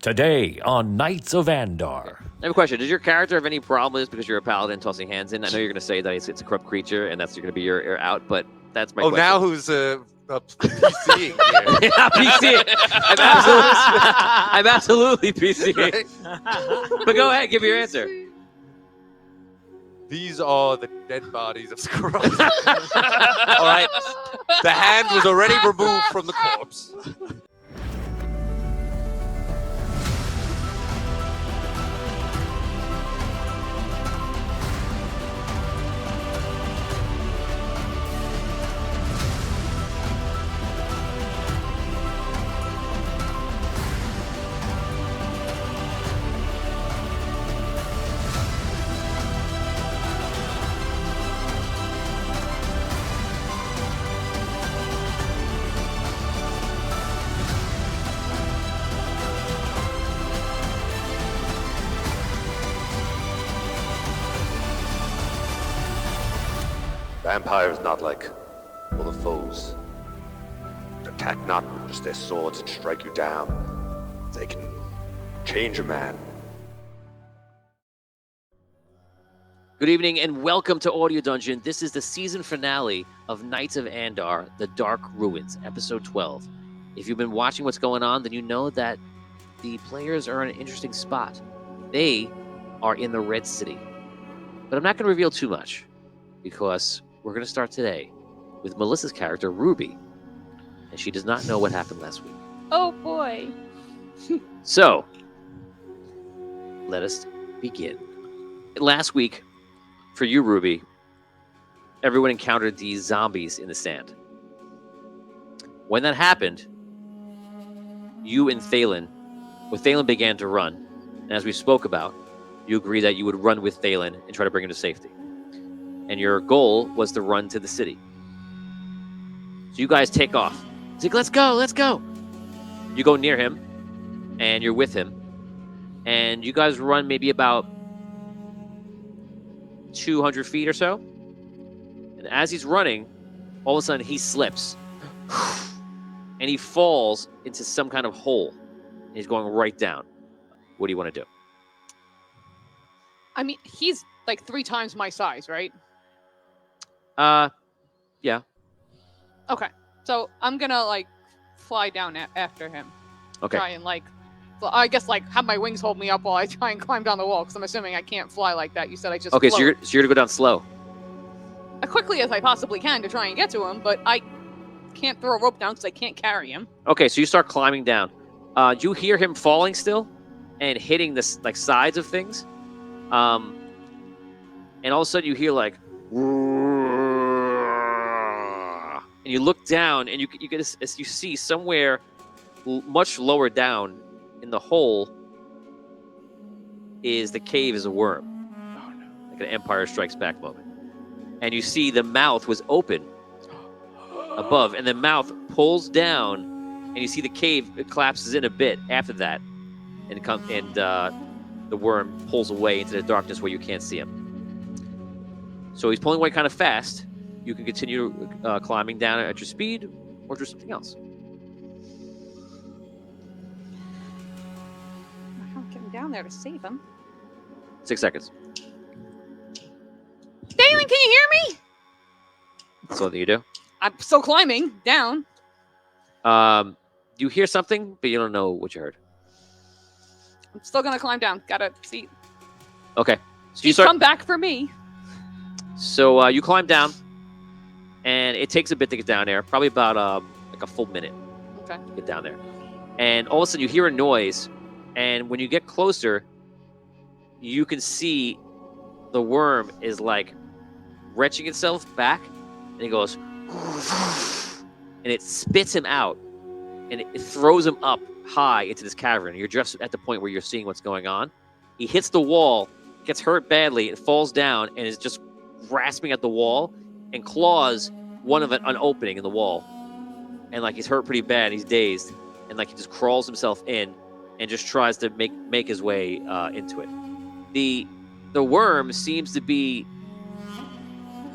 Today on Knights of Andar. I have a question. Does your character have any problems because you're a paladin tossing hands in? I know you're going to say that it's a corrupt creature and that's going to be your out, but that's my question. now who's PCing here? Yeah, PC. I'm absolutely PC. Right? But go ahead, give me your answer. These are the dead bodies of Scrubs. All right. The hand was already removed from the corpse. Vampires not like other foes. Attack not with just their swords and strike you down. They can change a man. Good evening and welcome to Audio Dungeon. This is the season finale of Knights of Andar, The Dark Ruins, episode 12. If you've been watching what's going on, then you know that the players are in an interesting spot. They are in the Red City. But I'm not going to reveal too much because we're going to start today with Melissa's character, Ruby. And she does not know what happened last week. Oh boy. So, let us begin. Last week, for you, Ruby, everyone encountered these zombies in the sand. When that happened, you and Thalen began to run. And as we spoke about, you agreed that you would run with Thalen and try to bring him to safety. And your goal was to run to the city. So you guys take off. It's like, let's go. You go near him, and you're with him. And you guys run maybe about 200 feet or so. And as he's running, all of a sudden he slips. And he falls into some kind of hole. And he's going right down. What do you want to do? I mean, he's like 3 times my size, right? Yeah. Okay. So I'm gonna like fly down after him. Okay. Try and I guess have my wings hold me up while I try and climb down the wall, because I'm assuming I can't fly like that. You said I just Okay, float. so you're gonna go down slow. As quickly as I possibly can to try and get to him, but I can't throw a rope down because I can't carry him. Okay, so you start climbing down. You hear him falling still and hitting the sides of things. And all of a sudden you hear and you look down and you see somewhere much lower down in the hole is the cave is a worm. Oh no! Like an Empire Strikes Back moment. And you see the mouth was open above, and the mouth pulls down, and you see the cave collapses in a bit after that, and the worm pulls away into the darkness where you can't see him. So he's pulling away kind of fast. You can continue climbing down at your speed, or do something else. I'm getting down there to save him. 6 seconds. Dalen, can you hear me? So what do you do? I'm still climbing down. You hear something, but you don't know what you heard. I'm still gonna climb down. Gotta see. Okay. So He's come back for me. So you climb down, and it takes a bit to get down there. Probably about a full minute. Okay. To get down there. And all of a sudden you hear a noise, and when you get closer, you can see the worm is wrenching itself back, and it goes, and it spits him out, and it throws him up high into this cavern. You're just at the point where you're seeing what's going on. He hits the wall, gets hurt badly, and falls down, and is just grasping at the wall and claws one of an opening in the wall. And he's hurt pretty bad, he's dazed, and he just crawls himself in and just tries to make his way into it. The worm seems to be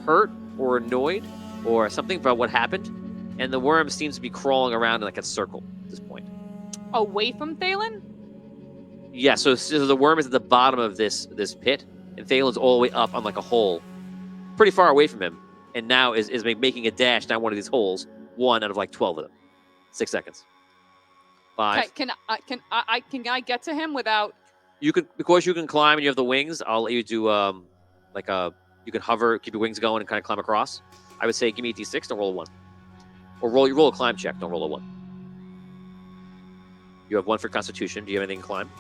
hurt or annoyed or something about what happened, and the worm seems to be crawling around in a circle at this point. Away from Thalen? Yeah, so the worm is at the bottom of this pit, and Thalen's all the way up on like a hole, pretty far away from him, and now is making a dash down one of these holes. 1 out of like 12 of them. 6 seconds. 5. Okay, can I get to him without? You can, because you can climb and you have the wings. I'll let you do you can hover, keep your wings going, and kind of climb across. I would say give me a d6, don't roll a 1, or roll a climb check, don't roll a 1. You have 1 for Constitution. Do you have anything to climb?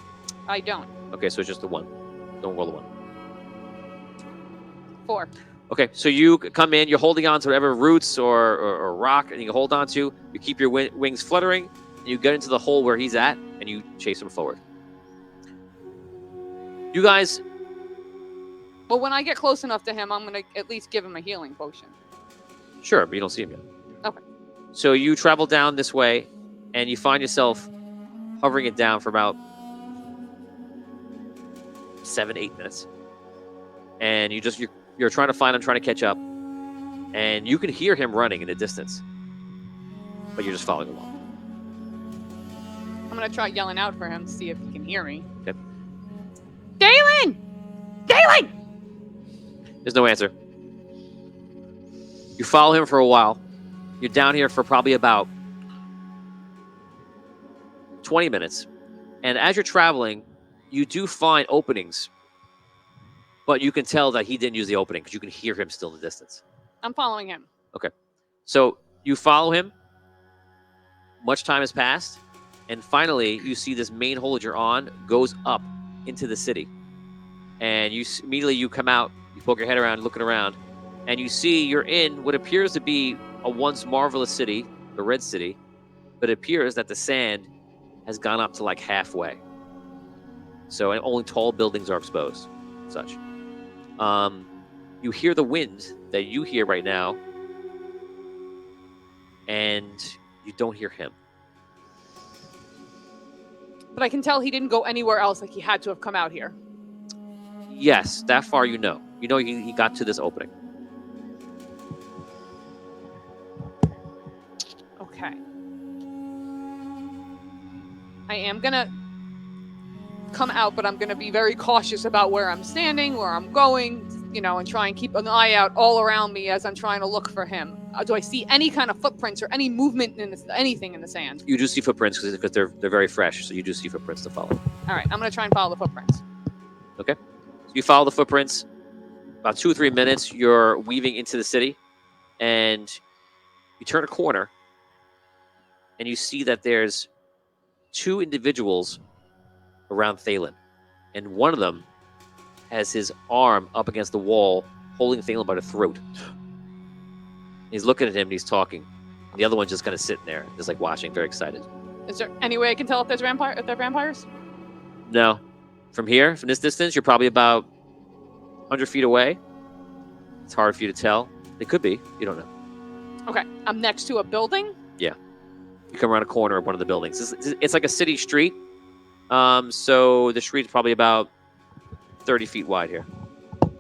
I don't. Okay, so it's just the 1. Don't roll a 1. 4. Okay, so you come in, you're holding on to whatever roots or rock, and you hold on to. You keep your wings fluttering, and you get into the hole where he's at, and you chase him forward. You guys... Well, when I get close enough to him, I'm going to at least give him a healing potion. Sure, but you don't see him yet. Okay. So you travel down this way, and you find yourself hovering it down for about 7-8 minutes. And you're trying to find him, trying to catch up. And you can hear him running in the distance. But you're just following along. I'm going to try yelling out for him to see if he can hear me. Okay. Dalen! Dalen! There's no answer. You follow him for a while. You're down here for probably about 20 minutes. And as you're traveling, you do find openings. But you can tell that he didn't use the opening because you can hear him still in the distance. I'm following him. Okay. So you follow him. Much time has passed. And finally, you see this main hole that you're on goes up into the city. And immediately you come out, you poke your head around, looking around, and you see you're in what appears to be a once marvelous city, the Red City, but it appears that the sand has gone up to like halfway. So only tall buildings are exposed, such. You hear the wind that you hear right now, and you don't hear him. But I can tell he didn't go anywhere else, like he had to have come out here. Yes, that far you know. You know he got to this opening. Okay. I am gonna come out, but I'm gonna be very cautious about where I'm standing, where I'm going, you know, and try and keep an eye out all around me as I'm trying to look for him. Do I see any kind of footprints or any movement in anything in the sand? You do see footprints because they're very fresh, so you do see footprints to follow. All right, I'm gonna try and follow the footprints. Okay. So you follow the footprints. About 2 or 3 minutes, you're weaving into the city, and you turn a corner, and you see that there's 2 individuals around Thalen, and one of them has his arm up against the wall, holding Thalen by the throat. He's looking at him and he's talking. The other one's just kind of sitting there, just like watching, very excited. Is there any way I can tell if they're vampires? No. From here, from this distance, you're probably about 100 feet away. It's hard for you to tell. They could be. You don't know. Okay. I'm next to a building? Yeah. You come around a corner of one of the buildings. It's like a city street. So the street's probably about 30 feet wide here. The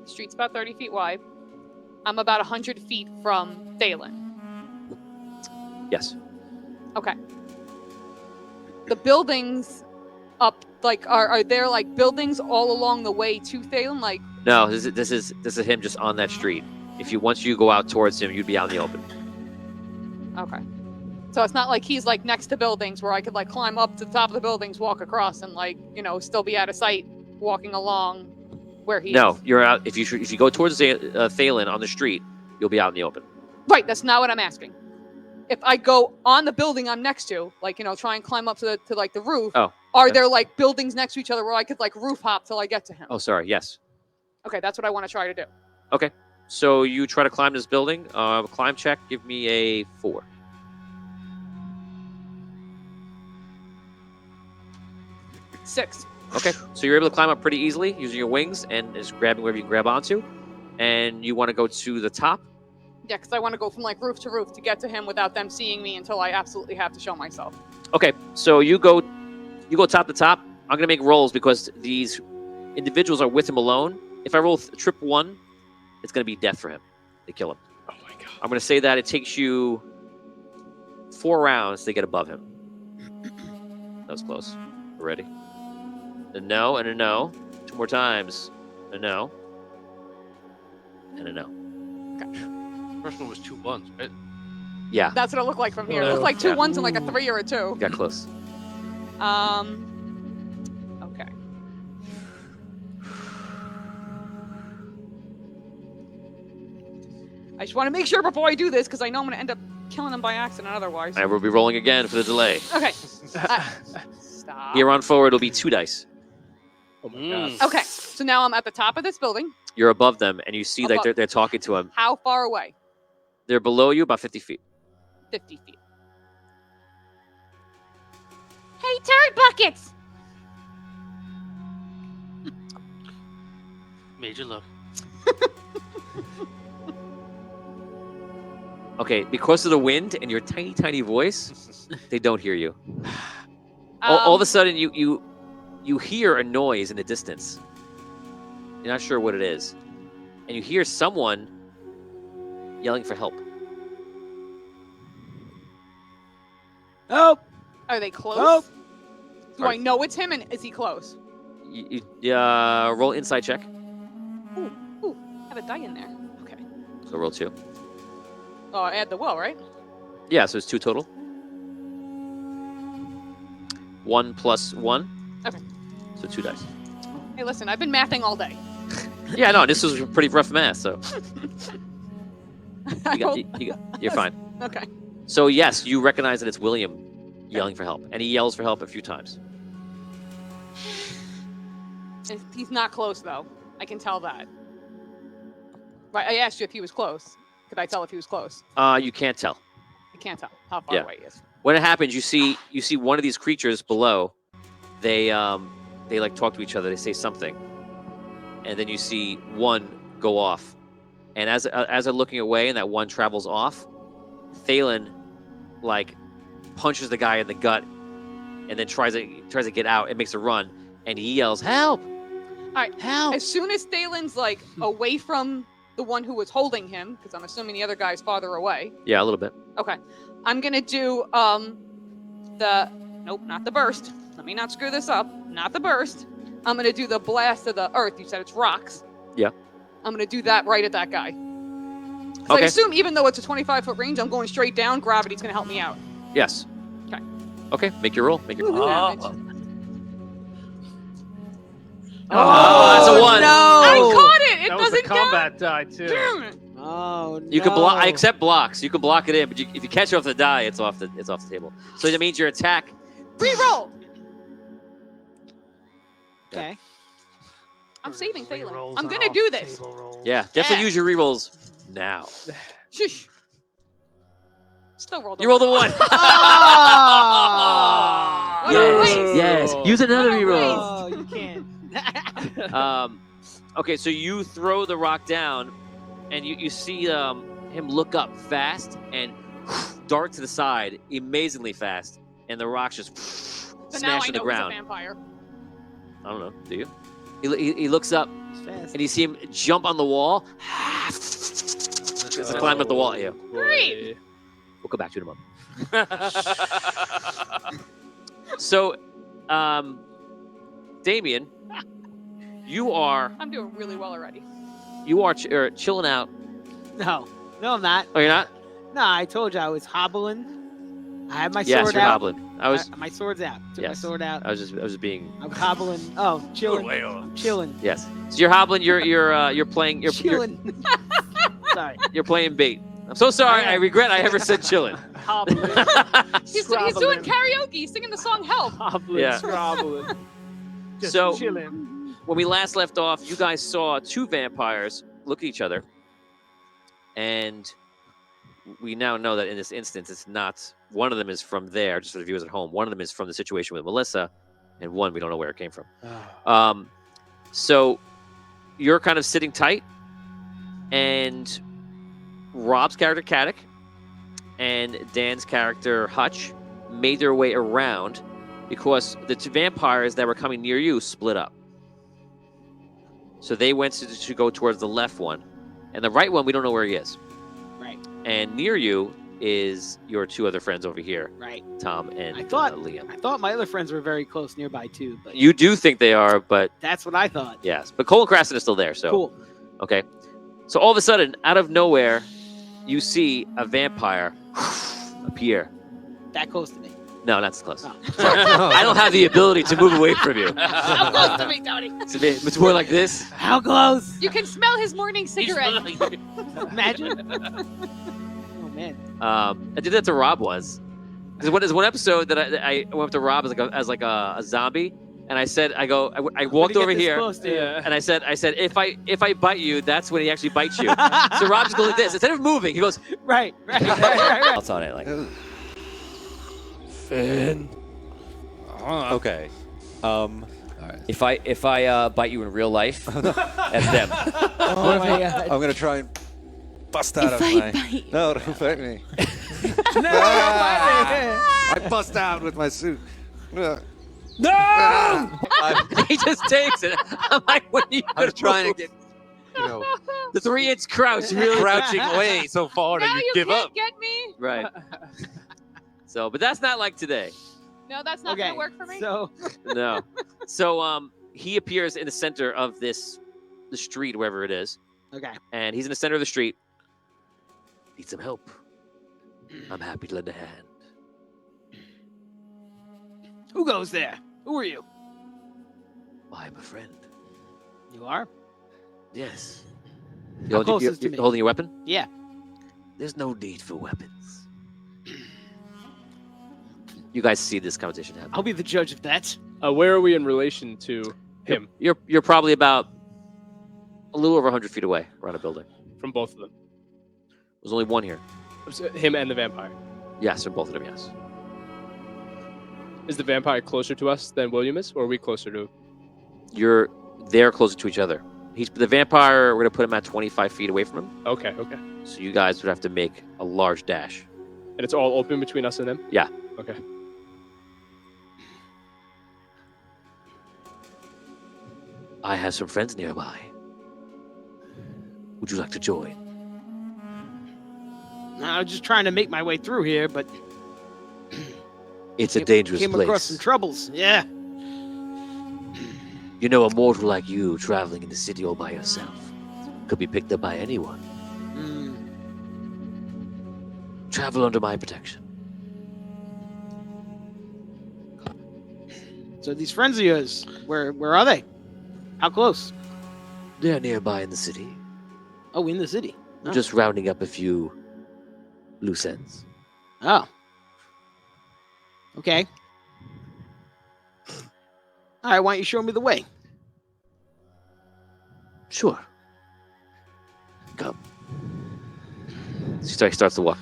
street's about 30 feet wide. I'm about 100 feet from Thalen. Yes. Okay. The buildings up, like, are there like buildings all along the way to Thalen? Like, no, this is him just on that street. Once you go out towards him, you'd be out in the open. Okay. So it's not like he's like next to buildings where I could like climb up to the top of the buildings, walk across, and like, you know, still be out of sight walking along where he No, is. you're out. If you go towards Thalen on the street, you'll be out in the open. Right, that's not what I'm asking. If I go on the building I'm next to, like, you know, try and climb up to like the roof, are there like buildings next to each other where I could like roof hop till I get to him? Oh, sorry. Yes. Okay, that's what I want to try to do. Okay. So you try to climb this building. Climb check. Give me a 4. Six. Okay. So you're able to climb up pretty easily using your wings and just grabbing wherever you can grab onto. And you want to go to the top? Yeah, because I want to go from like roof to roof to get to him without them seeing me until I absolutely have to show myself. Okay. So you go top to top. I'm going to make rolls because these individuals are with him alone. If I roll trip 1, it's going to be death for him. They kill him. Oh my god. I'm going to say that it takes you 4 rounds to get above him. That was close. We're ready? A no and a no. 2 more times. A no. And a no. First one was 2 1s, right? Yeah, That's what it looked like from here. It looked like 2 Yeah. 1s and like a 3 or a 2. got close. Okay. I just want to make sure before I do this, because I know I'm going to end up killing him by accident otherwise. And we'll be rolling again for the delay. Okay. Stop. Here on forward, it'll be 2 dice. Oh my god. Okay. So now I'm at the top of this building. You're above them, and you see like Above. they're talking to him. How far away? They're below you about 50 feet. 50 feet. Hey, turd buckets! Major love. Okay, because of the wind and your tiny, tiny voice, they don't hear you. All of a sudden, you hear a noise in the distance. You're not sure what it is. And you hear someone yelling for help. Oh, Are they close? Oh. Do I know it's him, and is he close? You roll inside check. Ooh, I have a die in there. Okay. So roll 2. Oh, I add the will, right? Yeah, so it's 2 total. 1 plus 1. Okay. So 2 dice. Hey, listen, I've been mathing all day. Yeah, no, this was a pretty rough math, so I you rolled- you're fine. Okay. So yes, you recognize that it's William yelling for help, and he yells for help a few times. He's not close, though. I can tell that. Right, I asked you if he was close. Could I tell if he was close? You can't tell. I can't tell how far Yeah. away he is. When it happens, you see one of these creatures below. They like talk to each other. They say something, and then you see one go off. And as they're looking away, and that one travels off, Thalen like punches the guy in the gut, and then tries to get out. It makes a run, and he yells, "Help! All right. Help!" As soon as Thalen's like away from the one who was holding him, because I'm assuming the other guy's farther away. Yeah, a little bit. Okay. I'm gonna do nope, not the burst. Let me not screw this up. Not the burst. I'm gonna do the blast of the earth. You said it's rocks. Yeah. I'm gonna do that right at that guy. 'Cause Okay. I assume even though it's a 25-foot range, I'm going straight down. Gravity's gonna help me out. Yes. Okay. Okay. Make your roll. Make your. Woohoo. Oh, that's a 1. No. I caught it. It That was a doesn't count. combat die too. Damn it. Oh no. You can block. I accept blocks. You can block it in, but if you catch it off the die, it's off the table. So that means your attack. Reroll. Okay. I'm saving Thalen. Rerolls I'm on gonna all do this. table rolls. Yeah, definitely use your rerolls now. Shush. Still rolled. You rolled a 1. Ah! What a waste. Yes. Use another What a reroll. Oh, you can't. Okay, so you throw the rock down, and you see him look up fast and dart to the side amazingly fast, and the rocks just So now smash I to the know ground. he's a vampire. I don't know. Do you? He looks up, Fast. and you see him jump on the wall. Just climb up the wall. Yeah. Great. We'll go back to it in a moment. So, Damien, you are I'm doing really well already. chilling out. No, I'm not. Oh, you're not? No, I told you I was hobbling. I had my Yes, sword you're out. hobbling. My sword's out. Took my Yes. sword out. I was just being. I'm hobbling. Oh, chilling. I'm chilling. Yes. So you're hobbling. You're playing. You're Chilling. Sorry. you're playing bait. I'm so sorry. I regret I ever said chilling. Hobbling. He's Scrabbling. doing karaoke. He's singing the song "Help." Hobbling. Yeah. Scrabbling. Just So- chilling. When we last left off, you guys saw 2 vampires look at each other, and we now know that in this instance, it's not. One of them is from there, just for the viewers at home. One of them is from the situation with Melissa, and one we don't know where it came from. So you're kind of sitting tight, and Rob's character Caddick and Dan's character Hutch made their way around because the 2 vampires that were coming near you split up. So they went to go towards the left one, and the right one we don't know where he is. Right. And near you, is your two other friends over here, Right. Tom and I thought- Liam. I thought my other friends were very close nearby too, but You do think they are, but that's what I thought. yes. But Cole and Kraston is still there, so Cool. okay. So all of a sudden, out of nowhere, you see a vampire appear. That close to me. No, not as close. Oh. I don't have the ability to move away from you. How close to me, Tony? It's more like this. How close? You can smell his morning cigarette. Imagine. Oh man. I did that to Rob once. There's one episode that I went up to Rob as like a zombie, and I said, I walked over here, and I said, if I bite you, that's when he actually bites you. So Rob just goes like this. Instead of moving, he goes, Right. Else on it, like. Finn. Okay. If I bite you in real life, that's them. Oh my god. I'm gonna try and bust out of my. No, don't bite me. No, I bust out with my suit. No! he just takes it. I'm like, what are you I was trying to get, the 3-inch crouch, really crouching away so far Now that you give can't up. get me. right. So, but that's not like today. No, that's not Okay. gonna work for me. So No. So he appears in the center of the street, wherever it is, okay. and he's in the center of the street. Need some help. I'm happy to lend a hand. Who goes there? Who are you? I'm a friend. You are? Yes. How close is to You're me? holding your weapon? Yeah. There's no need for weapons. You guys see this competition happen. I'll be the judge of that. Where are we in relation to him You're probably about a little over 100 feet away around a building. from both of them? There's only one here. Him and the vampire. Yes, from both of them, yes. Is the vampire closer to us than William is, or are we closer to? They're closer to each other. He's the vampire. We're gonna put him at 25 feet away from him. Okay. So you guys would have to make a large dash. And it's all open between us and them? Yeah. Okay. I have some friends nearby. Would you like to join? I was just trying to make my way through here, but It's a dangerous came place. across some troubles. Yeah. You know, a mortal like you traveling in the city all by yourself could be picked up by anyone. Mm. Travel under my protection. So these friends of yours, where are they? How close? They're nearby in the city. Oh, in the city. Oh. Just rounding up a few loose ends. Oh. Okay. All right, why don't you show me the way? Sure. Come. He starts to walk.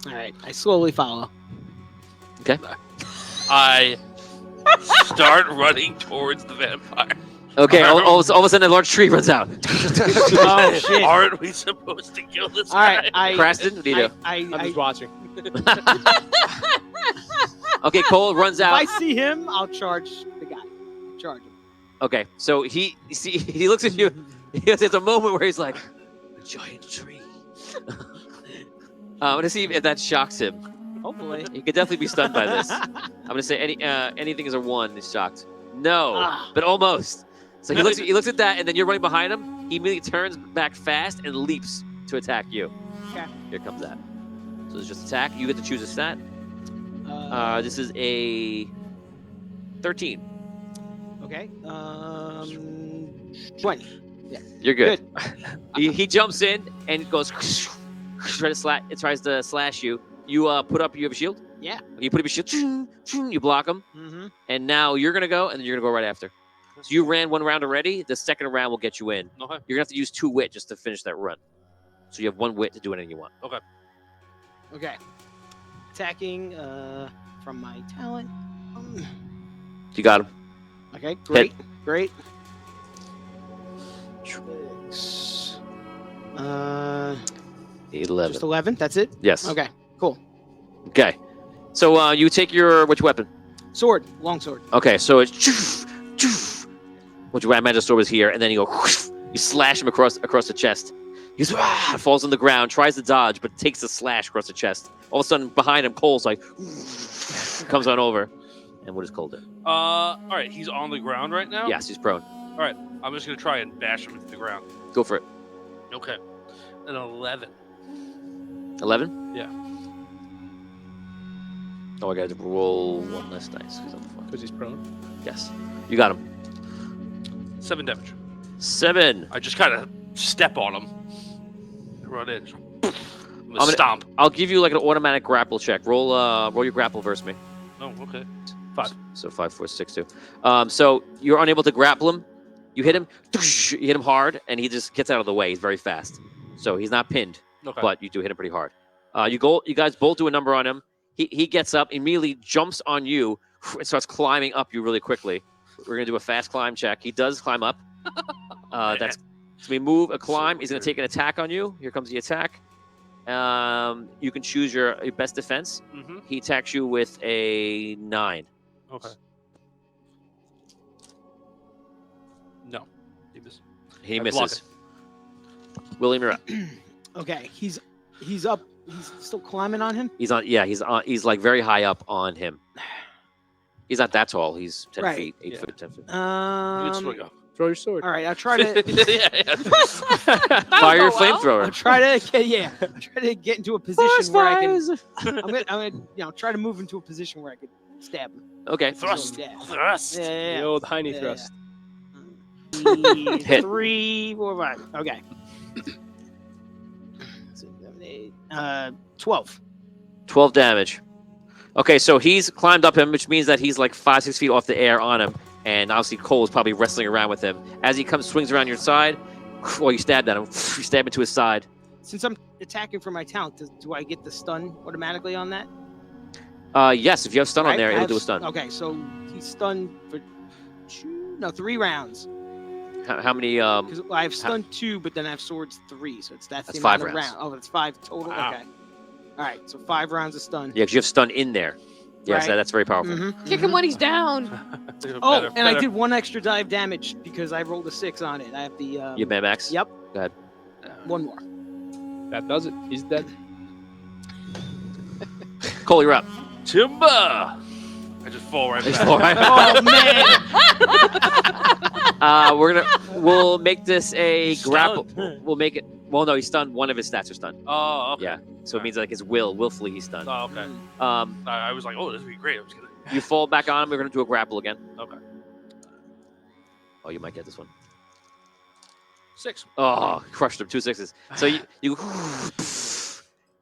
All right, I slowly follow. Okay. I start running towards the vampire. Okay. All of a sudden, a large tree runs out. Oh shit! All Aren't we supposed to kill this right, guy? Craston, what do you do? I'm I just watching. Okay, Cole runs if I out. see him, I'll charge the guy. Charge him. Okay, so he looks at you. There's a moment where he's like, a giant tree. I'm gonna see if that shocks him. Hopefully. He could definitely be stunned by this. I'm gonna say anything is a 1. He's shocked. No, Ah. but almost. So he looks at that, and then you're running behind him. He immediately turns back fast and leaps to attack you. Okay. Here comes that. So it's just attack. You get to choose a stat. This is a 13. Okay. 20. You're good. He jumps in and goes tries to slash you. You put up. You have a shield. Yeah. You put up your shield. You block him, Mm-hmm. and now you're gonna go, and then you're gonna go right after. So you ran one round already. The second round will get you in. Okay. You're gonna have to use 2 wit just to finish that run. So you have 1 wit to do anything you want. Okay. Attacking from my talent. You got him. Okay, great. Great. Six. 11. Just 11. That's it? Yes. Okay, cool. Okay. So you take your which weapon? Sword. Long sword. Okay. So it's which I imagine the sword was here, and then you go. You slash him across the chest. He falls on the ground, tries to dodge, but takes a slash across the chest. All of a sudden, behind him, Cole's like, comes on over. And what is Cole do? All right, he's on the ground right now? Yes, he's prone. All right, I'm just going to try and bash him into the ground. Go for it. Okay. An 11. 11? Yeah. Oh, I got to roll one less dice Because he's prone. Yes. You got him. 7 damage. 7. I just kind of step on him. Run in. I'm gonna stomp. I'll give you like an automatic grapple check. Roll your grapple versus me. Oh, okay. 5. So 5, 4, 6, 2. So you're unable to grapple him. You hit him. You hit him hard, and he just gets out of the way. He's very fast. So he's not pinned, Okay. but you do hit him pretty hard. You guys both do a number on him. He gets up, immediately jumps on you, and starts climbing up you really quickly. We're going to do a fast climb check. He does climb up. That's so we move a climb. He's going to take an attack on you. Here comes the attack. You can choose your best defense. Mm-hmm. He attacks you with a 9. Okay. No. He I block misses. William, you're up. Okay, he's up. He's still climbing on him. He's on. Yeah, he's like very high up on him. He's not that tall. He's 10 Right. feet, 8 Yeah. foot, 10 feet. You can swing up. Throw your sword. All right, I'll try to. yeah. Fire your go well. flamethrower. I'll try to get into a position where I can. I'm gonna try to move into a position where I could stab him. Okay. Thrust. Yeah. Thrust. Yeah. The old Heine Yeah. thrust. Hit. 3, 4, 5. Okay. 12. 12 damage. Okay, so he's climbed up him, which means that he's like 5, 6 feet off the air on him. And obviously Cole is probably wrestling around with him. As he swings around your side, well, you stabbed at him. You stab into his side. Since I'm attacking for my talent, do I get the stun automatically on that? Yes, if you have stun on Right? there, I it'll have do a stun. Okay, so he's stunned for 3 rounds. How many? Because I have stunned 2, but then I have swords 3, so that's the 5 amount of rounds. Oh, that's 5 total. Wow. Okay. All right, so 5 rounds of stun. Yeah, because you have stun in there. Yes, Right. that's very powerful. Mhm, Kick mhm. him when he's down. Oh, and I did 1 extra die of damage because I rolled a 6 on it. I have the. You have Max? Yep. Go ahead. 1 more. That does it. He's dead. Cole, you're up. Timber. I just fall right back. All right. Oh man! We'll make this a Stunned. grapple. We'll make it. Well, no, he's stunned. One of his stats are stunned. Oh, okay. Yeah. So it means like his willfully he's stunned. Oh, okay. I was like, oh, this would be great. I was gonna. You fall back on him. We're gonna do a grapple again. Okay. Oh, you might get this one. 6. Oh, crushed him. 2 6s. So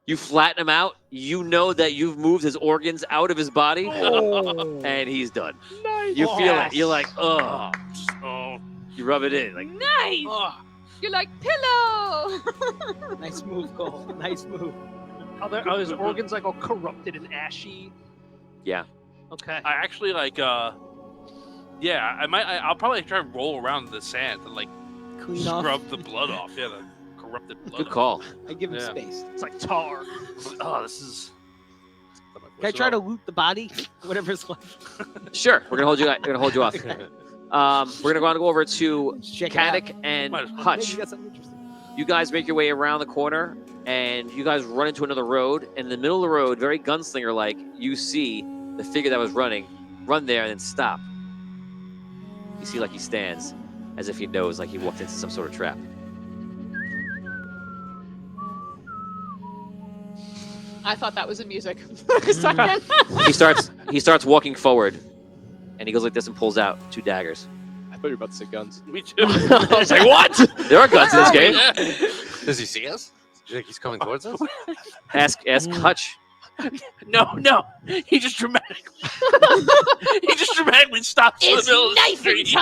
you flatten him out. You know that you've moved his organs out of his body, and he's done. Nice. You feel it. You're like, oh. Oh. You rub it in. Like, Nice. Oh. You're like pillow. Nice move, Cole. Nice move. Are his organs like all corrupted and ashy? yeah. Okay. I actually like. Yeah, I'll probably try and roll around in the sand and like Clean off. scrub the blood off. Yeah, the corrupted blood. Good call. I give him Yeah. space. It's like tar. Oh, this is. Can I try to loot the body? Whatever's left. Sure. We're gonna hold you. We're gonna hold you off. We're gonna go over to Just check it out. Caddick and Might as well. Maybe Hutch. you got something interesting. You guys make your way around the corner, and you guys run into another road. And in the middle of the road, very gunslinger-like, you see the figure that was running run there and then stop. You see, like he stands, as if he knows, like he walked into some sort of trap. I thought that was the music for a second. He starts walking forward, and he goes like this and pulls out 2 daggers. I thought you were about to say guns. Me too. I was like, what? There are guns in this game. Does he see us? Do you think he's coming towards us? Ask Hutch. No. He just dramatically stops in the middle of the street.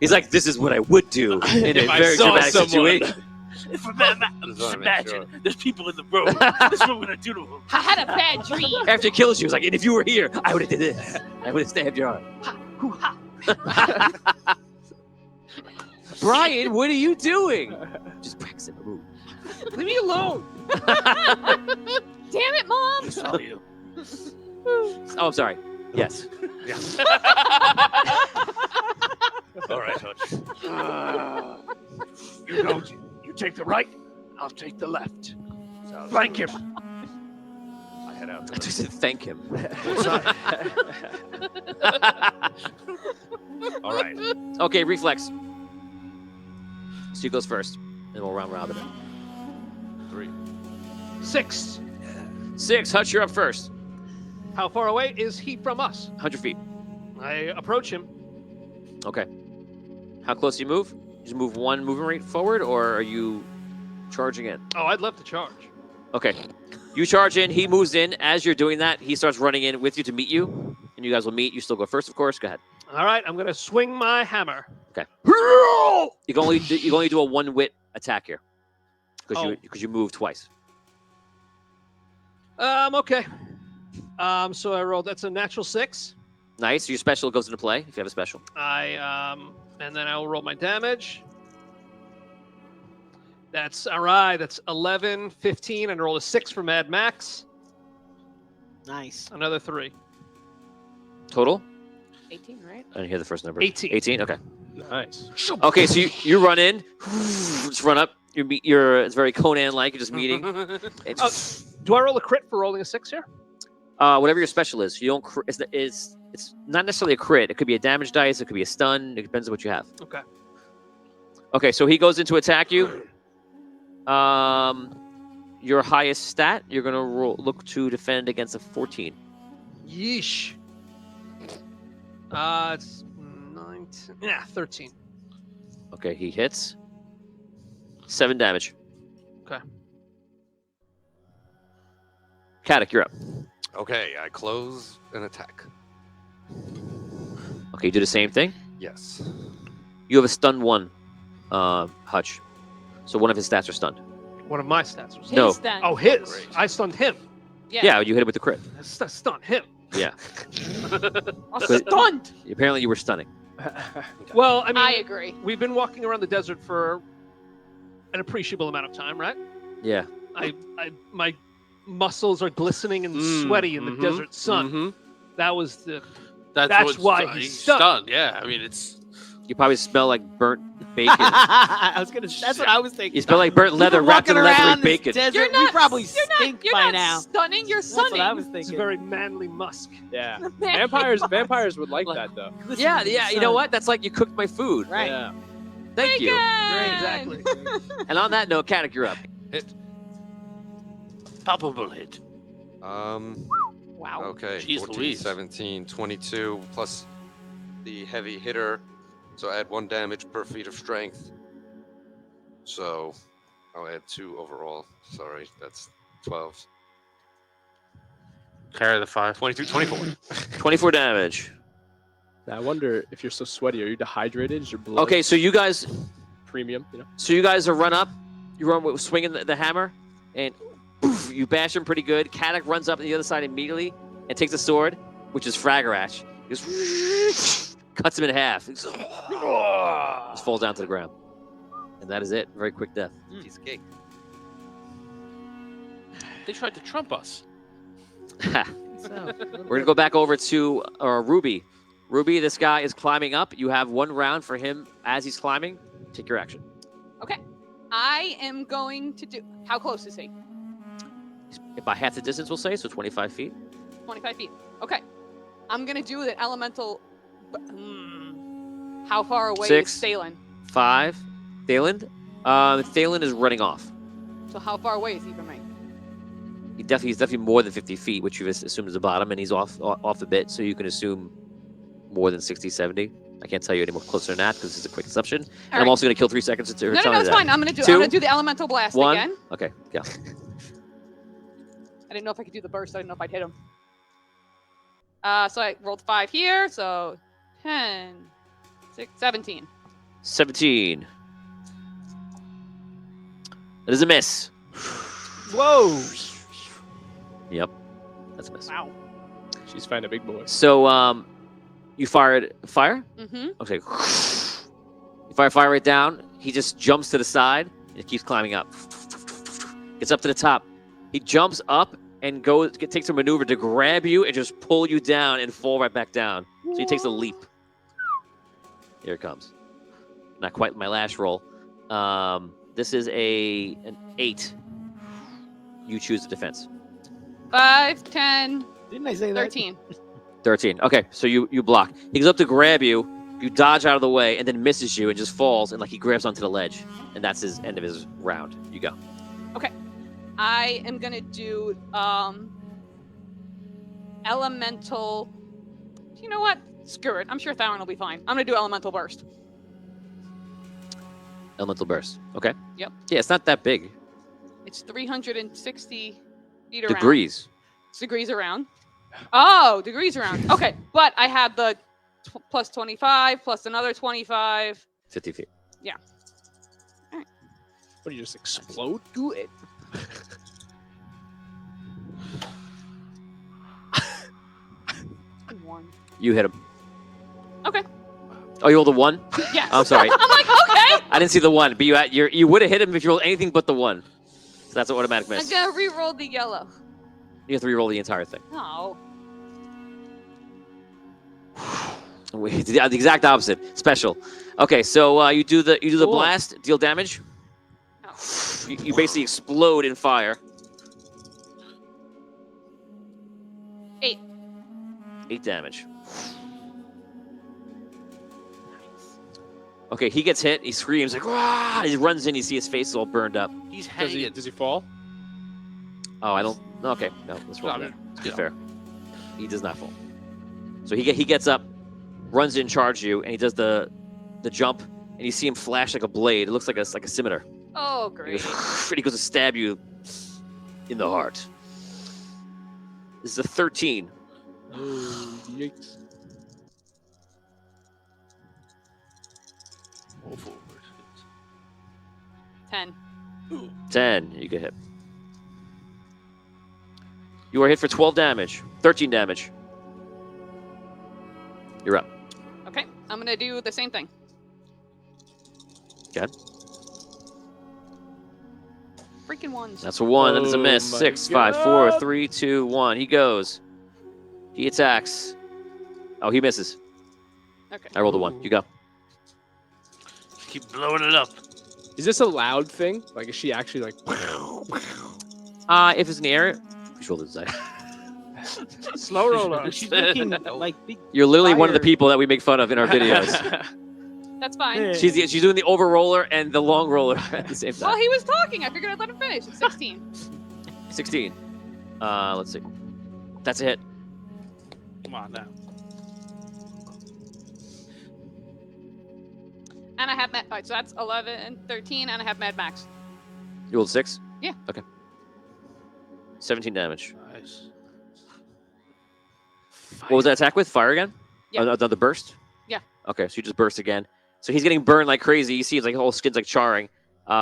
He's like, this is what I would do in a If I very saw dramatic someone. situation. If Just wanna make imagine sure. there's people in the road. This is what we're gonna do to them. I had a bad dream. After he kills you, he's like, and if you were here, I would have did this. I would have stabbed your arm. Brian, what are you doing? Just practicing the move. Leave me alone. Damn it, Mom. Tell you. Oh, I'm sorry. Yes. All right, Hutch. You take the right. I'll take the left. Flank him. I head out. I just said thank him. All right. Okay, reflex. Stu goes first, and we'll round robin it. 3. 6. 6, Hutch, you're up first. How far away is he from us? 100 feet. I approach him. Okay. How close do you move? You just move one movement rate forward, or are you charging in? Oh, I'd love to charge. Okay. You charge in, he moves in. As you're doing that, he starts running in with you to meet you, and you guys will meet. You still go first, of course. Go ahead. All right, I'm going to swing my hammer. Okay. You can only do a 1-wit attack here because you move twice. Okay. So I rolled. That's a natural 6. Nice. So your special goes into play if you have a special. And then I will roll my damage. That's all right. That's 11, 15, and roll a 6 for Mad Max. Nice. Another 3. Total? 18, right? I didn't hear the first number. 18. 18. Okay. Nice. Okay. So you run in, just run up. It's very Conan-like. You're just meeting. Do I roll a crit for rolling a 6 here? Whatever your special is, you don't. It's not necessarily a crit. It could be a damage dice. It could be a stun. It depends on what you have. Okay. Okay, so he goes in to attack you. Your highest stat, you're gonna look to defend against a 14. Yeesh. It's 19. Yeah, 13. Okay, he hits. 7 damage. Okay. Kadek, you're up. Okay, I close and attack. Okay, you do the same thing. Yes. You have a stun 1, Hutch. So one of his stats are stunned. One of my stats was. No. His then. Oh, his. Great. I stunned him. Yeah, you hit it with the crit. I stunned him. Yeah. Stunned. Apparently, you were stunning. Well, I mean, I agree. we've been walking around the desert for an appreciable amount of time, right? Yeah. My muscles are glistening and sweaty in the desert sun. That was the. That's why he's stunned. Yeah, I mean it's. You probably smell like burnt bacon. I was gonna. That's what I was thinking. You smell like burnt leather wrapped in leathery bacon. Desert, You're not. we probably you're stink not, by you're not now. Stunning. You're That's what sunning. I was It's a thinking. very manly musk. Yeah. Man. Vampires would like that though. Yeah. You know what? That's like you cooked my food. Right. Yeah. Thank you. Bacon! Exactly. And on that note, Kadek, you're up. Hit. Palpable hit. Wow. Okay. Jeez 14, Louise. 17, 22 plus the heavy hitter. So add 1 damage per feat of strength. So I'll add 2 overall. Sorry, that's 12. Carry the 5. 22, 24. 24 damage. I wonder if you're so sweaty, are you dehydrated? Is your blood Okay, so you guys premium? You know. So you guys are run up, you run with swinging the hammer, and poof, you bash him pretty good. Kadek runs up to the other side immediately and takes a sword, which is Fragarash. He just cuts him in half. He just falls down to the ground. And that is it. Very quick death. Piece of cake. They tried to trump us. We're going to go back over to Ruby. Ruby, this guy is climbing up. You have 1 round for him as he's climbing. Take your action. Okay. I am going to do. How close is he? By half the distance, we'll say, so 25 feet. 25 feet. Okay. I'm going to do the elemental. How far away 6. is Thalen? 5. Thalen? Thalen is running off. So how far away is he from me? He's definitely more than 50 feet, which you've assumed is the bottom, and he's off a bit, so you can assume more than 60, 70. I can't tell you any more closer than that because it's a quick assumption. And I'm also going to kill 3 seconds to No, it's fine. I'm going to do the elemental blast 1. again. Okay, yeah. I didn't know if I could do the burst. I didn't know if I'd hit him. So I rolled 5 here. So 10, 6, 17. 17. That is a miss. Whoa. Yep, that's a miss. Wow. She's finding a big boy. So, you fired fire? Mm-hmm. Okay. You fire right down. He just jumps to the side and keeps climbing up. Gets up to the top. He jumps up and takes a maneuver to grab you and just pull you down and fall right back down. So he takes a leap. Here it comes. Not quite my last roll. This is an 8. You choose the defense. 5, 10, Didn't I say that? 13. 13. Okay, so you block. He goes up to grab you. You dodge out of the way, and then misses you and just falls, and like he grabs onto the ledge, and that's his end of his round. You go. Okay. I am gonna do elemental. You know what? Screw it. I'm sure Theron will be fine. I'm gonna do elemental burst. Elemental burst. Okay. Yep. Yeah, it's not that big. It's 360 feet around. Degrees. It's degrees around. Oh, degrees around. Okay, but I had the plus 25 plus another 25. 50 feet. Yeah. What do you just explode? Do it. One. You hit him. Okay. Oh, you rolled a 1? Yes. I'm sorry. I'm like, okay. I didn't see the 1, but you would have hit him if you rolled anything but the 1. So that's an automatic I'm miss. gonna re-roll the yellow. You have to re-roll the entire thing. No. Wait, the exact opposite. Special. Okay, so you do the Cool. blast, deal damage. Oh. You basically explode in fire. 8. 8 damage. Okay, he gets hit. He screams like, "Wah!" He runs in. You see his face is all burned up. He's Does hanging. he fall? Oh, I don't. Okay, no, let's roll I that. mean, To be yeah. fair, he does not fall. So he gets up, runs in, charge you, and he does the jump, and you see him flash like a blade. It looks like a scimitar. Oh, He great. goes, and he goes to stab you in the heart. This is a 13. Oh, yikes. Roll forward. 10. 10. You get hit. You are hit for 12 damage. 13 damage. You're up. Okay, I'm gonna do the same thing. Okay. Freaking ones. That's a 1. That is a Oh miss. my 6, 5, 4, God. 3, 2, 1. He goes. He attacks. Oh, he misses. Okay. I rolled a 1. You go. Keep blowing it up. Is this a loud thing? Like, is she actually like? If it's in the air, you roll the design. Slow roller. She's making like big. You're literally one of the Fire. people that we make fun of in our videos. That's fine. Yeah. She's doing the over roller and the long roller at the same Well, time. he was talking. I figured I'd let him finish. It's 16. 16. Let's see. That's a hit. Come on now. And I have Mad. Alright, so that's 11 and 13, and I have Mad Max. You rolled 6? Yeah. Okay. 17 damage. Nice. What was that attack with? Fire again? Yeah. Another burst? Yeah. Okay, so you just burst again. So he's getting burned like crazy. You see his whole skin's like charring.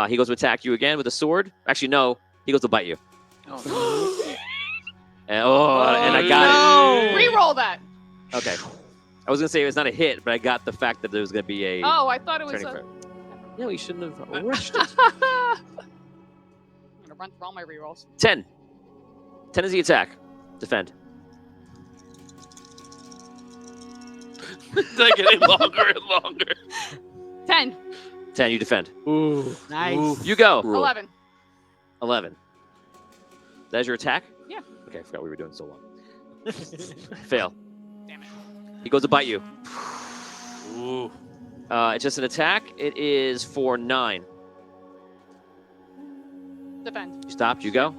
He goes to attack you again with a sword. Actually, no. He goes to bite you. And I got No! Reroll that. it. Okay. I was going to say it's not a hit, but I got the fact that there was going to be a Oh, I thought it was turning a. point. No, you shouldn't have rushed it. I'm gonna run through all my rerolls. 10. 10 is the attack. Defend. They're getting longer and longer. 10. 10, you defend. Ooh. Nice. You go. 11. 11. That is your attack? Yeah. Okay, I forgot we were doing so long. Fail. Damn it. He goes to bite you. Ooh. It's just an attack. It is for 9. Defend. You stopped. You go.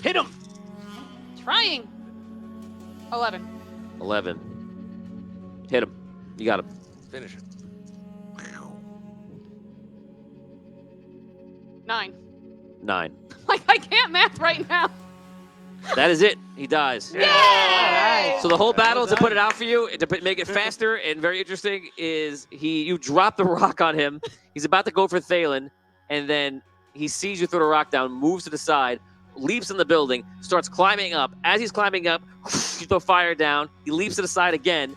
Hit him. Trying. 11. 11. Hit him. You got him. Finish it. 9. 9. Like, I can't math right now. That is it. He dies. Yay! So the whole battle, to put it out for you, make it faster and very interesting, is you drop the rock on him. He's about to go for Thalen, and then he sees you throw the rock down, moves to the side, leaps in the building, starts climbing up. As he's climbing up, you throw fire down. He leaps to the side again,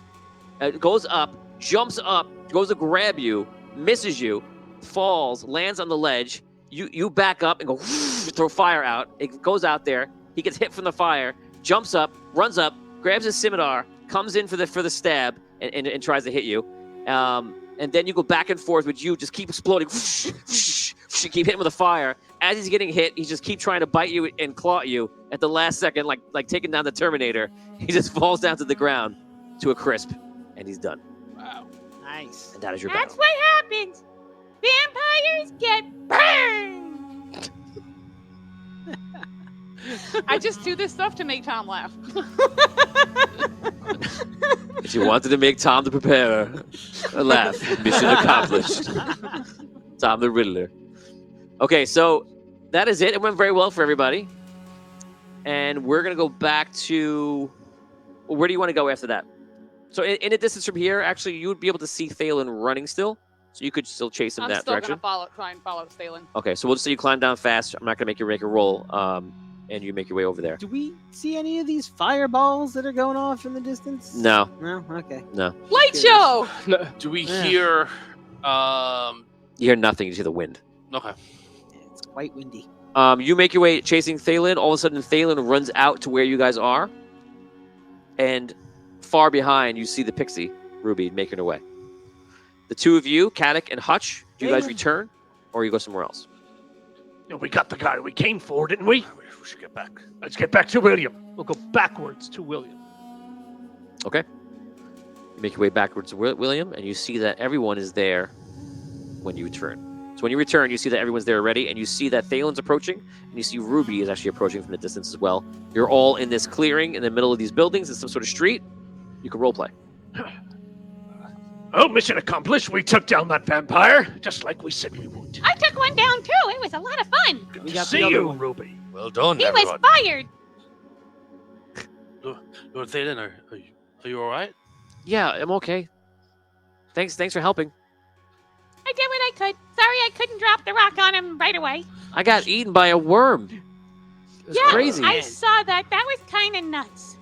goes up, jumps up, goes to grab you, misses you, falls, lands on the ledge. You back up and go throw fire out. It goes out there. He gets hit from the fire, jumps up, runs up, grabs his scimitar, comes in for the stab, and tries to hit you. And and then you go back and forth with you, just keep exploding. You keep hitting with the fire. As he's getting hit, he just keep trying to bite you and claw at you. At the last second, like taking down the Terminator, he just falls down to the ground to a crisp, and he's done. Wow. Nice. And that is your That's battle. what happens. Vampires get burned. I just do this stuff to make Tom laugh. If you wanted to make Tom the Preparer laugh, mission accomplished. Tom the Riddler. Okay, so that is it. It went very well for everybody. And we're going to go back to... Where do you want to go after that? So in a distance from here, actually, you would be able to see Thalen running still. So you could still chase him I'm that still direction. gonna try and follow Stalin. Okay, so we'll just say you climb down fast. I'm not going to make you make a roll. And you make your way over there. Do we see any of these fireballs that are going off in the distance? No. No? Okay. No. Light show! Do we hear? You hear nothing. You hear the wind. Okay. It's quite windy. You make your way chasing Thalen. All of a sudden, Thalen runs out to where you guys are. And far behind, you see the pixie, Ruby, making her way. The two of you, Caddick and Hutch, do you guys return? Or you go somewhere else? Yeah, we got the guy we came for, didn't we? We should get back. Let's get back to William. We'll go backwards to William. Okay. You make your way backwards to William, and you see that everyone is there when you return. So when you return, you see that everyone's there already, and you see that Thalen's approaching, and you see Ruby is actually approaching from the distance as well. You're all in this clearing in the middle of these buildings. It's some sort of street. You can roleplay. Oh, mission accomplished. We took down that vampire, just like we said we would. I took one down too. It was a lot of fun. Good We to got see the other you, one. Ruby. Well done, He everyone. was fired. Lord Thalen, are you all right? Yeah, I'm okay. Thanks for helping. I did what I could. Sorry I couldn't drop the rock on him right away. I got eaten by a worm. It was Yeah, crazy. I saw that. That was kind of nuts.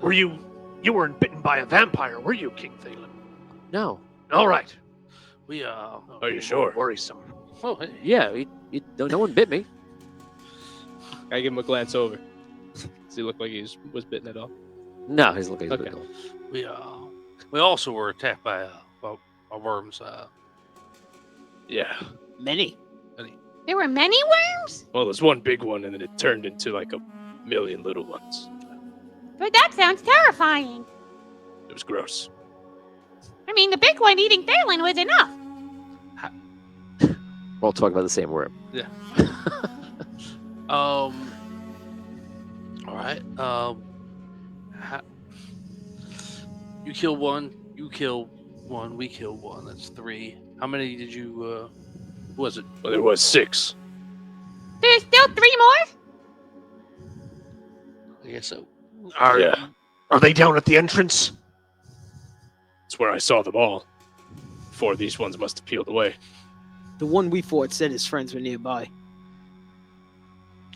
Were you weren't bitten by a vampire, were you, King Thalen? No. All right. We Are you sure? Worrisome. Oh, hey. Yeah, no one bit me. I give him a glance over. Does he look like he was bitten at all? No, he's looking. Okay. We also were attacked by worms. Yeah. Many. There were many worms? Well, there's one big one, and then it turned into like a million little ones. But that sounds terrifying. It was gross. I mean, the big one eating Thalen was enough. We're all talking about the same worm. Yeah. All right. You kill one. You kill one. We kill one. That's 3. How many did you? Who was it? Well, there was 6. There's still 3 more? I guess so. Are they down at the entrance? That's where I saw them all. 4 of these ones must have peeled away. The one we fought said his friends were nearby.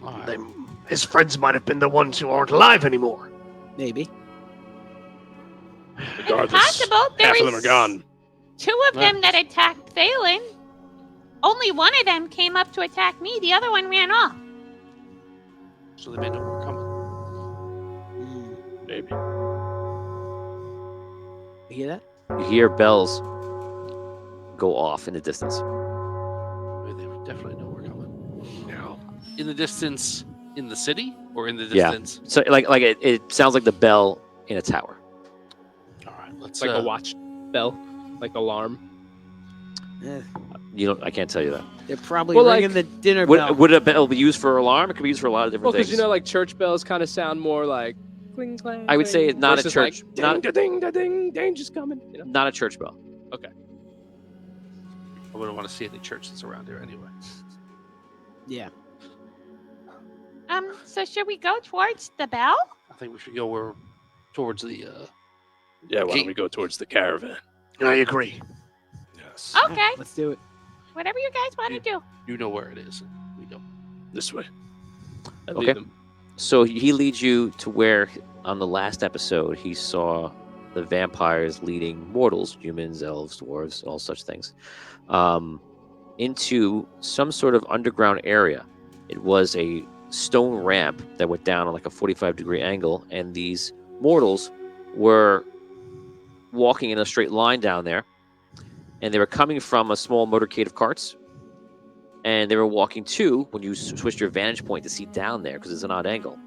All right. His friends might have been the ones who aren't alive anymore. Maybe. Regardless, Possible. There half of them are is gone. 2 of them that attacked Thalen. Only one of them came up to attack me. The other one ran off. So they may know we're coming. Maybe. You hear that? You hear bells go off in the distance. They definitely know we're coming. Yeah. In the distance, in the city, or in the Yeah. distance? So like it sounds like the bell in a tower. All right. It's Let's like a watch bell, like alarm. I can't tell you that. They're probably Well, ringing the dinner bell. Would a bell be used for alarm? It could be used for a lot of Well, different because things. like church bells kind of sound more like cling clang. I would say cling, not a versus, church- Like, not- ding, da, ding, da, ding, danger's coming. You know? Not a church bell. I wouldn't want to see any churches around here anyway. Yeah. So should we go towards the bell? I think we should go towards the. Yeah, why Okay. don't we go towards the caravan? I agree. Yes. Okay. Let's do it. Whatever you guys want to do. You know where it is. We don't. This way. I Okay. lead them. So he leads you to where, on the last episode, he saw the vampires leading mortals, humans, elves, dwarves, all such things, into some sort of underground area. It was a stone ramp that went down on like a 45-degree angle, and these mortals were walking in a straight line down there. and they were coming from a small motorcade of carts. And they were walking to, when you switched your vantage point to see down there, because it's an odd angle,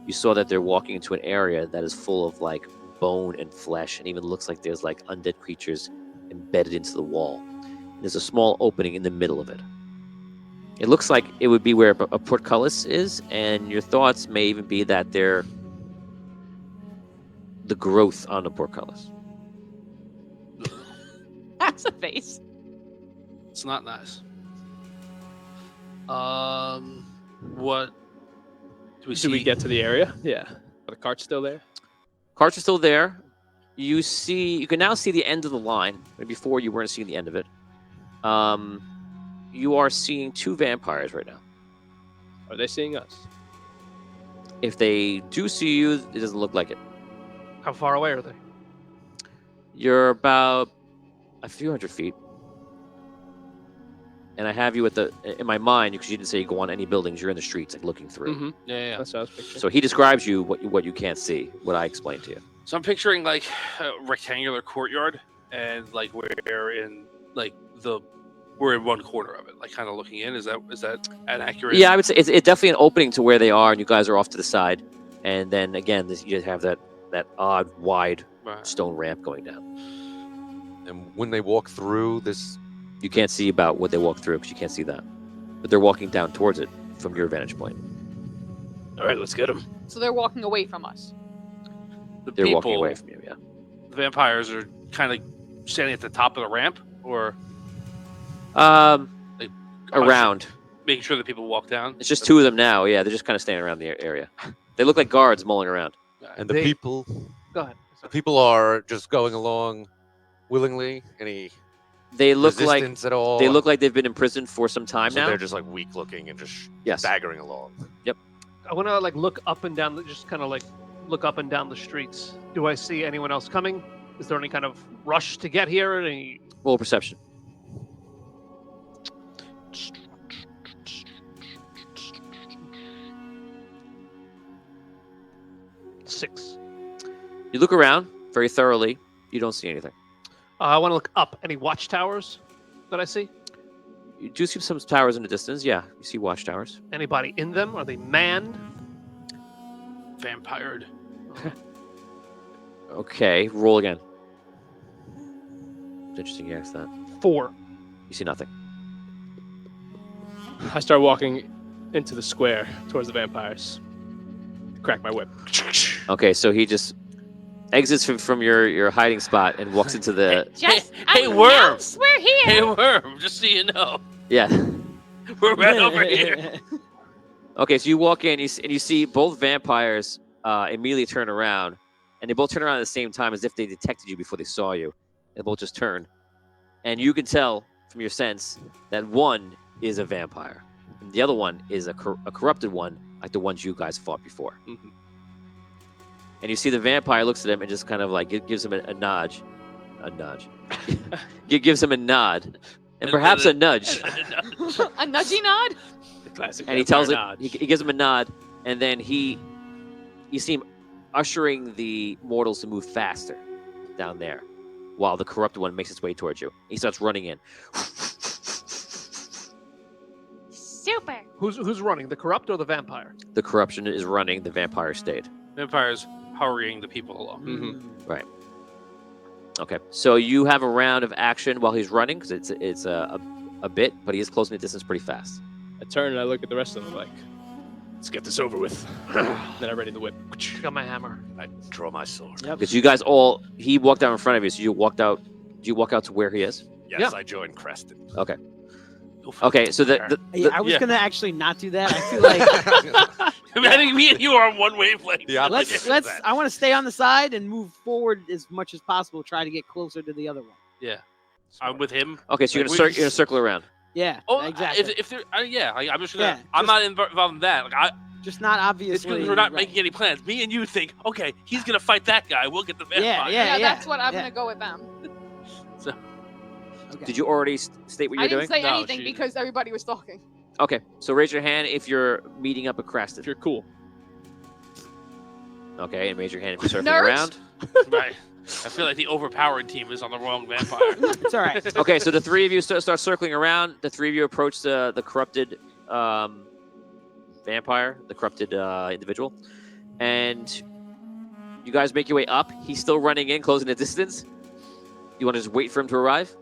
you saw that they're walking into an area that is full of like bone and flesh, and even looks like there's like undead creatures embedded into the wall. There's a small opening in the middle of it. It looks like it would be where a portcullis is, and your thoughts may even be that they're the growth on the portcullis. That's a face. It's not nice. What do we see? Do we get to the area? Yeah. Are the carts still there? Carts are still there. You can now see the end of the line. Before you weren't seeing the end of it. You are seeing 2 vampires right now. Are they seeing us? If they do see you, it doesn't look like it. How far away are they? You're about a few hundred feet. And I have you in my mind, because you didn't say you go on any buildings, you're in the streets, like looking through. Mm-hmm. Yeah. That's what I was picturing. So he describes you what you can't see, what I explained to you. So I'm picturing like a rectangular courtyard, and like we're in one corner of it, like kind of looking in. Is that an accurate? Yeah, I would say it's definitely an opening to where they are, and you guys are off to the side. And then again, you have that odd, wide stone ramp going down. And when they walk through this, you can't see about what they walk through because you can't see that. But they're walking down towards it from your vantage point. All right, let's get them. So they're walking away from us. They're walking away from you, yeah. The vampires are kind of standing at the top of the ramp, or around. Making sure that people walk down. It's just 2 of them now, yeah. They're just kind of standing around the area. They look like guards mulling around. and the people. Go ahead. The people are just going along willingly. Any They look like resistance at all? they look like they've been imprisoned for some time So now. they're just like weak looking and just Yes. staggering along. Yep. I want to like look up and down, just kind of like look up and down the streets. Do I see anyone else coming? Is there any kind of rush to get here? Any... Roll perception. Six. You look around very thoroughly. You don't see anything. I want to look up. Any watchtowers that I see? You do see some towers in the distance. Yeah, you see watchtowers. Anybody in them? Are they manned? Vampired. Okay, roll again. It's interesting you asked that. 4. You see nothing. I start walking into the square towards the vampires. Crack my whip. Okay, so he just exits from your hiding spot and walks into the... Just Hey, Worm! announce we're here. Hey, Worm! Just so you know, Yeah. we're right over here. Okay, so you walk in and you see both vampires immediately turn around. And they both turn around at the same time as if they detected you before they saw you. They both just turn. And you can tell from your sense that one is a vampire. And the other one is a corrupted one, like the ones you guys fought before. Mhm. And you see the vampire looks at him and just kind of like gives him a nudge. A nudge. Gives him a nod. And perhaps a nudge. A nudgy nod? The classic. And he tells vampire it, nod. he gives him a nod. And then you see him ushering the mortals to move faster down there while the corrupted one makes its way towards you. He starts running in. Super. Who's running? The corrupt or the vampire? The corruption is running. The vampire stayed. Vampires hurrying the people along. Mhm. Okay, so you have a round of action while he's running because it's a bit, but he is closing the distance pretty fast. I turn and I look at the rest of them like, let's get this over with. Then I ready the whip. Got my hammer. I draw my sword. Yep. Because you guys he walked out in front of you, so you walked out. Do you walk out to where he is? Yes, Yeah. I join Creston. Okay. Okay, so Yeah, I was gonna actually not do that. I feel like I think me and you are on one wavelength. Yeah, let's. I want to stay on the side and move forward as much as possible. Try to get closer to the other one. Yeah, I'm with him. Okay, so you're gonna circle around. Yeah. Oh, exactly. If there, yeah, I'm just gonna. Yeah, I'm not involved in that. Like, just not it's obviously. because we're not right. making any plans. Me and you think, okay, he's gonna fight that guy. We'll get the vampire. Yeah. That's what I'm gonna go with them. So, Okay. Did you already state what I you're didn't doing? say No, anything she- because everybody was talking. Okay, so raise your hand if you're meeting up at Creston. If you're cool. Okay, and raise your hand if you're circling Nerds. around. right. I feel like the overpowered team is on the wrong vampire. It's all right. Okay, so the three of you start circling around. The three of you approach the corrupted vampire, the corrupted individual, and you guys make your way up. He's still running in, closing the distance. You want to just wait for him to arrive?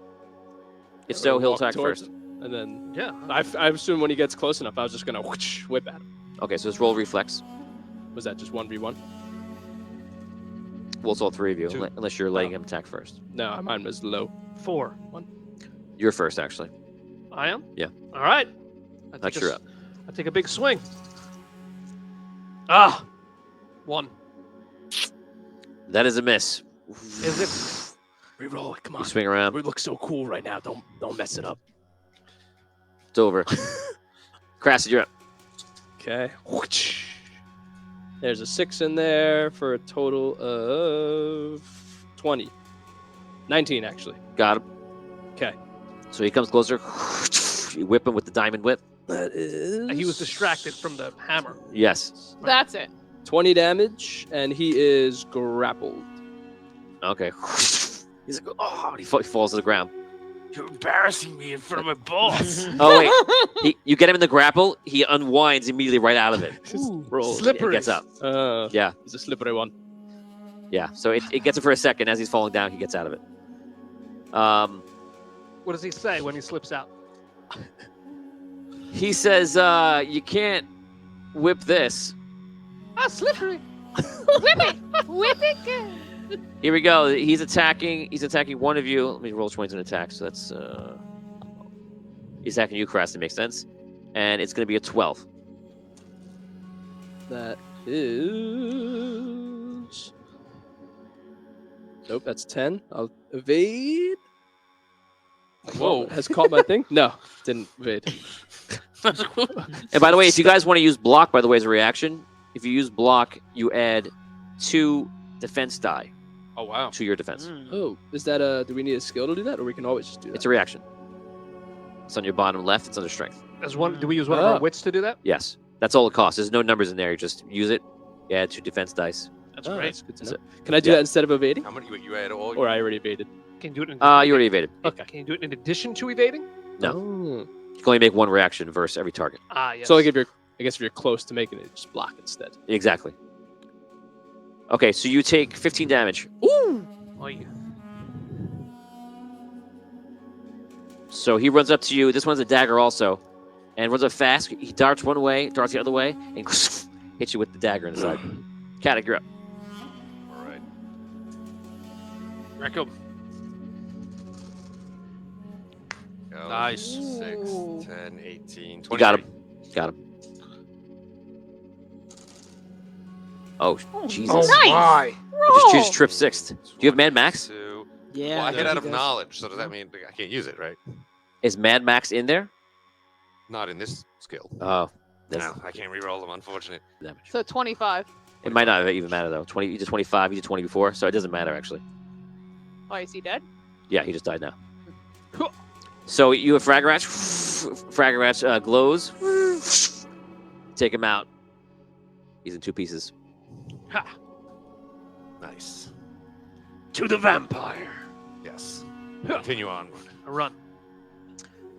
If so, he'll attack first. And then, Yeah. I assume when he gets close enough, I was just going to whip at him. Okay, so let's roll reflex. Was that just 1v1? Well, it's all three of you, Two. unless you're letting him attack first. No, mine was low. 4. You're first, actually. I am? Yeah. All right. Not sure. I take a big swing. Ah! 1. That is a miss. Is it? Reroll it, come You on. swing around. We look so cool right now. Don't mess it up. It's over. Crass, you're up. Okay. There's a 6 in there for a total of 20. 19, actually. Got him. Okay. So he comes closer. You whip him with the diamond whip. That is... He was distracted from the hammer. Yes. That's it. 20 damage, and he is grappled. Okay. He's like, oh, he falls to the ground. You're embarrassing me in front of my boss. Oh, wait. You get him in the grapple, he unwinds immediately right out of it. Roll. Slippery. Gets up. Yeah. It's a slippery one. Yeah. So it gets him for a second. As he's falling down, he gets out of it. What does he say when he slips out? He says, you can't whip this. Ah, slippery. Whip it. Whip it good. Here we go. He's attacking one of you. Let me roll 20 to an attack. So that's he's attacking you, Crass. It makes sense. And it's gonna be a 12. That is... Nope, that's 10. I'll evade. Whoa. Has caught my thing? No, didn't evade. And by the way, if you guys want to use block, by the way, as a reaction, if you use block, you add 2 defense die Oh, wow. to your defense. Oh, is that do we need a skill to do that, or we can always just do that? It's a reaction. It's on your bottom left. It's under strength. Do we use one of our wits to do that? Yes. That's all it costs. There's no numbers in there. You just use it. You add 2 defense dice. That's Oh, great. that's good to know. Can I do that instead of evading? How many you add all? Or I already evaded? Can you do it in You already evaded. Okay. Can you do it in addition to evading? No. Oh. You can only make 1 reaction versus every target. Ah, yes. So like I guess if you're close to making it, just block instead. Exactly. Okay, so you take 15 damage. Oh, yeah. So he runs up to you. This one's a dagger also. And runs up fast. He darts one way, darts the other way, and hits you with the dagger inside. Caddick, you're up. All right. Wreck him. Go. Nice. 6, Ooh. 10, 18, 20. You got him. Got him. Oh, Jesus. Oh, Nice. my. You just trip 6th. Do you have Mad Max? 2. Yeah. Well, I hit out of he does. knowledge, so does that mean I can't use it, right? Is Mad Max in there? Not in this skill. Oh. That's No, I can't reroll them, unfortunately. damage. So 25. It might not even matter, though. 20. You did 25, you did 20 before, so it doesn't matter, actually. Oh, is he dead? Yeah, he just died now. So you have Fragratch. Fragratch glows. Take him out. He's in 2 pieces. Ha! Nice. To the vampire. Yes. Continue on. A run.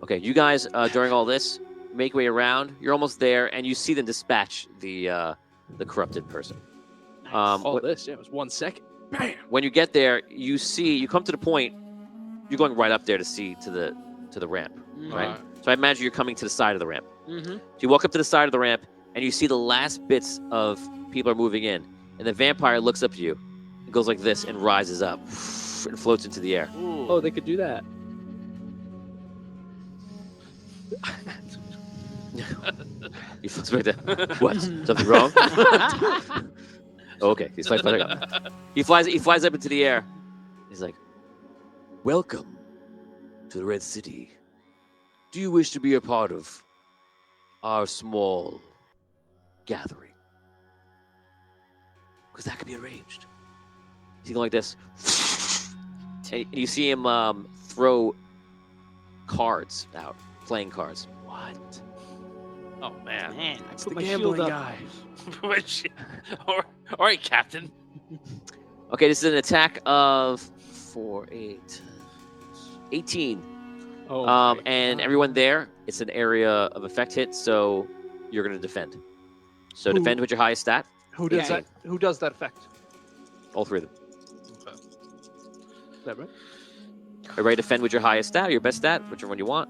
Okay, you guys, during all this, make way around. You're almost there, and you see them dispatch the corrupted person. All this, yeah, it was 1 second. Bam! When you get there, you come to the point. You're going right up there to see to the ramp, right? So I imagine you're coming to the side of the ramp. Mm-hmm. So you walk up to the side of the ramp, and you see the last bits of people are moving in, and the vampire looks up at you, and goes like this, and rises up, and floats into the air. Oh, they could do that. He floats back there. What? Something wrong? Okay, he's flying up. He flies up into the air. He's like, "Welcome to the Red City. Do you wish to be a part of our small gathering? Because that could be arranged." He's going like this. And you see him throw cards out, playing cards. What? Oh, man. Man, I It's put the my gambling shield up. guy. All right, Captain. Okay, this is an attack of 4, 8, 18. Oh, and everyone there, it's an area of effect hit, so you're going to defend. So Who- defend with your highest stat. Who does that? Who does that effect? All three of them. Okay. Is that right? Everybody defend with your highest stat, your best stat, whichever one you want.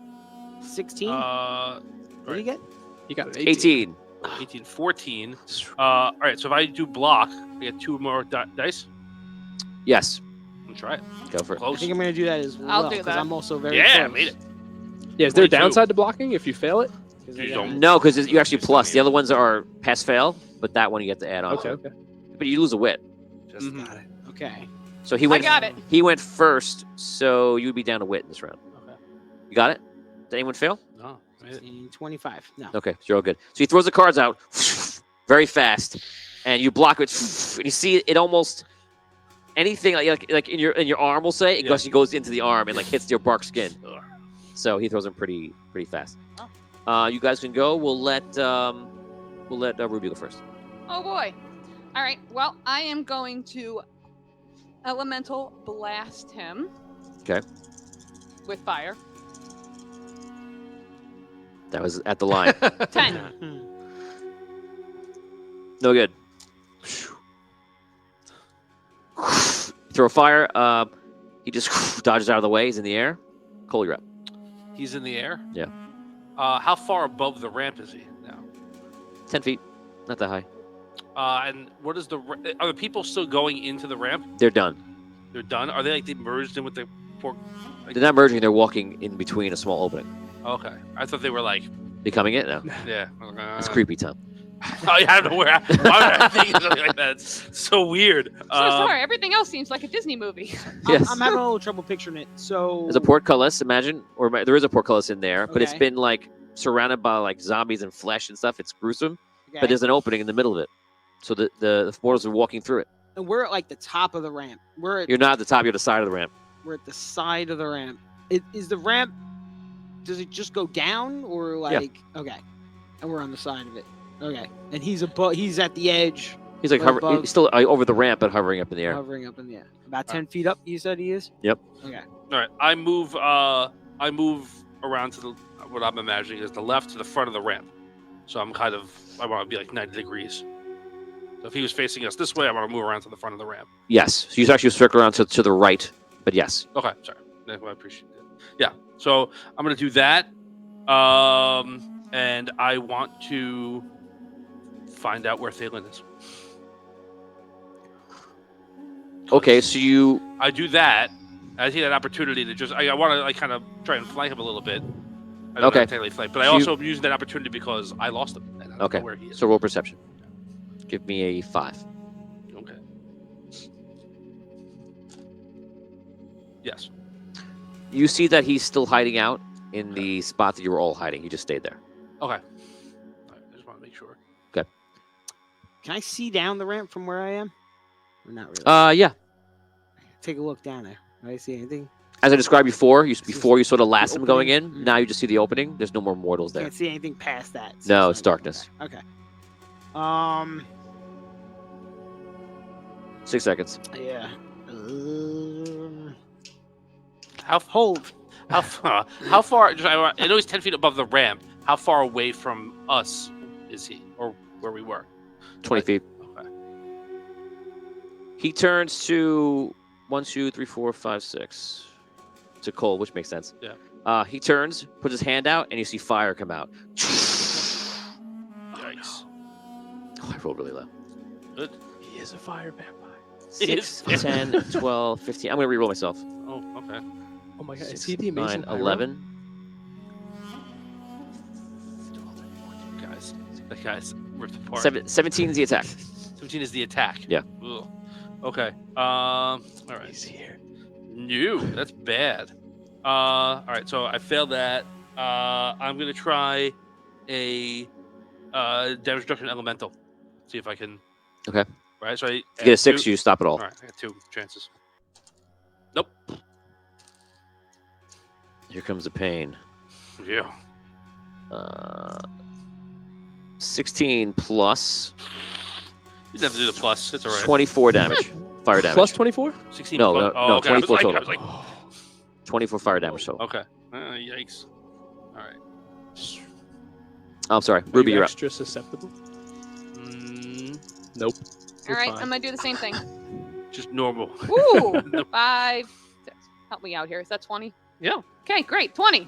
16. All What do you get? You got an 18. 18, 14. All right, so if I do block, I get 2 more dice. Yes. I'll try it. Go for it. I Close. think I'm gonna do that as well. I'll do 'cause that. I'm also very Yeah, close. made it. Yeah, is there a 22. downside to blocking if you fail it? 'Cause I You got- don't- No, because you actually plus. The other ones are pass fail, but that one you get to add on. Okay, to. okay. But you lose a wit. Just Mhm. got it. Okay. So he I went. got it. He went first, so you would be down a wit in this round. Okay. You got it? Did anyone fail? No, made it. 25. No. Okay, so you're all good. So he throws the cards out very fast, and you block it. And you see it almost anything like in your arm, we'll say, it Yeah. goes into the arm and like hits your bark skin. Ugh. So he throws them pretty fast. You guys can go. We'll let Ruby go first. Oh boy. All right. Well, I am going to elemental blast him. Okay. With fire. That was at the line. 10. No good. Throw a fire. He just dodges out of the way. He's in the air. Cole, you're up. He's in the air? Yeah. How far above the ramp is he now? 10 feet. Not that high. And what is are the people still going into the ramp? They're done. They're done? Are they merged in with the pork? They're not merging. They're walking in between a small opening. Okay. I thought they were like, Becoming it? No. yeah. That's creepy, Tom. I don't know why would I think something like that? It's so weird. So sorry. Everything else seems like a Disney movie. Yes. I'm having a little trouble picturing it. So There's a portcullis, imagine. Or there is a portcullis in there, but it's Okay. been like surrounded by like zombies and flesh and stuff. It's gruesome. Okay. But there's an opening in the middle of it. So the mortals are walking through it. And we're at like the top of the ramp. You're not at the top, you're at the side of the ramp. We're at the side of the ramp. Is the ramp? Does it just go down or like? Okay. And we're on the side of it. Okay. And he's at the edge, He's like Above. he's still over the ramp, but hovering up in the air. hovering up in the air. About 10 feet up. You said he is. Yep. Okay. All right. I move around to what I'm imagining is the left to the front of the ramp. So I want to be like 90 degrees. So if he was facing us this way, I want to move around to the front of the ramp. Yes. So you actually circle around to the right, but yes. Okay, sorry. I appreciate that. Yeah. So I'm gonna do that. And I want to find out where Thalen is. Okay, so I do that. I see that opportunity to just I want to like kind of try and flank him a little bit. I don't Okay. technically flank, but I So also use that opportunity because I lost him. And I don't okay. know where he is. So roll perception. Give me a 5. Okay. Yes. You see that he's still hiding out in the spot that you were all hiding. He just stayed there. Okay. All right, I just want to make sure. Can I see down the ramp from where I am? Or not really. Yeah. Take a look down there. Do I see anything? As I described before, you sort of last him going opening? in. Now you just see the opening. There's no more mortals there. Can't see anything past that. No, it's darkness. Okay. 6 seconds. Yeah. How Hold. How far? I know he's 10 feet above the ramp. How far away from us is he, or where we were? 20 feet. Okay. He turns to 1, 2, 3, 4, 5, 6. To Cole, which makes sense. Yeah. He turns, puts his hand out, and you see fire come out. Yikes. Oh, I rolled really low. Good. He is a fire vampire. 6, 10, 12, 15. I'm going to reroll myself. Oh, okay. Oh my god, is 6, he the amazing 9, pyro? 11. Guys ripped apart. 17 is the attack. 17 is the attack. Yeah. Ugh. Okay. All right. He's here. No, that's bad. All right. So I failed that. I'm gonna try a damage reduction elemental. See if I can. Okay. Right. So I If you get a 6, two. you stop it all. All right. I got 2 chances. Nope. Here comes the pain. Yeah. 16 plus You didn't have to do the plus. It's all right. 24 damage. fire damage. Plus 24? 16. No, plus- no, oh, no, okay. I was 24 like- total. I was like, 24 fire damage total. okay. Yikes. All right. I'm sorry. Are Ruby, you you're up. extra susceptible? Nope. All You're right, fine. I'm gonna do the same thing. Just normal. Ooh, 5, 6. Help me out here. Is that 20? Yeah. Okay, great. 20.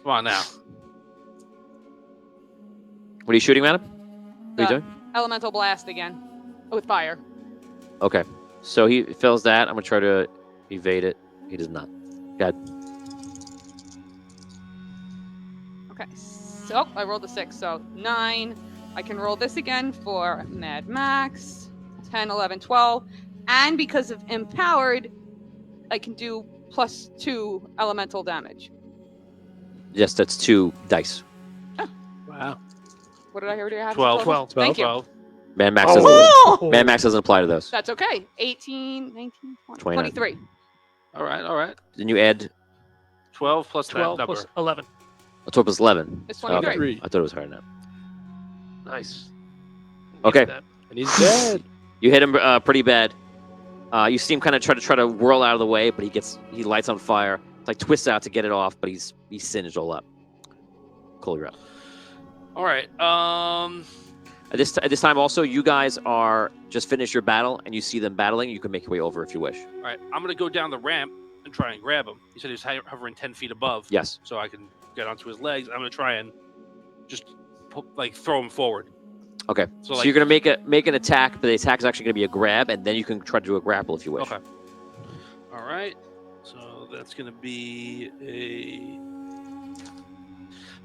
Come on now. What are you shooting at him? What are you doing? Elemental blast again with fire. Okay. So he fails that. I'm going to try to evade it. He does not. God. Okay, so I rolled a 6, so 9. I can roll this again for Mad Max. 10, 11, 12. And because of Empowered, I can do +2 elemental damage. Yes, that's 2 dice. Wow. What did I already have? 12. for total? 12. Thank you. 12. Mad Max, Oh! Mad Max doesn't apply to those. That's okay. 18, 19, 20, 29. 23. All right. All right. Then you add 12 plus 12 that number. plus 11. a total plus 11. It's 23. Three. I thought it was higher than that. Nice. Okay. That. And he's dead. You hit him pretty bad. You see him kind of try to whirl out of the way, but he lights on fire. It's like twists out to get it off, but he's singed all up. Cole, you're up. All right. At this time, also, you guys are just finished your battle, and you see them battling. You can make your way over if you wish. All right. I'm gonna go down the ramp and try and grab him. He said he was hovering 10 feet above. Yes. So I can get onto his legs. I'm gonna try and just throw him forward. Okay. So, So, like- you're gonna make an attack, but the attack is actually gonna be a grab, and then you can try to do a grapple if you wish. Okay. All right. So that's gonna be a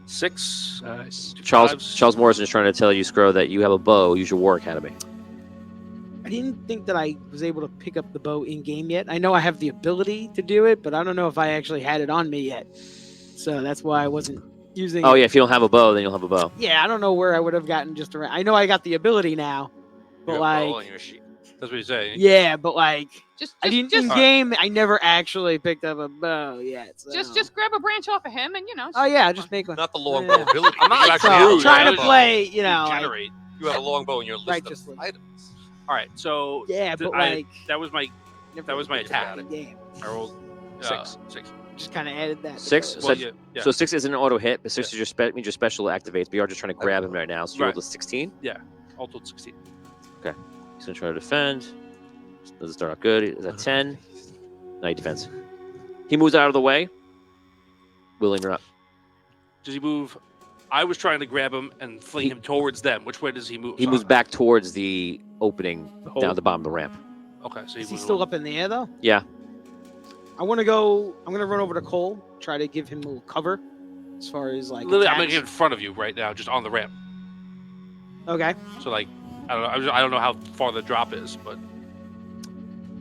6. Nice. 2 5s. Charles Morrison is trying to tell you, Scro, that you have a bow. Use your War Academy. I didn't think that I was able to pick up the bow in game yet. I know I have the ability to do it, but I don't know if I actually had it on me yet. So that's why I wasn't using Oh it. yeah, if you don't have a bow, then you'll have a bow. Yeah, I don't know where I would have gotten just around. I know I got the ability now, but You got like, bow on your sheet. That's what he's saying. yeah, but like, I didn't just, in game. I never actually picked up a bow yet. So. just grab a branch off of him and, Oh yeah, I'll just make one. Not the longbow ability. I'm not You actually So have I'm a trying to longbow. play, you know, like, Generate. You have a longbow in your list righteously. of items. All right. So Yeah, th- but I- like, that was my attack. Yeah, I rolled 6. 6. just kind of added that. 6? Well, So, yeah. so 6 isn't an auto hit, but 6 is means your special activates. But you are just trying to grab him right now. So you rolled a 16. All told 16. He's gonna try to defend. Doesn't start out good. Is that 10? No, he defends. He moves out of the way. William, you're up. Does he move? I was trying to grab him and fling him towards them. Which way does he move? He moves back towards the opening hole. down the bottom of the ramp. Okay, so Is he moves still along. up in the air though? Yeah. I want to go. I'm gonna run over to Cole, try to give him a little cover, as far as like. Literally, I'm attacks. gonna get in front of you right now, just on the ramp. Okay. So like, I don't know how far the drop is, but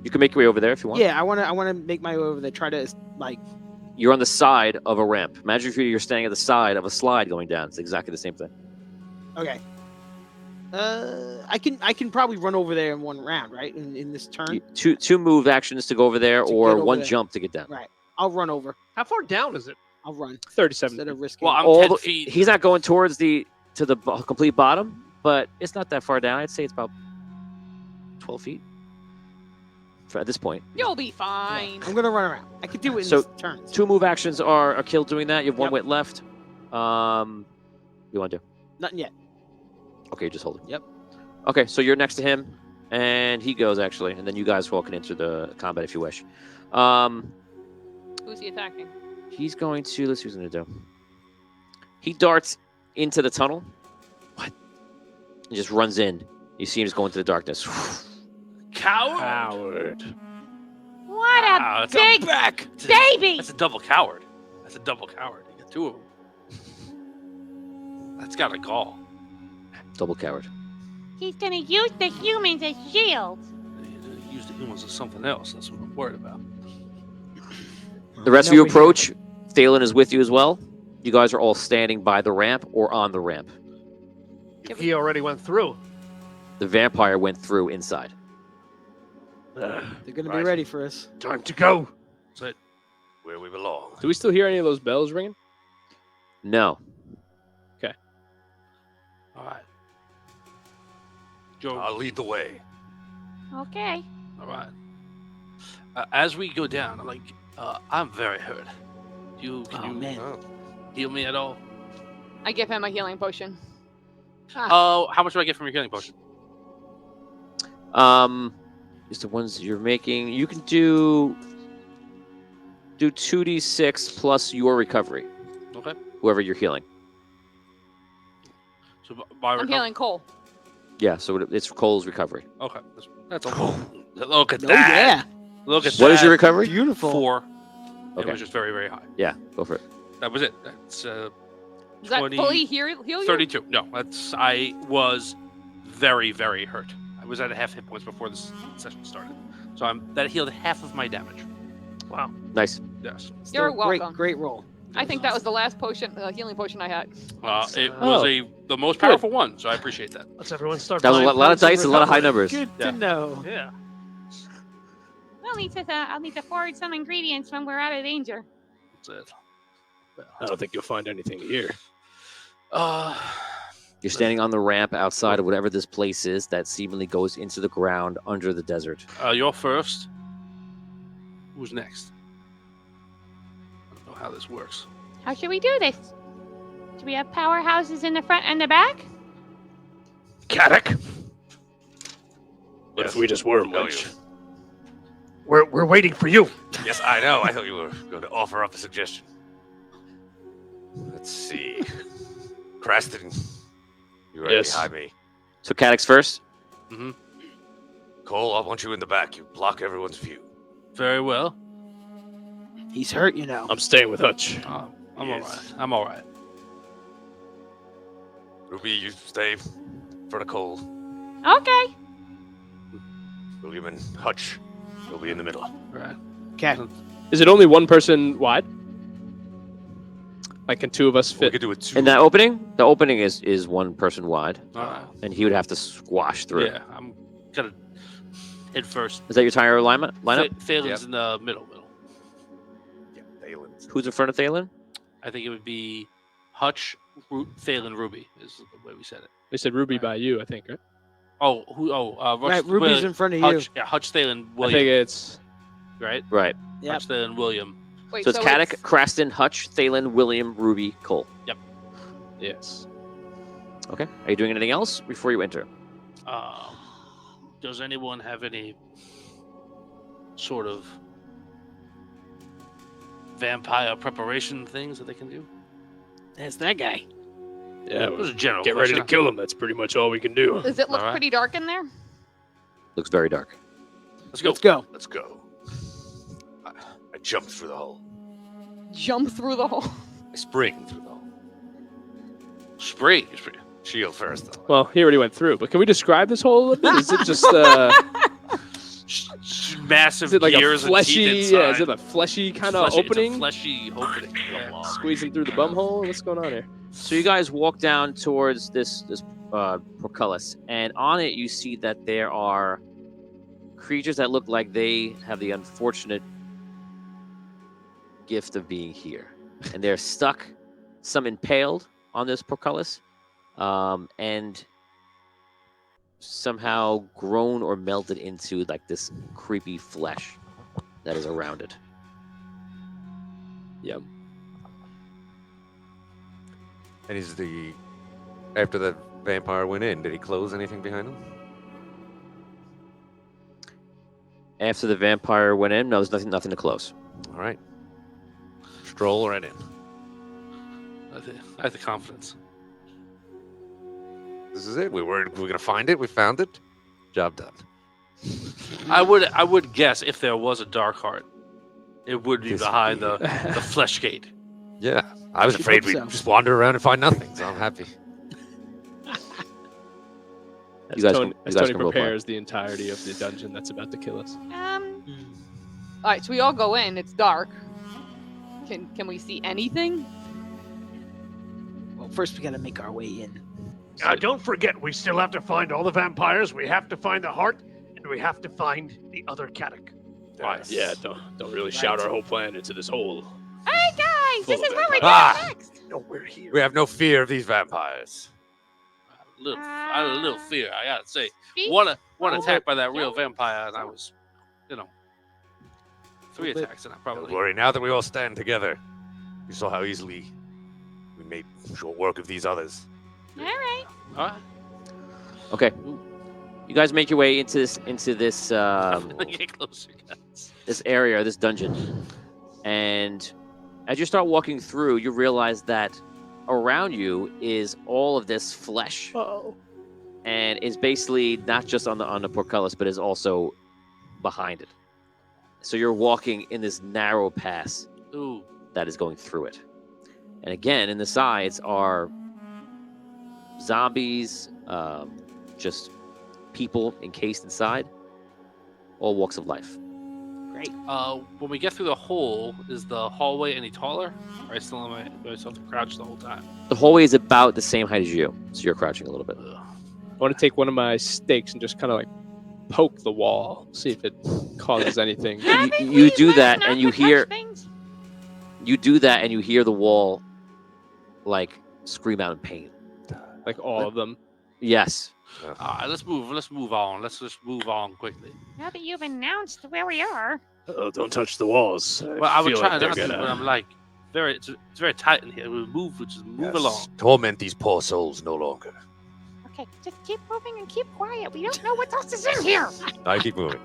You can make your way over there if you want. Yeah, I want to make my way over there. Try to like. You're on the side of a ramp. Imagine if you're standing at the side of a slide going down. It's exactly the same thing. Okay. I can probably run over there in one round, right? In this turn. Two move actions to go over there, To or get over one there. jump to get down. Right. I'll run over. How far down is it? I'll run 37. instead of risking. well, I'm All 10 the- feet. He's not going towards the complete bottom, but it's not that far down. I'd say it's about 12 feet at this point. You'll be fine. I'm gonna run around. I could do it in So, this turn. Two move actions are killed doing that. You have one Yep. wit left. You want to do? Nothing yet. Okay, just hold it. Yep. Okay, so you're next to him, and he goes actually, and then you guys all can enter the combat if you wish. Who's he attacking? He's going to. Let's see what he's going to do. He darts into the tunnel. What? He just runs in. You see him just go into the darkness. Coward. What a Wow, that's big baby! That's a double coward. That's a double coward. You got 2 of them. That's got a gall. Double coward. He's gonna use the humans as shields. Use the humans as something else. That's what I'm worried about. The rest of you Nobody- approach. Thalen is with you as well. You guys are all standing by the ramp or on the ramp. He already went through. The vampire went through inside. They're gonna be Right. ready for us. Time to go. That's it. Where we belong. Do we still hear any of those bells ringing? No. All right. Joe. I'll lead the way. Okay. All right. As we go down, I'm like, I'm very hurt. Can you heal me at all? I give him a healing potion. Oh, how much do I get from your healing potion? Just the ones you're making. You can do 2d6 plus your recovery. Okay. Whoever you're healing. So I'm healing Cole. Yeah, so it's Cole's recovery. Okay. That's all. Look at Oh, that. yeah. Look at What is your recovery? Beautiful. 4. Okay. It was just very, very high. Yeah, go for it. That was it. That's Does that 20, fully heal you? 32. No, I was very, very hurt. I was at a half hit points before this session started. So that healed half of my damage. Wow. Nice. Yes. You're welcome. Great roll. I think that was the last potion, healing potion I had. It was the most powerful one, so I appreciate that. Let's everyone start. That was a buying lot of points and dice and a lot of high recovery. numbers. Good to know. Yeah. I'll need to forward some ingredients when we're out of danger. That's it. I don't think you'll find anything here. You're standing on the ramp outside of whatever this place is that seemingly goes into the ground under the desert. You're first. Who's next? I don't know how this works. How should we do this? Do we have powerhouses in the front and the back? Caddock. What if we just worm winch? We're waiting for you. Yes, I know. I thought you were going to offer up a suggestion. Let's see. Creston, you right behind me. So Caddock's first? Mm-hmm. Cole, I want you in the back. You block everyone's view. Very well. He's hurt, you know. I'm staying with Hutch. I'm all right. I'm all right. Ruby, you stay in front of Cole. Okay. William and Hutch will be in the middle. Right. Okay. Is it only one person wide? Like, can 2 of us We fit? could do it 2. In that opening? The opening is one person wide. All right. And he would have to squash through. Yeah, I'm gonna head first. Is that your entire lineup? Thalen's in the middle. Yeah, Thalen's. Who's in front of Thalen? I think it would be Hutch, Thalen, Ruby is the way we said it. They said Ruby by you, I think, right? Oh, Right, Ruby's in front of Hutch, you. Yeah, Hutch, Thalen, I William. think it's... Right? Right. Yep. Hutch, Thalen, William. Wait, So it's Caddock, Creston, Hutch, Thalen, William, Ruby, Cole. Yes. Okay. Are you doing anything else before you enter? Does anyone have any sort of vampire preparation things that they can do? That's that guy. Yeah, It was a general get ready to question. kill him. That's pretty much all we can do. Does it look All right. pretty dark in there? Looks very dark. Let's go. Let's go. Let's go. I jumped through the hole. Jump through the hole. I spring through the hole. Spring. Shield first, though. Well, he already went through, but can we describe this hole a little bit? Is it just Massive is it like a gears fleshy? and teeth inside. Yeah, is it a fleshy kind of Fleshy- opening? It's a fleshy opening. Yeah. Squeezing through the bum hole. What's going on here? So you guys walk down towards this portcullis, and on it you see that there are creatures that look like they have the unfortunate gift of being here, and they're stuck, some impaled on this portcullis, and somehow grown or melted into like this creepy flesh that is around it. Yep. And after the vampire went in, did he close anything behind him? After the vampire went in, no, there's nothing to close. All right. Stroll right in. I have the confidence. This is it. We're gonna find it. We found it. Job done. I would guess if there was a dark heart, it would be This behind would the flesh gate. Yeah, I was Should afraid hope we'd so. just wander around and find nothing. So I'm happy. As guys Tony, can- as you guys Tony can roll prepares the entirety of the dungeon that's about to kill us. All right, so we all go in. It's dark. Can we see anything? Well, first we gotta make our way in. Don't forget, we still have to find all the vampires. We have to find the heart, and we have to find the other Caddock. Nice. Yeah, don't really shout our whole plan into this hole. All right, guys, this Full is of where we're vampires. going next. No, we're here. We have no fear of these vampires. I had a little fear. I gotta say, Speak one for attacked by that real vampire, and I was 3 attacks, and I probably. Don't worry. Now that we all stand together, you saw how easily we made short work of these others. All right. All right. Okay. You guys make your way into this Get closer, guys. this area, this dungeon, and as you start walking through, you realize that around you is all of this flesh, and is basically not just on the portcullis, but is also behind it. So you're walking in this narrow pass that is going through it, and again, in the sides are zombies, just people encased inside, all walks of life. Great. When we get through the hole, is the hallway any taller? Or I still have to crouch the whole time? The hallway is about the same height as you, so you're crouching a little bit. I want to take one of my stakes and just kind of like poke the wall, see if it causes anything. You do that, and you hear. You do that, and you hear the wall, like, scream out in pain. Like all of them. Yes. All right, let's move. Let's move on. Let's just move on quickly. Now that you've announced where we are. Oh, don't touch the walls. Well, I would try not to, but I'm like, it's very tight in here. We'll just move along. Torment these poor souls no longer. Okay, just keep moving and keep quiet. We don't know what else is in here. I keep moving.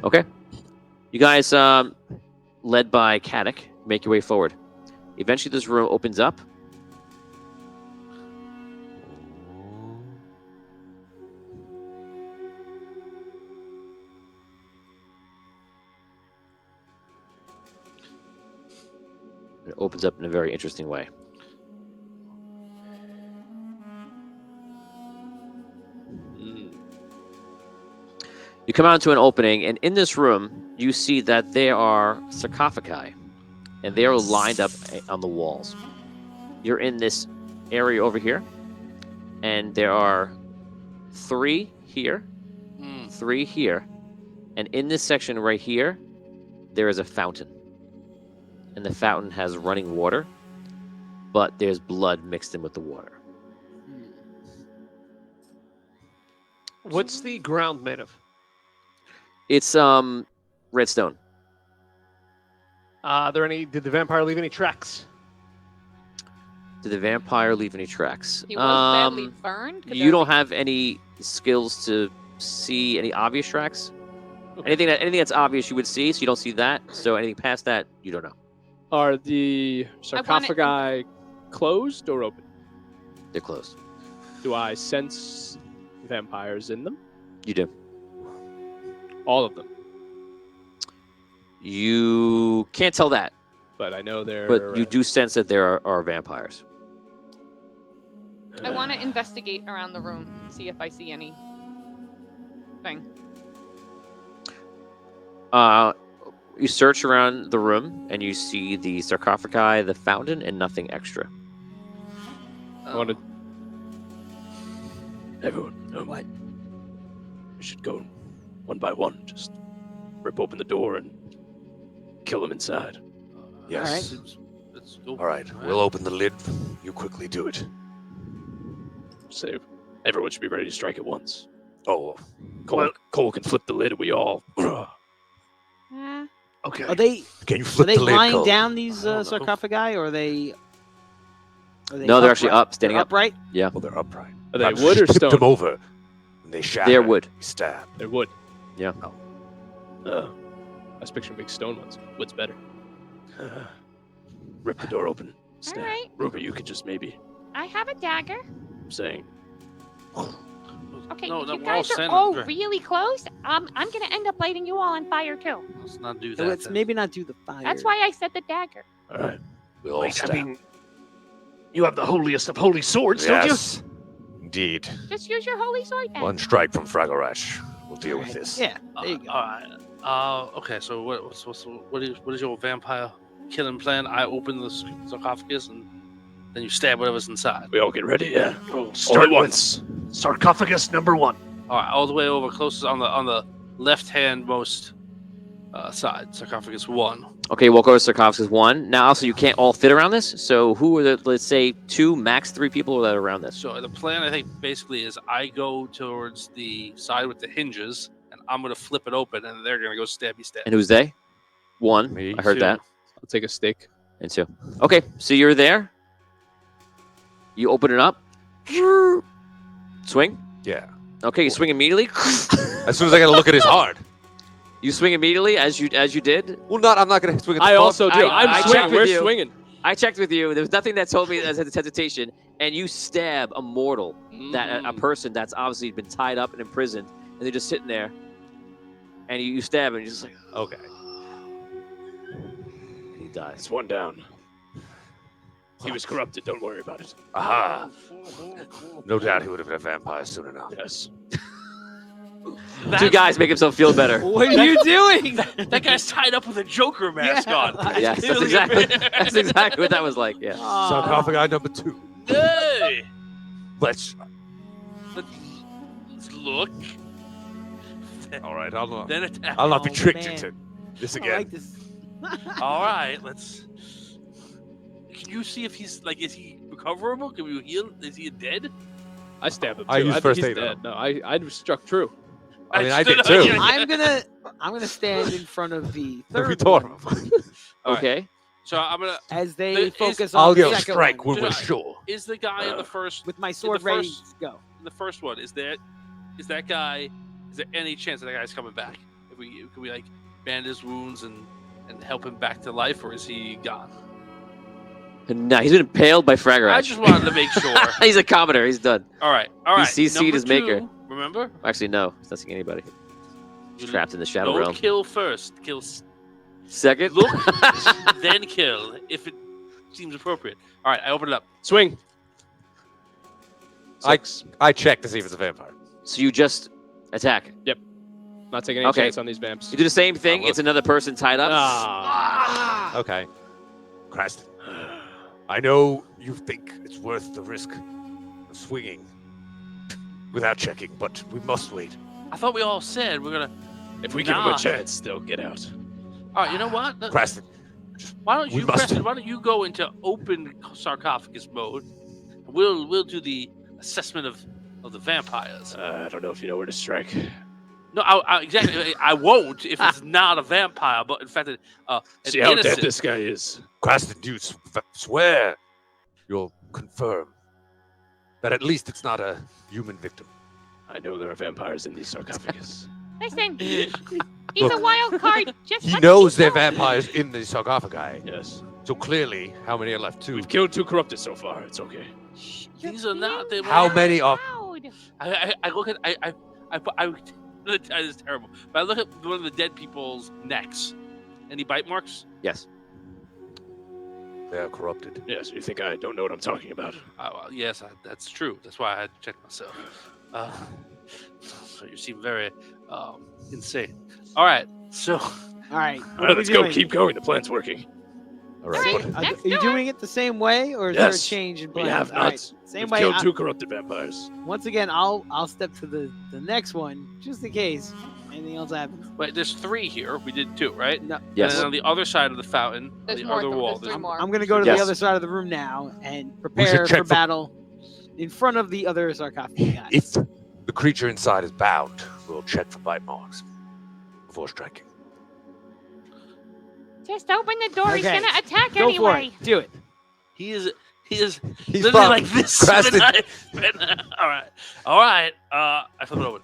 Okay. You guys, led by Kadek, make your way forward. Eventually, this room opens up. It opens up in a very interesting way. You come out to an opening, and in this room, you see that there are sarcophagi, and they are lined up on the walls. You're in this area over here, and there are 3 here, 3 here, and in this section right here, there is a fountain. And the fountain has running water, but there's blood mixed in with the water. What's the ground made of? It's redstone. Did the vampire leave any tracks? Did the vampire leave any tracks? He was badly burned. You don't have any skills to see any obvious tracks. Okay. Anything that's obvious you would see, so you don't see that. So anything past that, you don't know. Are the sarcophagi closed or open? They're closed. Do I sense vampires in them? You do. All of them? You can't tell that. But I know they're... But you do sense that there are vampires. I want to investigate around the room, see if I see anything. You search around the room, and you see the sarcophagi, the fountain, and nothing extra. I want to... Everyone, what? We should go one by one. Just rip open the door and kill them inside. Yes. All right. We'll open the lid. You quickly do it. Save. Everyone should be ready to strike at once. Oh. Cole can flip the lid and we all... Okay. Are they? Can you flip the lid, lying Cole? down these sarcophagi, or are they? No, they're actually up, standing they're up. Upright. Yeah. Well, they're upright. Are they Perhaps wood or just tip stone? them over. And they shatter. They're wood. Stab. They're wood. Yeah. I was picturing big stone ones. Wood's better. Rip the door open. Stab. All right. Ruby, you could just maybe... I have a dagger. I'm saying... Okay, No, you we're all guys are standing all there. really close. I'm gonna end up lighting you all on fire too. Let's not do So that. let's then. maybe not do the fire. That's why I said the dagger. All right. We'll all stab. You have the holiest of holy swords, Yes. Indeed. Just use your holy sword then. One strike from Fraggle We'll deal with this. Yeah. There you go. All right. Okay. So what is your vampire killing plan? I open the sarcophagus and then you stab whatever's inside. We all get ready, yeah. Start all at with sarcophagus number 1. All right, all the way over closest on the left-hand most side, sarcophagus 1. Okay, we'll go to sarcophagus 1. Now, also, you can't all fit around this. So who are the, let's say, 2, max 3 people that are around this? So the plan, I think, basically is I go towards the side with the hinges, and I'm gonna flip it open, and they're gonna go stabby stab. And who's they? One. Me. I heard Two. that. I'll take a steak. And two. Okay, so you're there. You open it up. Swing. Yeah. Okay, you swing immediately. As soon as I got to look at his heart. You swing immediately as you did. Well, I'm not gonna swing at the I phone. also do. I I'm checked swinging. with We're you. swinging. I checked with you. There was nothing that told me that there's hesitation, and you stab a mortal, that a person that's obviously been tied up and imprisoned, and they're just sitting there, and you stab him, and you're just like, Okay. and he dies. It's one down. He was corrupted. Don't worry about it. Aha. No doubt he would have been a vampire soon enough. Yes. Two guys make himself feel better. What are you doing? That guy's tied up with a Joker mask on. Yes, that's exactly what that was like. Yeah. Sarcophagi number 2. Hey, Let's. let's look. All right. I'll Then attack. not be Oh, tricked man. into this I again. like this. All right, let's. Can you see if he's like? Is he recoverable? Can we heal? Is he dead? I stab him. I too. use think first he's aid dead. on No, I struck true. I mean, I stood did up. too. I'm gonna stand in front of the We third taught one him. All right. Okay. So I'm gonna. as they Is- focus I'll on the go second strike one when we're Just- sure. Is the guy in the first? with my sword ready to go. In the first one, is that guy? Is there any chance that guy's coming back? Can we like band his wounds and help him back to life, or is he gone? No, he's been impaled by Fragger. I just wanted to make sure. He's a commoner. He's done. All right, all right. He's seen his Number maker. two, Remember? Actually, no. He's not seeing anybody. He's trapped in the shadow Don't realm. kill first. Kill Second. look, then kill if it seems appropriate. All right, I open it up. Swing. I check to see if it's a vampire. So you just attack. Not taking any Okay. chance on these vamps. You do the same thing. look. It's another person tied up. Ah. Okay. Creston, I know you think it's worth the risk of swinging without checking, but we must wait. I thought we all said we're gonna. If we give him Nah. a chance, they'll get out. All right, you know what? Creston, Why don't we you, must- Preston, why don't you go into open sarcophagus mode? We'll do the assessment of the vampires. I don't know if you know where to strike. No, exactly. I won't if it's not a vampire, but in fact, an See how innocent. dead this guy is. Creston, do you swear you'll confirm that at least it's not a human victim? I know there are vampires in these sarcophagus. Listen, he's Look, a wild card. Just He let knows me there are go. vampires in the sarcophagi. Yes. So clearly, how many are left? 2. We've killed 2 corrupted so far. It's okay. These are not. They How many are? Loud. I look at I this is terrible. But I look at one of the dead people's necks. Any bite marks? Yes. They are corrupted. Yes, you think I don't know what I'm talking about? Well, yes, that's true. That's why I had to check myself. So you seem very insane. All right, so All right. All right, let's go. Keep going. The plan's working. All All right. right, Are let's you do doing it. it the same way, or is there a Yes. change in We plan? have All not. right, Same We've way. killed 2 corrupted vampires. Once again, I'll step to the next one just in case anything else happens. wait, there's 3 here. We did 2, right? No, Yes. And then on the other side of the fountain, on There's the more. other wall, There's 3 more. I'm gonna go to Yes. the other side of the room now and prepare check for for- battle in front of the other sarcophagi. If the creature inside is bound, we'll check for bite marks before striking. Just open the door. He's Okay. gonna attack Go for anyway. it. Do it. he is He's literally fine. like this. with a Creston. knife. All right. I flip it open.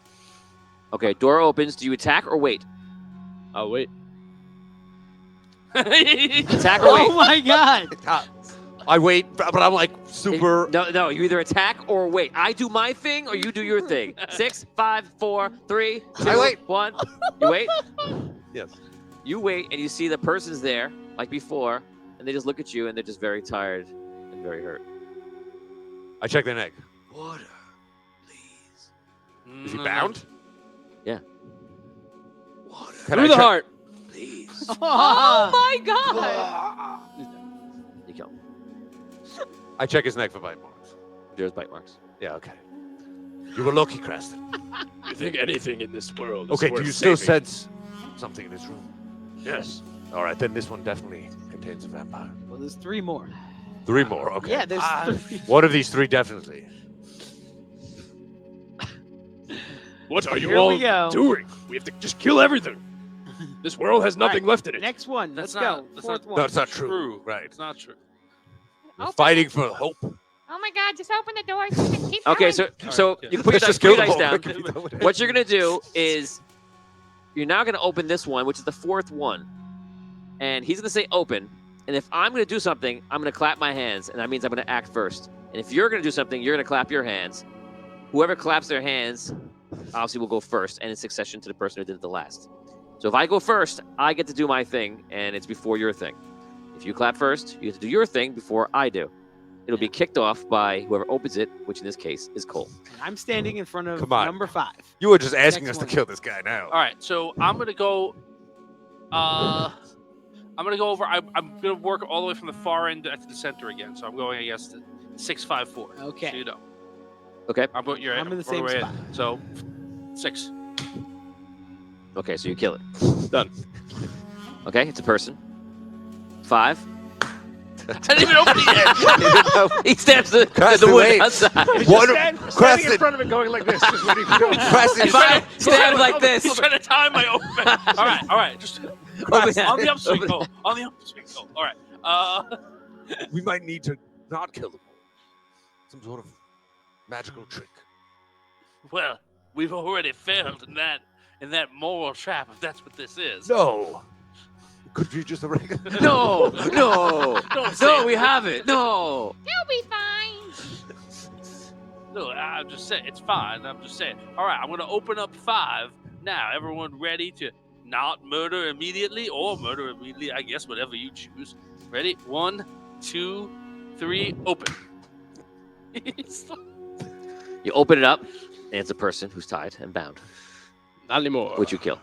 Okay. Door opens. Do you attack or wait? Oh wait. Attack or Oh wait? my god! I wait, but I'm like super. No. You either attack or wait. I do my thing or you do your thing. 6, 5, 4, 3, 2, I wait. 1. You wait. Yes. You wait, and you see the person's there, like before, and they just look at you, and they're just very tired and very hurt. I check their neck. Water, please. Is he No, bound? Water, Can Through I the check- heart. please. Oh my god! You kill him. I check his neck for bite marks. There's bite marks. Yeah, okay. You were lucky, Creston. You think anything in this world is Okay, do worth you still saving? sense something in this room? Yes. All right, then this one definitely contains a vampire. Well, there's 3 more. 3 more, okay. Yeah, there's 3. One of these 3 definitely. What are you Here we all go. doing? We have to just kill everything. This world has nothing left in it. Next one. Let's That's go. that's Fourth not, one. That's not true. Right. It's not true. We're Open fighting it. for hope. Oh my God! Just open the door. Just keep Okay, going. so okay. you can put your Let's dice, just put your kill dice them all. down. What you're gonna do is you're now gonna open this one, which is the fourth one, and he's gonna say open. And if I'm gonna do something, I'm gonna clap my hands, and that means I'm gonna act first. And if you're gonna do something, you're gonna clap your hands. Whoever claps their hands, obviously, will go first, and in succession to the person who did it the last. So if I go first, I get to do my thing, and it's before your thing. If you clap first, you get to do your thing before I do. It'll be kicked off by whoever opens it, which in this case is Cole. And I'm standing in front of Come on. number 5. You were just asking Next us to one. kill this guy now. All right, so I'm gonna go. I'm gonna go over. I'm gonna work all the way from the far end to the center again. So I'm going, I guess, to 654. Okay. So you know. Okay. I'm in I'm in the same way spot. in. So 6. Okay, so you kill it. Done. Okay, it's a person. 5. I didn't even open it yet. He stabs the Creston, wood wait. outside. Standing in Creston. front of it going like this. Just waiting for it. Creston, If I stab like this, He's trying to time my open. All right. Just on the upswing go. On the upswing go. All right. we might need to not kill them. Some sort of magical trick. Well, we've already failed in that moral trap. If that's what this is. No. It could be just a regular. no, Don't say it. we haven't. No. You'll be fine. No, I'm just saying it's fine. I'm just saying. All right, I'm gonna open up 5 now. Everyone ready to not murder immediately or murder immediately? I guess whatever you choose. Ready? 1, 2, 3. Open. You open it up, and it's a person who's tied and bound, Not anymore. which you kill.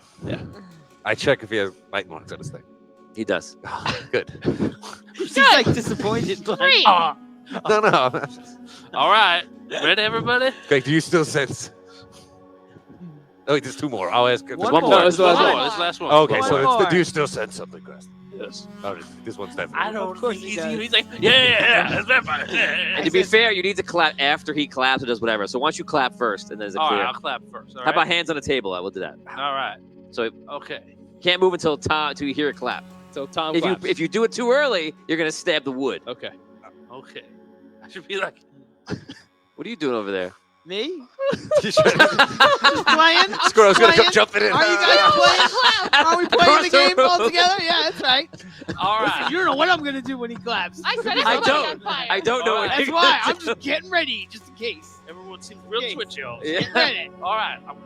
I check if he has bite marks on his thing. He does. Good. She's like disappointed. Like, 3. No. All right, ready, everybody? Greg, do you still sense? Oh, wait, there's 2 more. I'll ask. One one more. more. No, it's the last One one. more. This last one. Okay, One so it's more. do you still sense something, Creston? Yes. Oh, this one's definitely. I don't. Of course he He's does. like, yeah, it's vampire. And to be fair, you need to clap after he claps or does whatever. So once you clap first, and then there's a All clear. right, I'll clap first. All How about right. hands on the table? I will do that. All right. So Okay. can't move until you hear it clap. So Tom If claps. you do it too early, you're gonna stab the wood. Okay. Okay. I should be like. What are you doing over there? Me? You should- Just playing? I'm Squirrel's gonna come playing. jumping in. Are you guys playing? Are we playing the game all together? Yeah, that's right. All Listen, right. you don't know what I'm gonna do when he claps. I said I it's don't. on fire. I don't know. All what right. you're That's why gonna I'm just getting ready, just in case. Everyone seems real Okay. twitchy. All Yeah. Get ready. right. I'm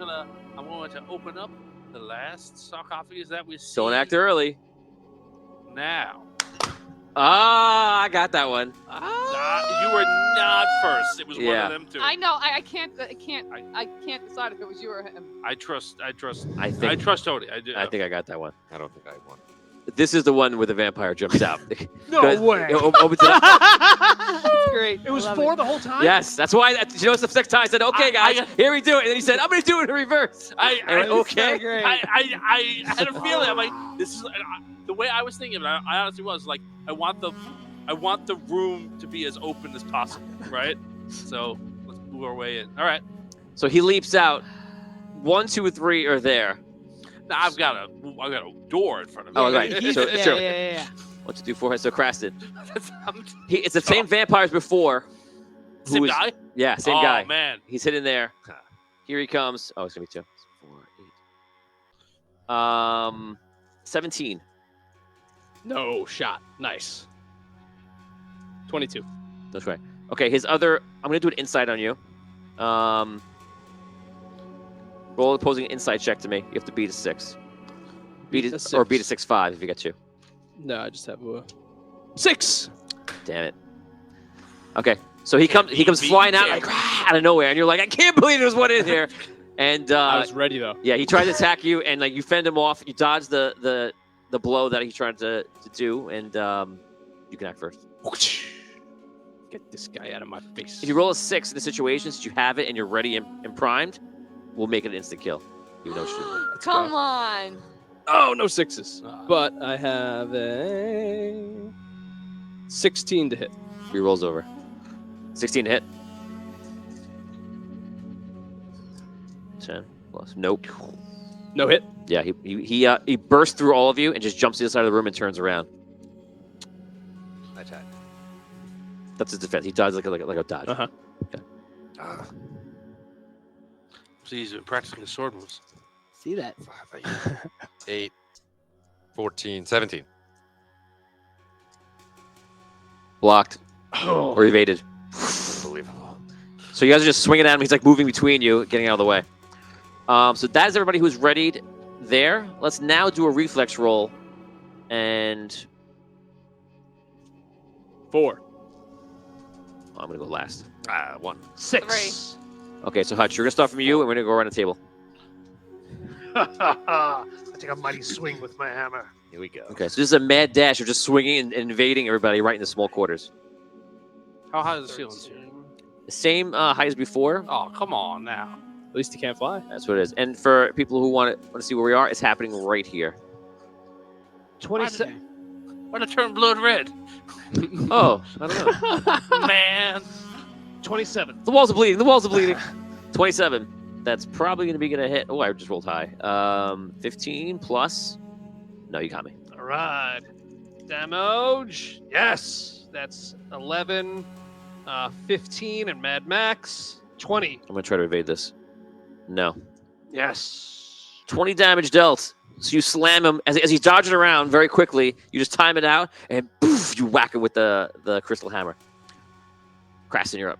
going to open up the last sarcophagus that we see. Don't act early. now. Ah, I got that one. You were not first. It was one Yeah. of them two. I know. I can't decide if it was you or him. I trust. I I think trust Tony. I do. I think I got that one. I don't think I won. This is the one where the vampire jumps out. No Good. way. It opens it up. That's great. It was I love 4 it. the whole time? Yes, that's why. You know, the next time I said, "Okay, guys, here we do it," and then he said, "I'm going to do it in reverse." I went, It's okay. so great. I had a feeling. I'm like, this is the way I was thinking. I honestly was like, I want the room to be as open as possible, right? So let's move our way in. All right. So he leaps out. 1, 2, 3 are there. Now I've got a door in front of me. Oh, right. He's- So, yeah, sure. yeah. 1, 2, 3, 4. So Creston. I'm- It's the same vampire as before. who Same was- guy? Yeah, same Oh, guy. man. He's hidden there. Here he comes. Oh, it's gonna be 2. 4, 8. 17. No shot. Nice. 22. That's right. Okay, his other. I'm gonna do an insight on you. Roll opposing insight check to me. You have to beat a 6. Beat Beat a it or beat a 6. 6-5 if you get 2. No, I just have a 6. Damn it. Okay, so he comes flying out like out of nowhere, and you're like, I can't believe there's one in here. And I was ready though. yeah, he tried to attack you, and like you fend him off. You dodge the blow that he tried to do, and you can act first. Get this guy out of my face. If you roll a 6 in the situation, since you have it and you're ready and primed, we'll make it an instant kill. Even though it's shooting. Come on. Oh, no 6s. But I have a 16 to hit. He rolls over. 16 to hit. 10, plus. Nope. No hit. Yeah, he bursts through all of you and just jumps to the side of the room and turns around. Attack. That's his defense. He dodges like a dodge. Uh-huh. Okay. So he's been practicing his sword moves. See that? 8, 14, 17. Blocked. Or evaded. Unbelievable. So you guys are just swinging at him. He's like moving between you, getting out of the way. So that is everybody who's readied there. Let's now do a reflex roll. And 4. I'm going to go last. 1. 6. Okay, so Hutch, you're going to start from you, and we're going to go around the table. I take a mighty swing with my hammer. Here we go. Okay, so this is a mad dash of just swinging and invading everybody right in the small quarters. How high is the ceiling here? The same height as before. Oh, come on now. At least he can't fly. That's what it is. And for people who want to see where we are, it's happening right here. 27. Why did it turn blood red? Oh, I don't know. Man. 27. The walls are bleeding. The walls are bleeding. 27. That's probably going to hit. Oh, I just rolled high. 15 plus. No, you got me. All right. Damage. Yes. That's 11, 15, and Mad Max. 20. I'm going to try to evade this. No. Yes. 20 damage dealt. So you slam him as he's dodging around very quickly. You just time it out, and poof, you whack him with the crystal hammer. Krastin, you're up.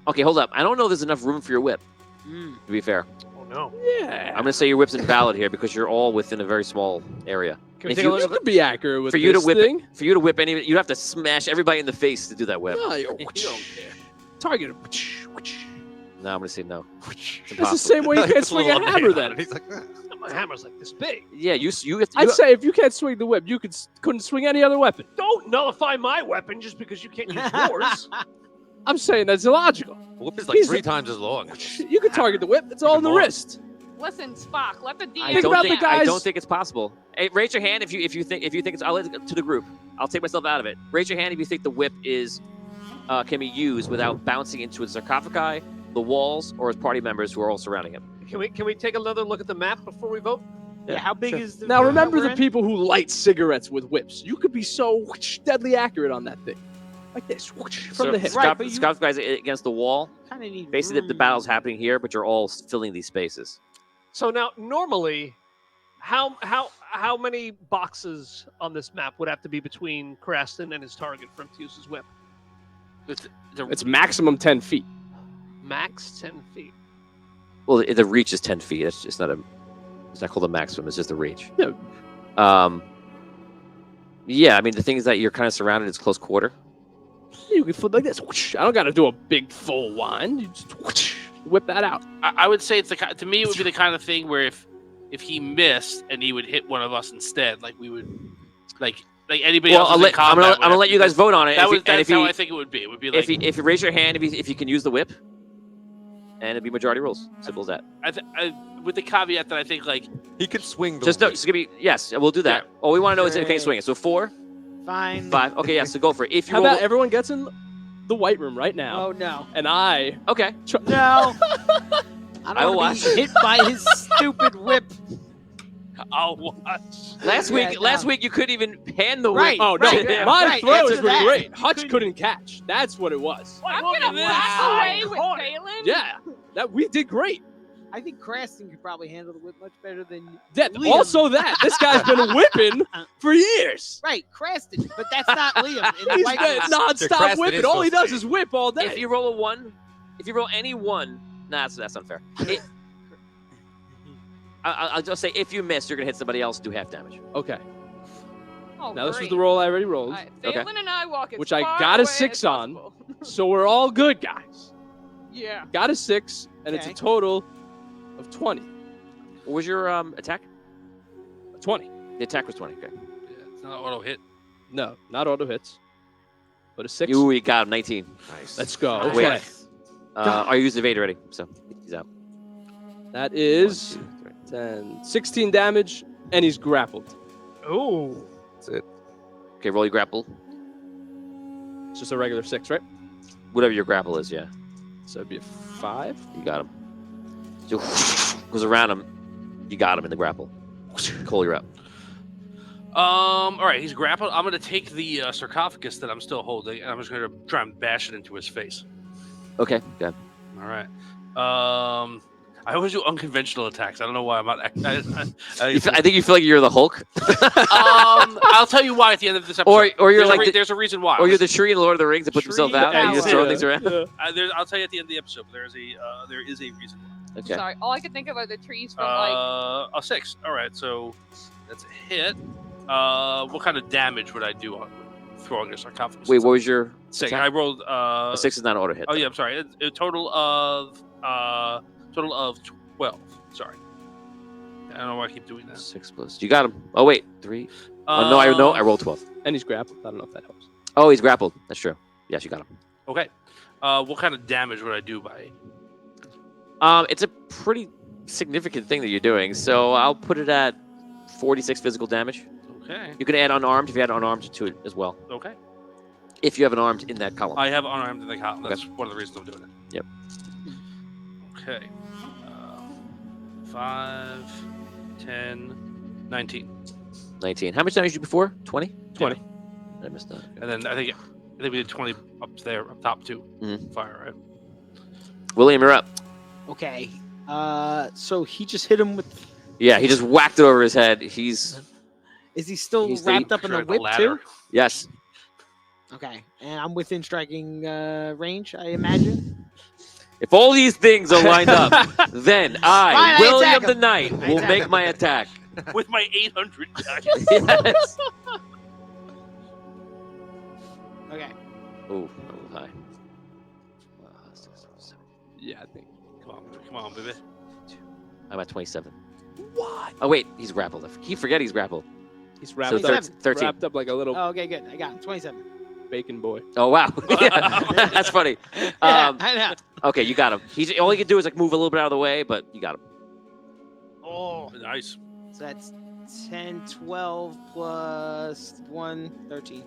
Okay, hold up. I don't know if there's enough room for your whip, to be fair. Oh, no. Yeah. I'm going to say your whip's invalid here because you're all within a very small area. Can we take a look? You could be accurate with for you this to whip thing. For you to whip any, you'd have to smash everybody in the face to do that whip. No, you don't care. Target. No, I'm going to say no. That's the same way you can't swing a hammer then. He's like, My hammer's like this big. Yeah, you have to. I'd say if you can't swing the whip, you couldn't swing any other weapon. Don't nullify my weapon just because you can't use yours. I'm saying that's illogical. The whip is like 3 times as long. You can target the whip. It's all in the wrist. Listen, Spock, let the DM. I don't think it's possible. Hey, raise your hand if you think it's. I'll let it to the group. I'll take myself out of it. Raise your hand if you think the whip can be used without bouncing into a sarcophagi, the walls, or his party members who are all surrounding him. Can we take another look at the map before we vote? Yeah, how big is the Now room remember that we're the in? people who light cigarettes with whips. You could be so deadly accurate on that thing. Like this. From the hip. Scout guys against the wall. Kinda need Basically, room. the battle's happening here, but you're all filling these spaces. So now, normally, how many boxes on this map would have to be between Krastin and his target for him to use his whip? It's maximum 10 feet. Max 10 feet. Well, the reach is 10 feet. It's not called a maximum. It's just the reach. No. Yeah, I mean, the thing is that you're kind of surrounded. It's close quarter. You can flip like this. I don't got to do a big full wind. You just whip that out. I would say to me it would be the kind of thing where if he missed and he would hit one of us instead, like we would like anybody else. I'm gonna let you guys vote on it. That's how I think it would be. It would be like if you raise your hand if you can use the whip, and it'd be majority rules. Simple as that. With the caveat that I think like he could swing. Just give me yes. We'll do that. All we want to know is if he can swing it. So 4, Fine. 5. Okay, yeah. So go for it. If you How about everyone gets in the white room right now? Oh no. And I. Okay. No. I will watch. Hit by his stupid whip. I'll watch. Last week you couldn't even hand the whip. Right. Oh no, Right, my right. throws After were that, great. Hutch couldn't catch. That's what it was. I'm gonna walk away with Balin. Yeah, that we did great. I think Krastin could probably handle the whip much better than Yeah, Liam. also that this guy's been whipping for years. Right, Krastin, but that's not Liam. In the He's white got room. non-stop Krastin whipping. is All he supposed does to is whip all day. If you roll a 1, if you roll any 1, that's unfair. I'll just say if you miss, you're gonna hit somebody else and do half damage. Okay. Oh, Now this was great. the roll I already rolled, All right, Okay. Balin and I walk as which I far got a away 6 as on, possible. so we're all good, guys. Yeah. Got a 6, and it's a Okay. total of 20. What was your attack? 20. The attack was 20. Okay. Yeah, it's not auto hit. No, not auto hits, but a 6. You got him. 19. Nice. Let's go. Nice. Okay. I used evade already, so he's out. That is 1, 2, 3. 10, 16 damage, and he's grappled. Oh, that's it. Okay, roll your grapple. It's just a regular 6, right? Whatever your grapple is, yeah. So it'd be a 5. You got him. So goes around him. You got him in the grapple. Cole, you're up. All right, he's grappled. I'm gonna take the sarcophagus that I'm still holding, and I'm just gonna try and bash it into his face. Okay, good. All right. I always do unconventional attacks. I don't know why I'm not. I think you feel like you're the Hulk. I'll tell you why at the end of this episode. Or you're like there's a reason why. Or you're the tree in Lord of the Rings that puts himself out and you just throw things around. I'll tell you at the end of the episode. But there is a reason why. Okay. Sorry, all I could think of are the trees from like. A 6. All right, so that's a hit. What kind of damage would I do on throwing a sarcophagus? Wait, what was your 6? attack? I rolled. A 6 is not an auto hit. Oh yeah, I'm sorry. A total of 12. Sorry. I don't know why I keep doing that. 6 plus. You got him. Oh wait, 3. No, I rolled 12. And he's grappled. I don't know if that helps. Oh, he's grappled. That's true. Yes, you got him. Okay. What kind of damage would I do by? It's a pretty significant thing that you're doing, so I'll put it at 46 physical damage. Okay. You can add unarmed if you add unarmed to it as well. Okay. If you have an armed in that column. I have unarmed in the column. That's one of the reasons I'm doing it. Yep. Okay. 5, 10, 19. 19. How much damage did you do before? 20? 20. Yeah. I missed that. And then I think we did 20 up top too. Fire, right? William, you're up. Okay. So he just hit him with. Yeah, he just whacked it over his head. Is he still wrapped up in the whip too? Yes. Okay, and I'm within striking range, I imagine. If all these things are lined up, then I, Fine, William the Knight, will make my attack. With my 800 guys. Yes. Okay. Ooh, that was high. Yeah, I think. Come on, baby. I'm at 27. What? Oh wait, he's grappled. He forget he's grappled. He's wrapped So up. 13. Wrapped up like a little Oh, okay, good. I got him. 27. bacon boy. Oh wow, yeah, that's funny. Yeah, I know. Okay, you got him. All he can do is like move a little bit out of the way, but you got him. Oh, nice. So that's 10, 12 plus 1, 13.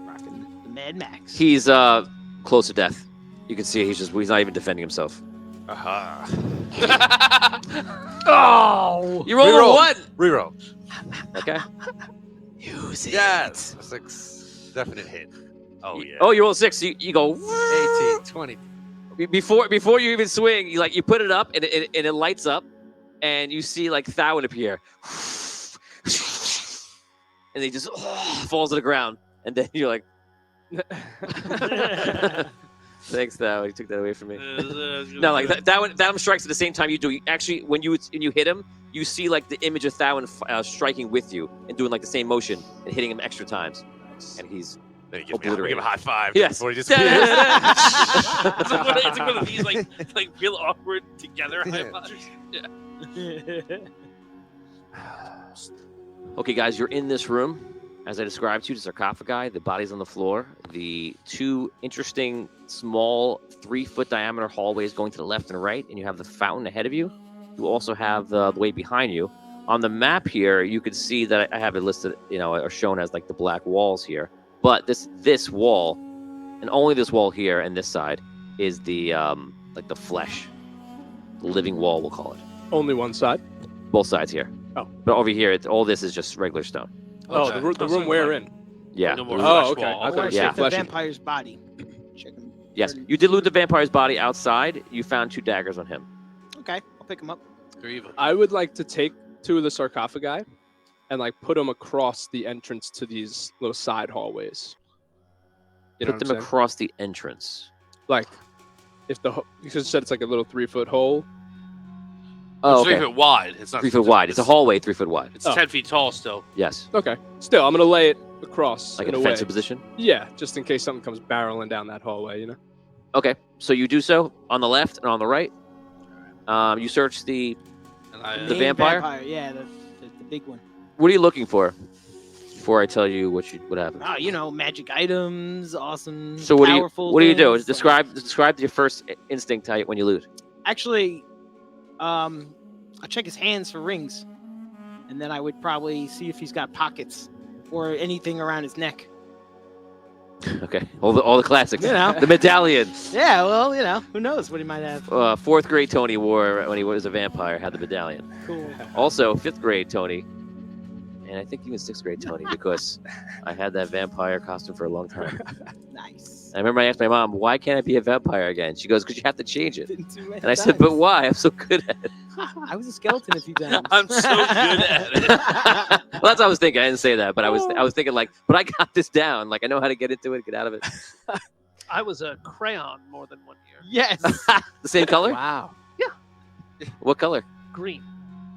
Rocking the Mad Max. He's close to death. You can see he's not even defending himself. Aha. Oh! You rolled a 1! Reroll. Okay. Use it. Yes. A 6. Definite hit. Oh, yeah. Oh, you roll a 6. So you go 18, 20. Before you even swing, you put it up and it lights up, and you see like Thowin appear, and he just falls to the ground, and then you're like, "Thanks, Thowin. You took that away from me." No, like Thowin strikes at the same time you do. Actually, when you hit him, you see like the image of Thowin striking with you and doing like the same motion and hitting him extra times, and he's. Then give him a high five. Yes. Before he just it's like one of these like real awkward together high fives. Yeah. Okay, guys, you're in this room. As I described to you, the sarcophagi, the bodies on the floor, the two interesting, small, 3-foot diameter hallways going to the left and right, and you have the fountain ahead of you. You also have the way behind you. On the map here, you can see that I have it listed, or shown as like the black walls here. But this wall, and only this wall here and this side, is the like the flesh, the living wall, we'll call it. Only one side? Both sides here. Oh. But over here, all this is just regular stone. Oh, the room we're in. Yeah. No more Oh, flesh okay. wall. I want to Yeah. check the Fleshy. vampire's body. Check him. Yes. You did loot the vampire's body outside. You found 2 daggers on him. Okay, I'll pick him up. You're evil. I would like to take 2 of the sarcophagi and like put them across the entrance to these little side hallways. You know Put what them I'm saying? across the entrance. Like, if you said it's like a little 3-foot hole. Oh, It's 3 foot wide. It's not 3 foot wide. It's a hallway 3 foot wide. It's 10 feet tall still. Yes. Okay. Still, I'm gonna lay it across Like in a a way. defensive position? Yeah, just in case something comes barreling down that hallway, Okay. So you do so on the left and on the right. You search the And The Main vampire? Yeah, the big one. What are you looking for? Before I tell you what happens. Magic items, awesome, So what powerful do you do? things. Describe your first instinct when you loot. Actually, I'll check his hands for rings, and then I would probably see if he's got pockets or anything around his neck. Okay, all the classics. You know. The medallion. Yeah, well, who knows what he might have. Fourth grade Tony wore when he was a vampire, had the medallion. Cool. Also, fifth grade Tony, and I think even sixth grade Tony, because I had that vampire costume for a long time. Nice. I remember I asked my mom, why can't I be a vampire again? She goes, because you have to change it. Didn't do many And I said, times. but why? I'm so good at it. I was a skeleton a few times. I'm so good at it. Well, that's what I was thinking. I didn't say that, but I was thinking like, but I got this down. Like I know how to get into it, get out of it. I was a crayon more than 1 year. Yes. The same color? Wow. What color? Green.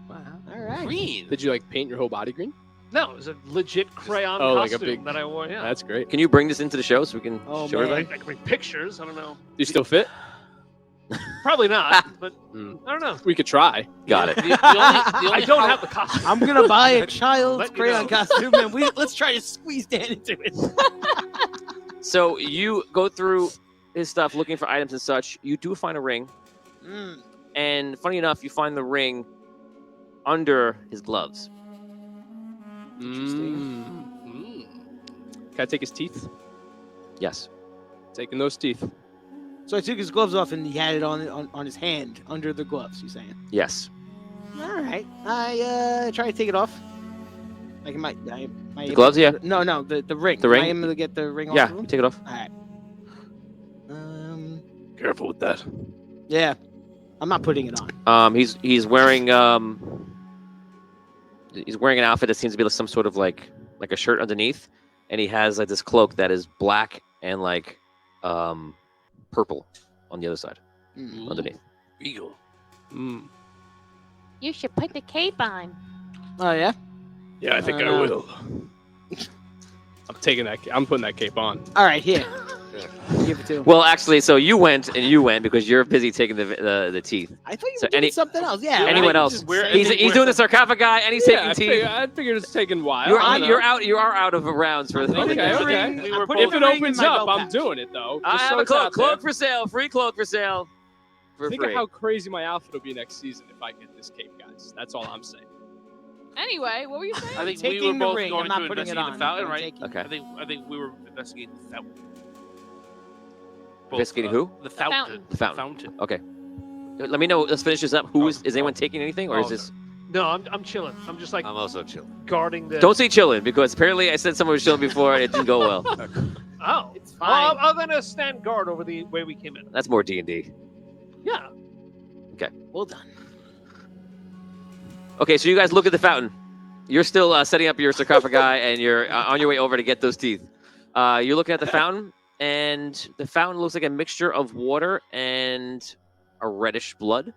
Wow. All right. Green. Did you like paint your whole body green? No, it was a legit crayon Oh, like a costume big- that I wore. Yeah. That's great. Can you bring this into the show so we can Oh, show man. everybody? I can bring pictures. I don't know. Do you still fit? Probably not, but Hmm. I don't know. We could try. Got it. The only I don't have the costume. I'm gonna buy a child's Let you crayon know. costume, and let's try to squeeze Dan into it. So you go through his stuff looking for items and such. You do find a ring, and funny enough, you find the ring under his gloves. Interesting. Can I take his teeth? Yes. Taking those teeth. So I took his gloves off, and he had it on his hand under the gloves. You saying? Yes. All right. I try to take it off. Like The gloves, yeah. No, the ring. The ring? Am I able to get the ring off? Yeah. of him? You take it off. All right. Careful with that. Yeah. I'm not putting it on. He's wearing he's wearing an outfit that seems to be some sort of like a shirt underneath, and he has like this cloak that is black and like purple on the other side underneath. Eagle. You should put the cape on. Oh yeah. Yeah, I think I will. I'm putting that cape on. All right, here. Give it to him. Well, actually, so you went because you're busy taking the teeth. I thought you so were doing something else. Yeah. Anyone else? He's doing the sarcophagus and he's taking teeth. I figured it's taking a while. You are out of rounds for the Okay. If it opens up, I'm doing it though. I have a cloak for sale, free cloak for sale. Think of how crazy my outfit will be next season if I get this cape, guys. That's all I'm saying. Anyway, what were you saying? I think Taking we were the both ring, going I'm not to putting it investigate on. the fountain, I'm right? taking- Okay. I think we were investigating the fountain. Investigating who? The fountain. The fountain. Okay. Let me know. Let's finish this up. Is anyone taking anything, or is this? No, I'm chilling. I'm just like I'm also chilling. guarding the. Don't say chilling because apparently I said someone was chilling before and it didn't go well. Oh, It's well, fine. I'm gonna stand guard over the way we came in. That's more D&D. Yeah. Well done. Okay, so you guys look at the fountain. You're still setting up your sarcophagi and you're on your way over to get those teeth. You're looking at the fountain, and the fountain looks like a mixture of water and a reddish blood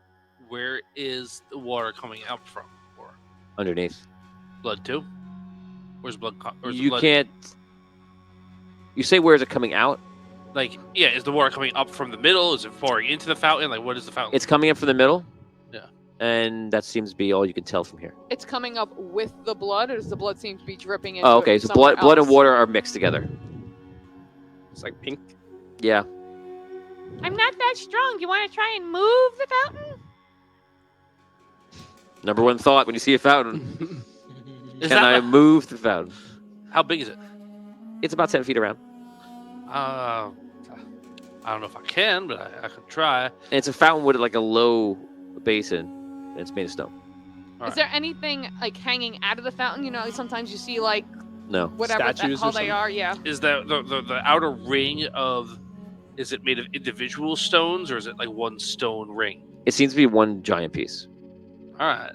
Where is the water coming out from? Or underneath. blood too? Where's blood? Where's the You blood? can't. You say where is it coming out? Like, yeah, is the water coming up from the middle? Is it pouring into the fountain? Like, what is the fountain? It's coming up from the middle. Yeah. And that seems to be all you can tell from here. It's coming up with the blood, or does the blood seem to be dripping into Oh, it okay. from So blood and somewhere water are mixed together. It's like pink. Yeah. I'm not that strong. You want to try and move the fountain? Number one thought when you see a fountain: Is can I that move the fountain? how big is it? It's about 10 feet around. I don't know if I can, but I could try. And it's a fountain with like a low basin, and it's made of stone. All Is there anything like hanging out of the fountain? You know, sometimes you see like No. whatever Statues how or they something? are. Yeah. Is the outer ring of? Is it made of individual stones, or is it like one stone ring? It seems to be one giant piece. All right.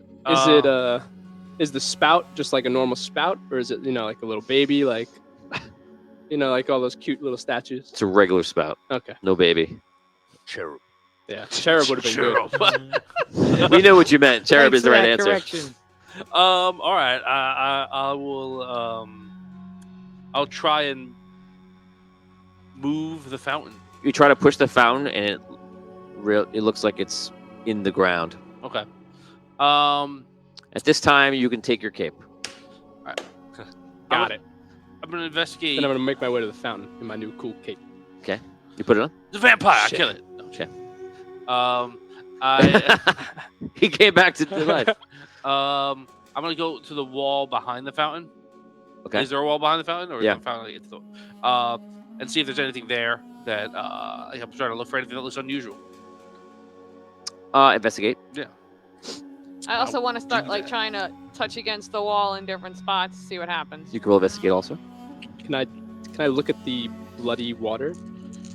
Is the spout just like a normal spout, or is it like a little baby, like like all those cute little statues? It's a regular spout. Okay. No baby. Cherub. Yeah, cherub would have been good. We know what you meant. Cherub Thanks is the for right that answer. correction. All right. I will. I'll try and move the fountain. You try to push the fountain, and it looks like it's in the ground. Okay. At this time, you can take your cape. Got it. I'm gonna investigate. Then I'm gonna make my way to the fountain in my new cool cape. Okay. You put it on? The vampire. Shit. I kill it. No. Okay. I. He came back to life. I'm gonna go to the wall behind the fountain. Okay. Is there a wall behind the fountain, or Yeah. is the fountain like, it's the? and see if there's anything there that I'm trying to look for anything that looks unusual. Investigate. Yeah. I also want to start like trying to touch against the wall in different spots, see what happens. You can roll investigate also. Can I look at the bloody water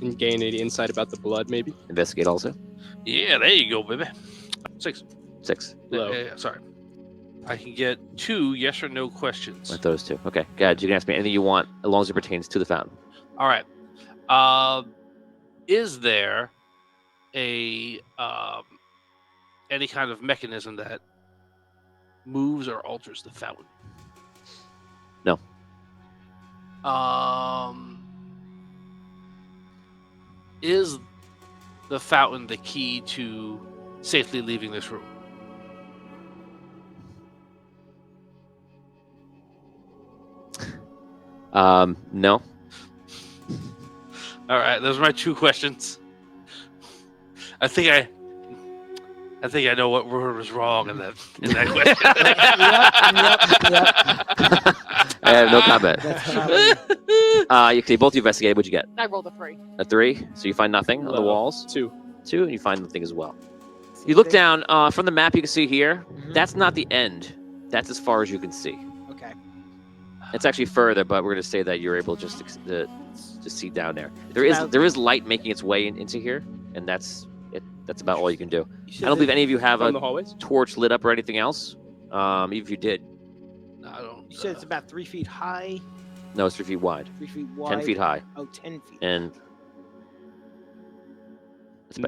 and gain any insight about the blood, maybe? Investigate also. Yeah, there you go, baby. 6. 6. Low. Yeah, sorry. I can get 2 yes or no questions. With those 2. Okay. God, you can ask me anything you want as long as it pertains to the fountain. All right. Is there a any kind of mechanism that moves or alters the fountain? No. Is the fountain the key to safely leaving this room? No. All right, those are my 2 questions. I think I know what word was wrong in that question. I have no comment. You can both investigate. What'd you get? I rolled a 3. A 3. So you find nothing on the walls. 2. 2, and you find nothing as well. You look down from the map. You can see here. That's not the end. That's as far as you can see. Okay. It's actually further, but we're going to say that you're able just to see down there. There is light making its way into here, and that's it. That's about all you can do. I don't believe any of you have a torch lit up or anything else. Even if you did. No, I don't. You said it's about 3 feet high. No, it's 3 feet wide. 3 feet wide. 10 feet high. Oh, 10 feet. And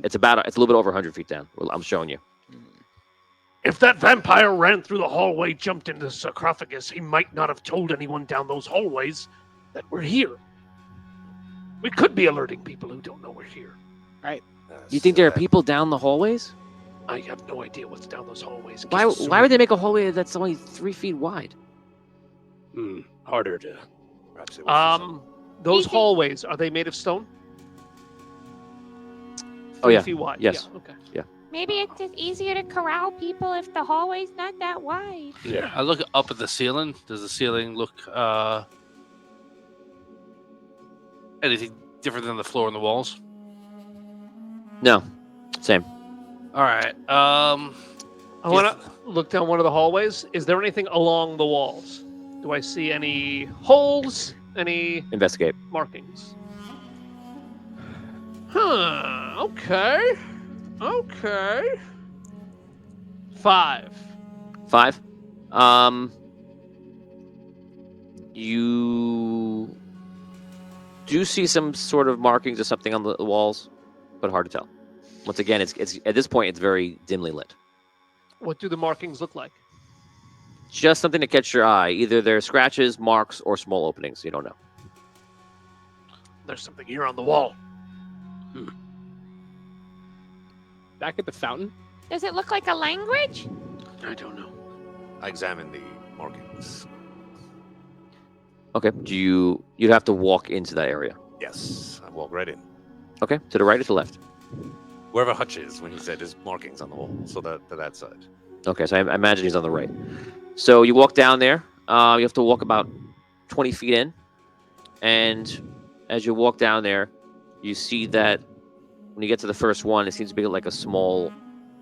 it's a little bit over 100 feet down. Well, I'm showing you. If that vampire ran through the hallway, jumped into the sarcophagus, he might not have told anyone down those hallways that we're here. We could be alerting people who don't know we're here. Right. You think there are people down the hallways? I have no idea what's down those hallways. Why would they make a hallway that's only 3 feet wide? Harder to. Perhaps it was those hallways, are they made of stone? Oh, yeah. 3 feet wide. Yes. Yeah, okay. Yeah. Maybe it's just easier to corral people if the hallway's not that wide. Yeah. I look up at the ceiling. Does the ceiling look anything different than the floor and the walls? No. Same. All right. I want to look down one of the hallways. Is there anything along the walls? Do I see any holes? Any Investigate. markings? Okay. 5. 5. You do see some sort of markings or something on the walls, but hard to tell. Once again, it's at this point it's very dimly lit. What do the markings look like? Just something to catch your eye. Either they're scratches, marks, or small openings. You don't know. There's something here on the wall. Back at the fountain? Does it look like a language? I don't know. I examine the markings. Okay. You'd have to walk into that area. Yes, I walk right in. Okay. To the right or to the left? Wherever Hutch is when he said his markings on the wall, so to that side. Okay. So I imagine he's on the right. So you walk down there. You have to walk about 20 feet in, and as you walk down there, you see that when you get to the first one, it seems to be like a small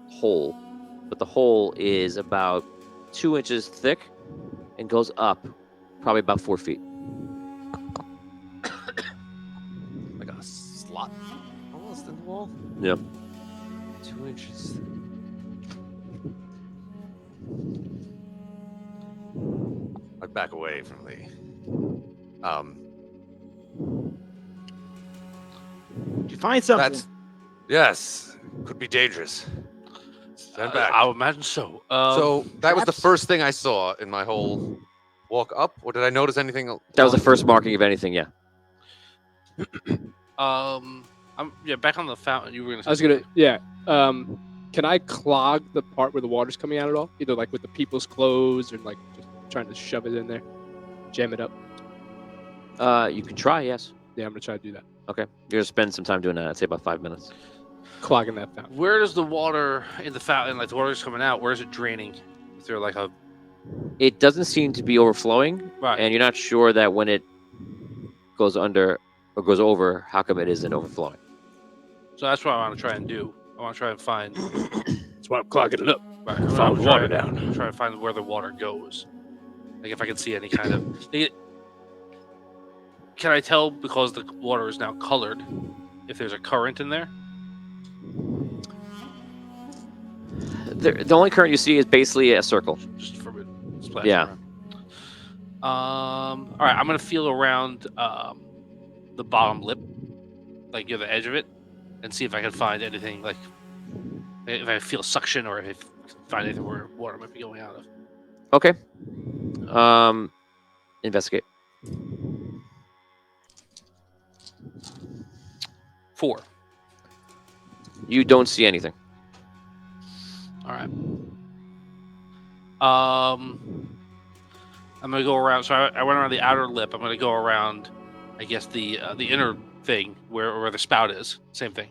hole, but the hole is about 2 inches thick and goes up probably about 4 feet. Like a slot almost in the wall? Yep. 2 inches. I back away from the. Did you find something? Yes, could be dangerous. Stand back. I would imagine so. So that was the first thing I saw in my whole walk up, or did I notice anything? That was the first marking of anything. Yeah. Back on the fountain. You were gonna. I was gonna. Yeah. Can I clog the part where the water's coming out at all? Either like with the people's clothes or like just trying to shove it in there, jam it up. You can try. Yes. Yeah, I'm gonna try to do that. Okay. You're gonna spend some time doing that. I'd say about 5 minutes. Clogging that fountain. Where does the water in the fountain, like the water's coming out? Where is it draining? Is there like a? It doesn't seem to be overflowing, Right. and you're not sure that when it goes under or goes over, how come it isn't overflowing? So that's what I want to try and do. I want to try and find. That's why I'm clogging it up. Right, Follow the water down. Try to find where the water goes. Like if I can see any kind of. Can I tell because the water is now colored if there's a current in there? The only current you see is basically a circle. Just from it splash Yeah. around. All right, I'm gonna feel around the bottom lip, like the edge of it, and see if I can find anything like if I feel suction or if I can find anything where water might be going out of. Okay. Investigate. 4. You don't see anything. All right. I'm gonna go around. So I went around the outer lip. I'm gonna go around, I guess the inner thing where the spout is. Same thing.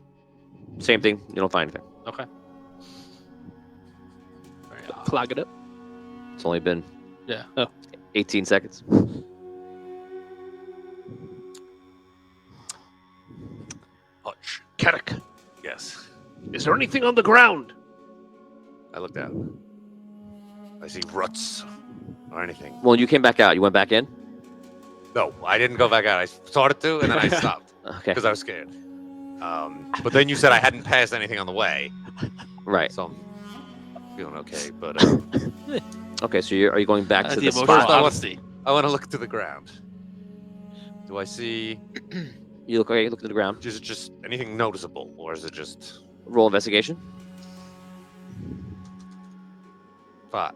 Same thing. You don't find anything. Okay. Clog it up. It's only been 18 seconds. Hutch. Carrick, Yes. is there anything on the ground? I look down. I see ruts or anything. Well, you came back out. You went back in? No, I didn't go back out. I started to, and then I stopped Okay. because I was scared. But then you said I hadn't passed anything on the way, Right. so I'm feeling okay. But Okay, so are you going back to the emotional spot? honesty. I want to look to the ground. Do I see? You look to the ground. Is it just anything noticeable, or is it just Roll investigation. 5?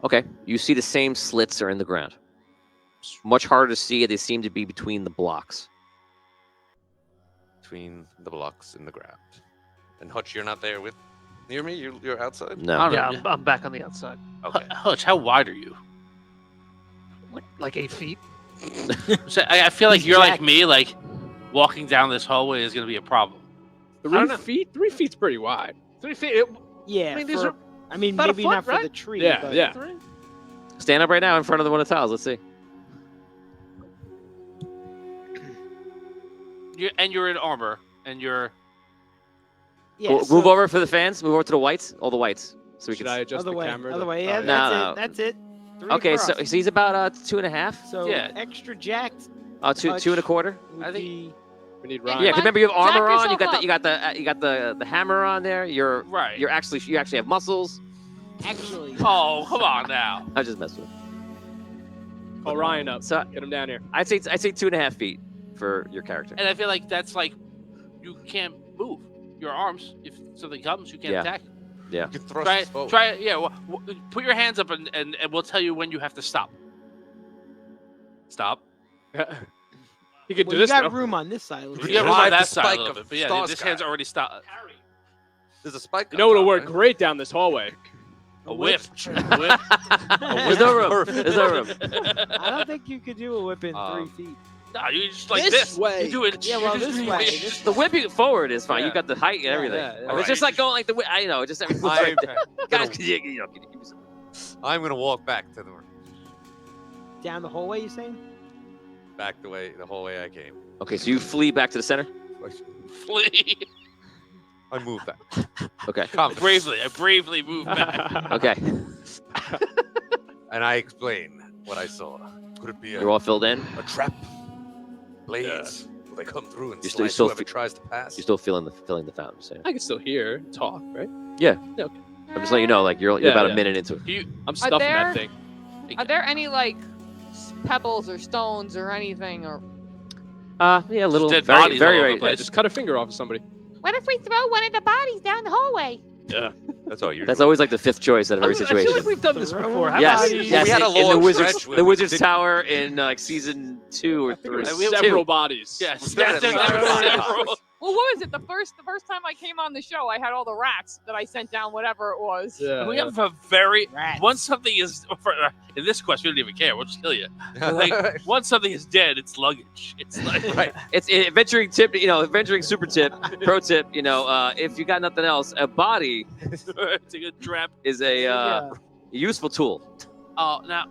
Okay. You see the same slits are in the ground. Much harder to see. They seem to be between the blocks. Between the blocks in the ground? And Hutch, you're not there with near me. You're outside. No. I don't Yeah, know. I'm back on the outside. Okay. Hutch, how wide are you? Like 8 feet. So I feel like He's you're like jacked. me. Like walking down this hallway is gonna be a problem. 3 know. feet? 3 feet's pretty wide. 3 feet. Yeah. I mean, these are I mean, about a maybe foot, not for right? the tree. Yeah, but yeah. 3? Stand up right now in front of the one of the tiles. Let's see. You're in armor, and you're. Yeah, Move so over for the fans. Move over to the whites. All the whites. So we Should can. I adjust other the way. camera? Other way. Yeah, Oh, that's No. it. That's it. 3 Okay, across. so he's about 2.5. So Yeah. extra jacked. Two Touch. and a quarter. Would I think- be, We need Yeah, Ryan. Yeah, 'cause remember you have armor Jack on. yourself You got the hammer on there. You're Right. you actually have muscles. actually. Oh, come on now. I just messed with him. Call Ryan up. So Get him down here. I'd say 2.5 feet for your character. And I feel like that's like you can't move your arms if something comes. You can't Yeah. attack. Yeah. You can thrust Try, us forward. try it. Yeah. Put your hands up and we'll tell you when you have to stop. Stop. He could Well, do you this got now. room on this side. You have room Drive on the that side a spike little of bit, but yeah, Star this Sky. hand's already stopped. There's a spike. You know what'll up work top, great down this hallway? A whip. A whip. There's no room. There's no room. I don't think you could do a whip in 3 feet. No, you just like This this. way. You do it. Yeah, well, you just this do way. it. This The whipping forward is fine. Yeah. You got the height and everything. yeah, yeah. I mean, Alright. it's just like going like the. I know. Just everything's right there. Guys, can you give me some? I'm gonna walk back to the Down the hallway, you saying? the whole way I came. Okay, so you flee back to the center. Flee. I move back. Okay. I bravely move back. Okay. And I explain what I saw. Could it be You're all filled in. a trap? Blades? Will they come through and You're slice still whoever tries to pass? You're still filling the fountain. So I can still hear, talk, right? I'm just letting you know, like you're Yeah, about a yeah. minute into it. I'm stuffing there- that thing. Are there any like pebbles or stones or anything or Yeah, a little dead very, bodies very, all over very. the place. Just cut a finger off of somebody. What if we throw one of the bodies down the hallway? That's all you're That's doing. always like the fifth choice out of every I feel situation. like we've done this before. haven't Yes, we? yes. We had a in the long Wizards, stretch where the we Wizards did- Tower in like season 2 or 3. There's we have several two. bodies. Yes. Yeah, That's that's several. well, what was it? The first time I came on the show, I had all the rats that I sent down, whatever it was. Yeah, We yeah. have a very Rats. once something is in this quest, we don't even care. We'll just kill you. Like once something is dead, it's luggage. It's like Right. It's adventuring tip, adventuring super tip, pro tip. If you got nothing else, a body it's a good trap. is a Yeah. useful tool. Now,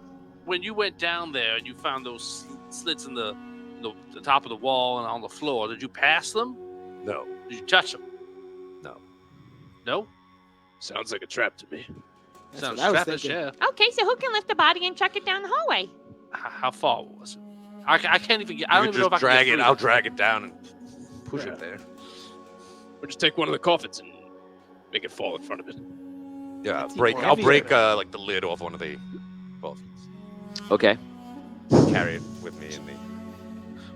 when you went down there and you found those slits in the the top of the wall and on the floor. Did you pass them? No. Did you touch them? No. No? Sounds like a trap to me. That's Sounds what I was trappish, thinking. yeah. Okay, so who can lift the body and chuck it down the hallway? How far was it? I can't even get. I You don't could even know if I just can drag get it. through I'll this. drag it down and push it there. Or just take one of the coffins and make it fall in front of it. Yeah, It's break. even I'll heavier. break like the lid off one of the coffins. Okay. Carry it with me in the.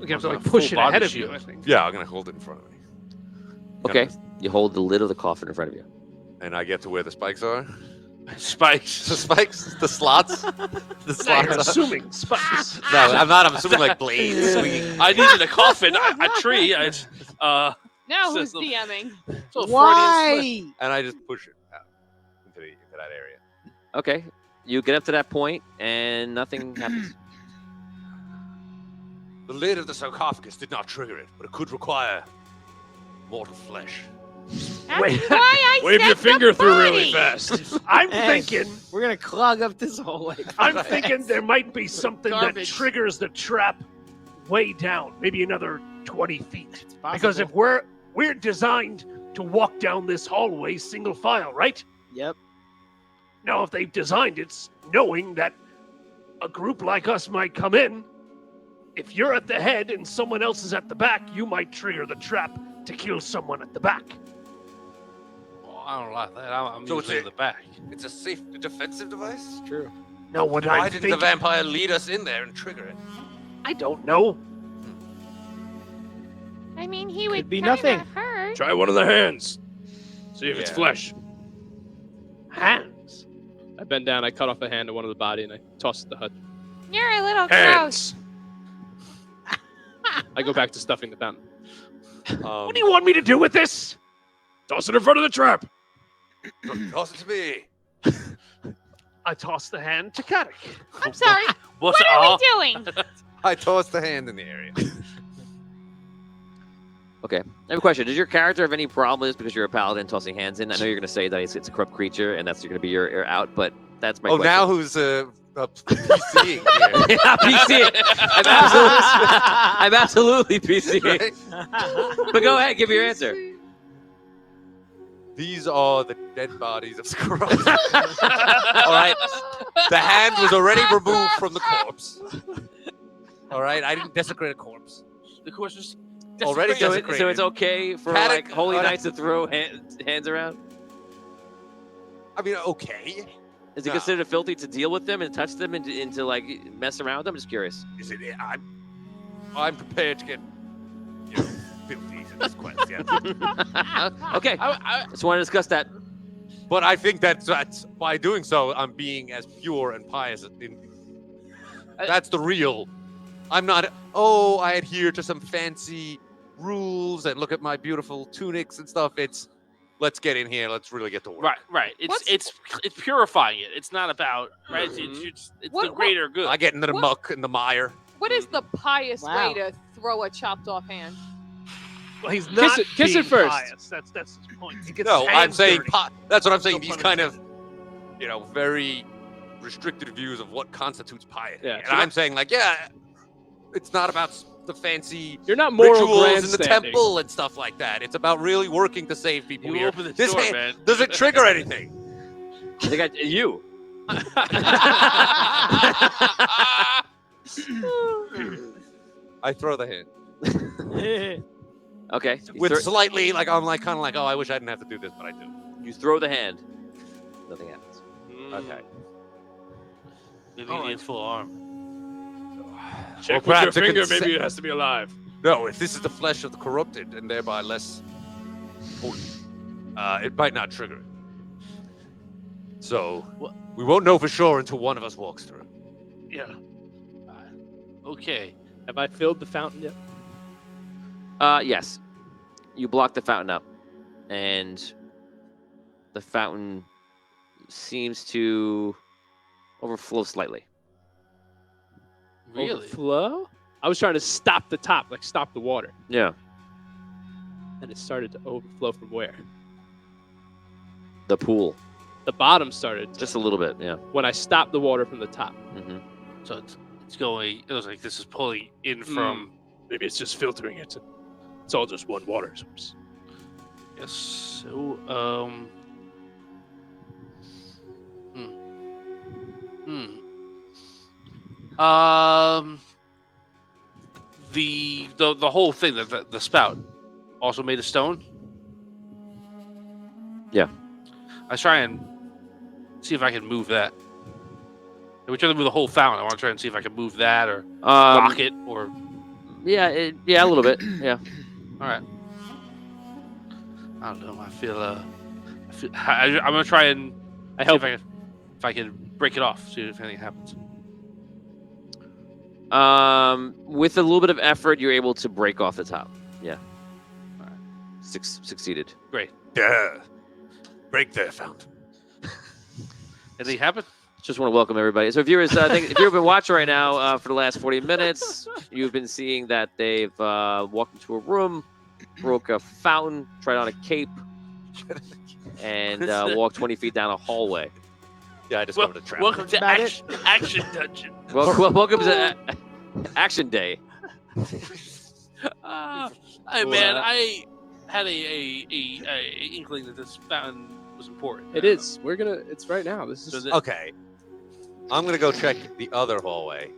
We have Was to it like a push full it ahead body of you, I shield? think. Yeah, I'm gonna hold it in front of me. Okay. You hold the lid of the coffin in front of you. And I get to where the spikes are. Spikes. The spikes, the slots, the Now you're slots. assuming spikes. No, I'm not. I'm assuming like blades swinging. I needed a coffin, a tree. Now who's System. DMing? So Why? And I just push it out into that area. Okay. You get up to that point, and nothing happens. The lid of the sarcophagus did not trigger it, but it could require mortal flesh. That's Wait. why I Wave said your finger the through really body. fast. I'm Hey. thinking. We're gonna clog up this hallway. I'm thinking there might be something that Garbage. triggers the trap way down, maybe another 20 feet. Possible. Because if we're designed to walk down this hallway single file, right? Yep. Now, if they've designed it knowing that a group like us might come in, if you're at the head and someone else is at the back, you might trigger the trap to kill someone at the back. Well, I don't like that. I'm So it's usually a- in the back. It's a safe defensive device. True. No, what Why I'm didn't thinking, the vampire lead us in there and trigger it? I don't know. I mean, he would be kinda nothing. hurt. Try one of the hands. See if it's Yeah. flesh. Hands. I bend down, I cut off a hand to one of the body, and I toss it to Hud. You're a little gross. Hands! I go back to stuffing the fountain. What do you want me to do with this? Toss it in front of the trap! Toss it to me. I toss the hand to Kadik. I'm sorry. What's What are all? we doing? I toss the hand in the area. Okay. I have a question. Does your character have any problems because you're a paladin tossing hands in? I know you're going to say that it's a corrupt creature and that's going to be your out, but that's my question. Now who's PCing here? Yeah, PC. I'm absolutely PC. Right? But go ahead, give me your answer. These are the dead bodies of Scrubs. All right. The hand was already removed from the corpse. All right. I didn't desecrate a corpse. The question's Already So, desecrated. so it's okay for Paddock- like holy Paddock- knights to throw hands around? I mean, okay. Is it No. considered filthy to deal with them and touch them and to like mess around with them? I'm just curious. Is it? I'm prepared to get, filthy in this quest. Yeah. Okay. I, Just want to discuss that. But I think that's by doing so, I'm being as pure and pious. That's the real. I'm not. Oh, I adhere to some fancy rules and look at my beautiful tunics and stuff. It's let's get in here. Let's really get to work. right. What's- It's purifying it. It's not about right. It's the What- greater good. I get into the What- muck and the mire. What is the pious Wow. way to throw a chopped off hand? Well, he's not Kiss it being first. pious. That's his point. He gets No, his I'm hands saying dirty. that's what I'm saying. No These pun kind of, very restricted views of what constitutes piety. Yeah, And so I'm saying it's not about the fancy You're not moral rituals in the grandstanding. temple and stuff like that. It's about really working to save people You here. open the This door, hand- man. Does it trigger anything? I think you. I throw the hand Okay. with slightly I'm kind of oh, I wish I didn't have to do this, but I do. You throw the hand. Nothing happens. Okay. Maybe he needs full arm. Check with perhaps your it can finger, maybe se- it has to be alive. No, if this is the flesh of the corrupted and thereby less holy, it might not trigger it. So we won't know for sure until one of us walks through. Yeah. Okay. Have I filled the fountain yet? Yes. You block the fountain up, and the fountain seems to overflow slightly. Really? Overflow? I was trying to stop the top, like stop the water. Yeah. And it started to overflow from where? The pool. The bottom started Just a little bit, yeah. when I stopped the water from the top. Mm-hmm. So it's going. It was like this is pulling in from Maybe it's just filtering it. It's all just one water source. Yes. So, the whole thing, the spout, also made of stone. Yeah. I try and see if I can move that. If we try to move the whole fountain, I want to try and see if I can move that or rock it or. Yeah, a little bit. Yeah. All right. I don't know. I feel. I'm gonna try and. I hope if I can break it off, see if anything happens. With a little bit of effort, you're able to break off the top. Yeah. All right. Succeeded. Great. Duh. Break the fountain. Anything happen? Just want to welcome everybody. So, viewers, if you've been watching right now for the last 40 minutes, you've been seeing that they've walked into a room, broke a fountain, tried on a cape, and walked 20 feet down a hallway. Yeah, I discovered a trap. Welcome to Action Dungeon. Welcome to Action Day. Hey, man, I had a inkling that this fountain was important. It is. It's right now. This is Okay. I'm gonna go check the other hallway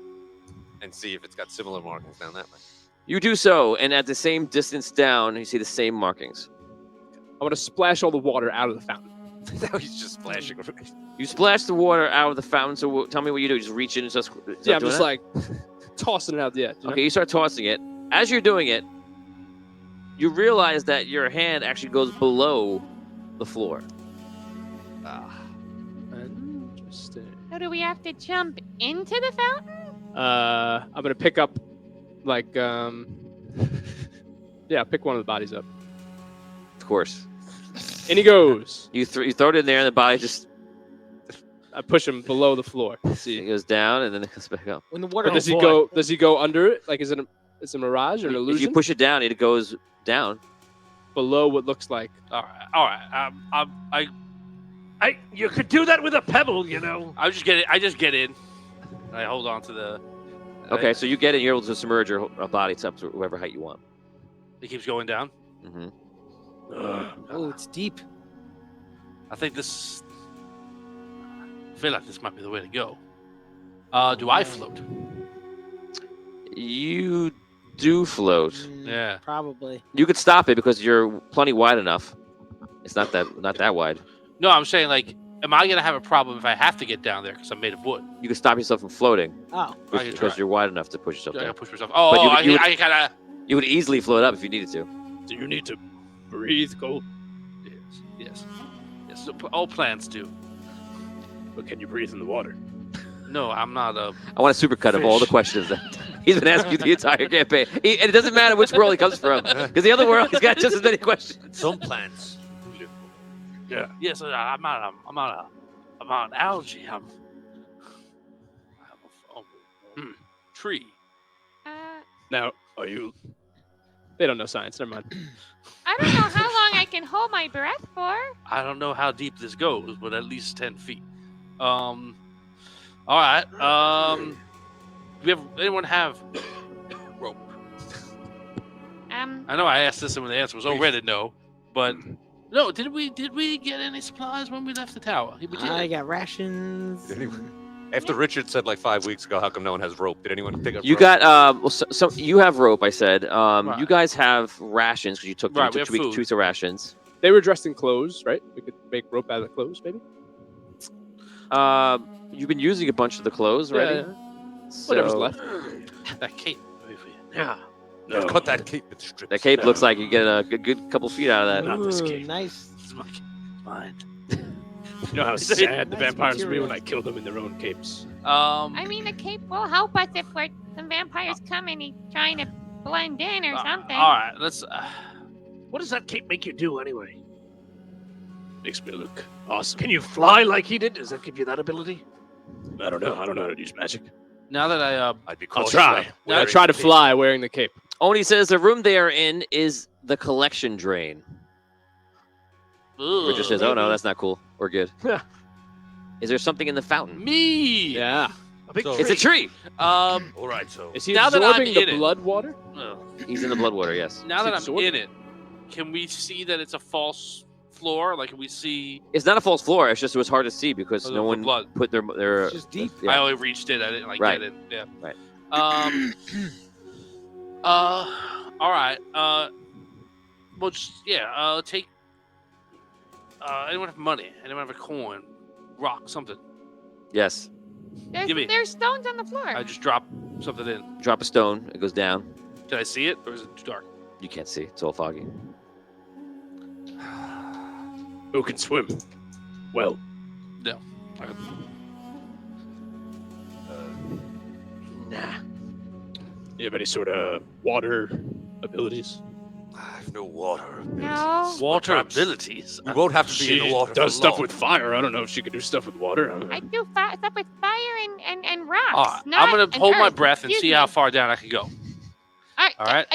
and see if it's got similar markings down that way. You do so, and at the same distance down, you see the same markings. I want to splash all the water out of the fountain. Now he's just splashing. You splash the water out of the fountain. So tell me what you do. Just reach in and just. Yeah, I'm just like tossing it out the edge. Okay, you start tossing it. As you're doing it, you realize that your hand actually goes below the floor. Interesting. So do we have to jump into the fountain? I'm gonna pick up, like, pick one of the bodies up. Of course. In he goes. You throw it in there, and the body just. I push him below the floor. See, it goes down, and then it comes back up. When the water. Does he go? Does he go under it? Like, is it a mirage or an illusion? If you push it down, it goes down below what looks like. All right. You could do that with a pebble, you know. I just get in. And I hold on to the. Okay, so you get in. You're able to submerge your body up to whatever height you want. It keeps going down. Mm-hmm. Oh, it's deep. I think this. I feel like this might be the way to go. Do I float? You do float. Yeah. Probably. You could stop it because you're plenty wide enough. It's not that wide. No, I'm saying, like, am I gonna have a problem if I have to get down there because I'm made of wood? You can stop yourself from floating. Oh. Because you're wide enough to push yourself I down. gotta push myself. Oh, I gotta. You would easily float up if you needed to. Do you need to breathe, Cole? Yes. So all plants do. But can you breathe in the water? No, I'm not a. I want a supercut of all the questions that he's been asking you the entire campaign. And it doesn't matter which world he comes from, because the other world he's got just as many questions. Some plants. Yeah. Yes, I'm not an algae. I'm a tree. Now, are you? They don't know science. Never mind. I don't know how long I can hold my breath for. I don't know how deep this goes, but at least 10 feet. All right. Anyone have rope? I know I asked this and the answer was already no, but no. Did we get any supplies when we left the tower? I got rations. After Richard said like 5 weeks ago, how come no one has rope? Did anyone pick up? You rope? got so you have rope. I said. Right. You guys have rations because you took Right, we have 2 weeks of rations. They were dressed in clothes, right? We could make rope out of the clothes, maybe. You've been using a bunch of the clothes already. Yeah. So Whatever's left. That cape. Yeah. No. Cut that cape into strips. that cape looks like you get a good couple feet out of that. Not this Ooh, cape. nice. Mine. You know how sad the Nice vampires will be material. when I kill them in their own capes. I mean, the cape will help us if some vampires come and he's trying to blend in or something. All right. Let's. What does that cape make you do anyway? Makes me look awesome. Can you fly like he did? Does that give you that ability? I don't know. I don't know how to use magic. Now that I'd be I'll cautious try. about Now wearing try to the cape. fly wearing the cape. Oni says the room they are in is the collection drain. Ugh. Richard says, "Oh no, that's not cool. We're good." Is there something in the fountain? Me. Yeah. A big So- It's a tree. All right, so Is he Now that I'm absorbing the in it- blood water? He's in the blood water. Yes. now that I'm absorbing. in it, can we see that it's a false floor? Like, can we see? It's not a false floor. It's just it was hard to see because Oh, no the one blood. put their. It's just deep. I Yeah. only reached it. I didn't Right. get it. Yeah. Right. All right. Well, just take. Anyone have money? Anyone have a coin, rock, something? Yes. Give me. There's stones on the floor. I just drop something in. Drop a stone. It goes down. Can I see it, or is it too dark? You can't see. It's all foggy. Who can swim? Well, No. Nah. you have any sort of water abilities? I have no water. No. Water Perhaps abilities. We won't have to be She in the water. does for stuff long. with fire. I don't know if she could do stuff with water. I do stuff with fire and rocks. All right. not I'm gonna and hold my earth. breath and Excuse see me. how far down I can go. All right.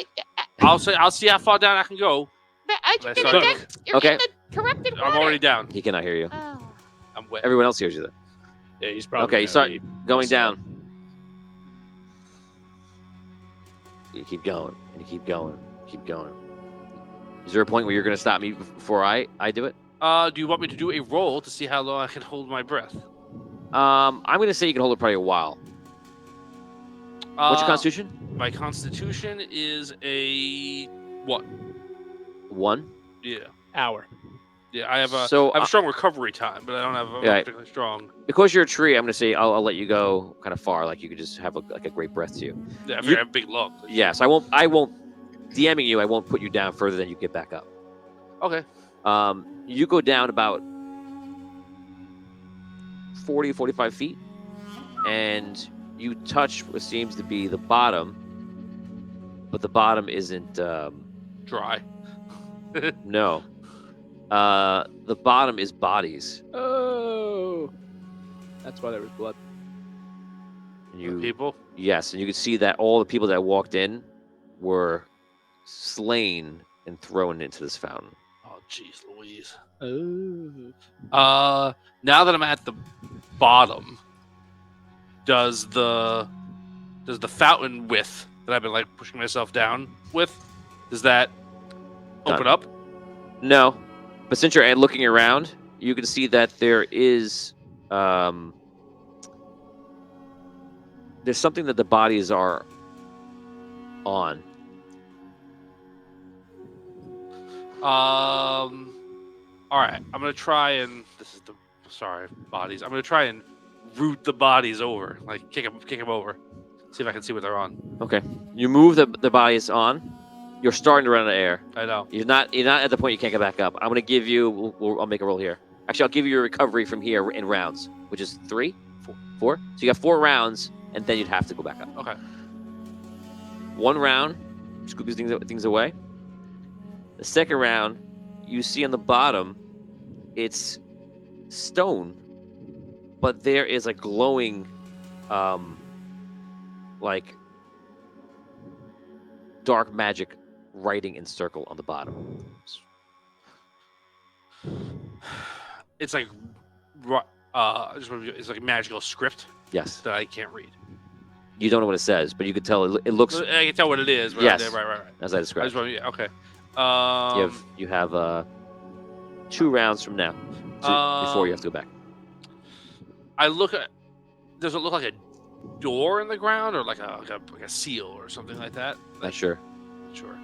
I'll see how far down I can go. But Let's you're, start. in the, you're Okay. in the corrupted water. I'm already down. He cannot hear you. Oh. I'm wet. Everyone else hears you though. Yeah, he's probably Okay, you gonna start be- going down. You keep going, and you keep going, keep going. Is there a point where you're going to stop me before I do it? Do you want me to do a roll to see how long I can hold my breath? I'm going to say you can hold it probably a while. What's your constitution? My constitution is a what? 1. Yeah. hour. Yeah, I have a So, I have a strong recovery time, but I don't have a Right. particularly strong. Because you're a tree, I'm going to say I'll let you go kind of far, like you could just have a great breath to you. Yeah, I You- have a big lung. Yes, I won't DMing you. I won't put you down further than you get back up. Okay. You go down about 40, 45 feet, and you touch what seems to be the bottom, but the bottom isn't. Dry. No. The bottom is bodies. Oh, that's why there was blood. And you, People. yes, and you can see that all the people that walked in were slain and thrown into this fountain. Oh, jeez, Louise. Oh. Now that I'm at the bottom, does the fountain width that I've been like pushing myself down with, does that open up? No, but since you're looking around, you can see that there is there's something that the bodies are on. All right, I'm gonna try and bodies. I'm gonna try and root the bodies over, like kick them over, see if I can see what they're on. Okay, you move the bodies on. You're starting to run out of air. I know. You're not at the point you can't get back up. I'm gonna give you. I'll make a roll here. Actually, I'll give you a recovery from here in rounds, which is 3, 4. So you got 4 rounds, and then you'd have to go back up. Okay. 1 round, scoop these things away. The second round, you see on the bottom, it's stone, but there is a glowing, like dark magic writing in circle on the bottom. It's like, it's like a magical script Yes, that I can't read. you don't know what it says, but you could tell it looks I can tell what it is. But Yes. Right. as I I described. just want to, okay. You have 2 rounds from now before you have to go back. I look at. Does it look like a door in the ground or like a seal or something like that? Not sure. Sure.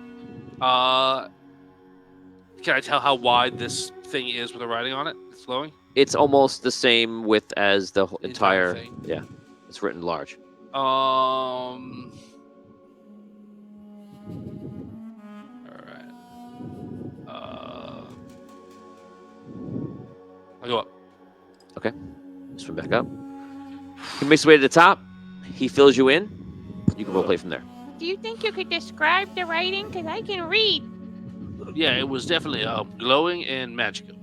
Can I tell how wide this thing is with the writing on it? It's flowing. It's almost the same width as the entire thing. Yeah, it's written large. All right. I'll go up. Okay, swim back up. He makes his way to the top. He fills you in. You can roleplay from there. Do you think you could describe the writing? Because I can read. Yeah, it was definitely glowing and magical.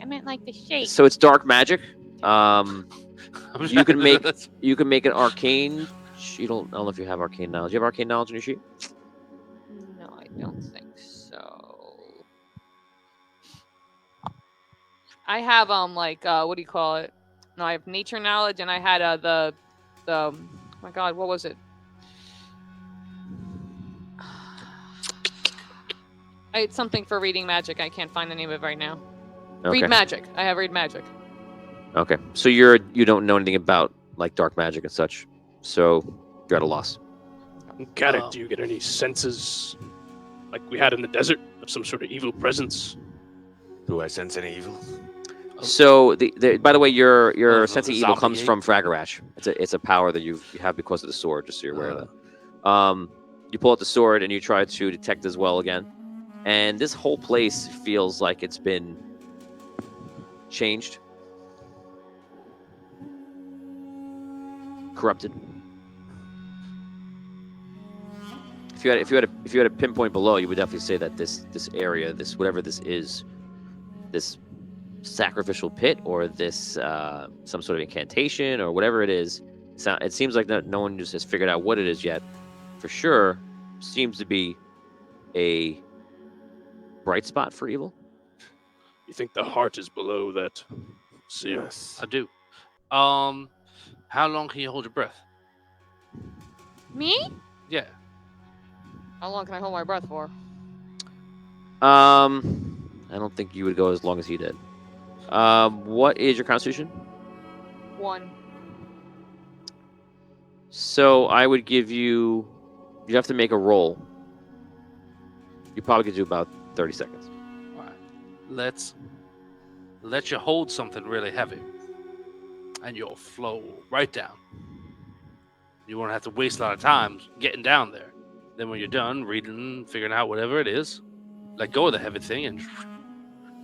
I meant like the shape. So it's dark magic. You can make an arcane. I don't know if you have arcane knowledge. Do you have arcane knowledge on your sheet? No, I don't think so. I have like what do you call it? No, I have nature knowledge, and I had the oh my God, what was it? I had something for reading magic. I can't find the name of it right now. Okay. Read magic. I have read magic. Okay. So you don't know anything about like dark magic and such. So you're at a loss. Got it. Do you get any senses like we had in the desert of some sort of evil presence? Do I sense any evil? So by the way, your sense of evil zombie comes ape? from Fragarash. It's a power that you have because of the sword. Just so you're aware of that. You pull out the sword and you try to detect as well again, and this whole place feels like it's been changed, corrupted. If you had a pinpoint below, you would definitely say that this area, this whatever this is, this sacrificial pit or this some sort of incantation or whatever it is, it seems like no one just has figured out what it is yet. For sure, seems to be a bright spot for evil. You think the heart is below that seal? Yes. I do. How long can you hold your breath? Me? Yeah. How long can I hold my breath for? I don't think you would go as long as he did. What is your constitution? 1. So I would give you. You have to make a roll. You probably could do about 30 seconds. All right. Let's let you hold something really heavy, and you'll flow right down. You won't have to waste a lot of time getting down there. Then when you're done reading, figuring out whatever it is, let go of the heavy thing and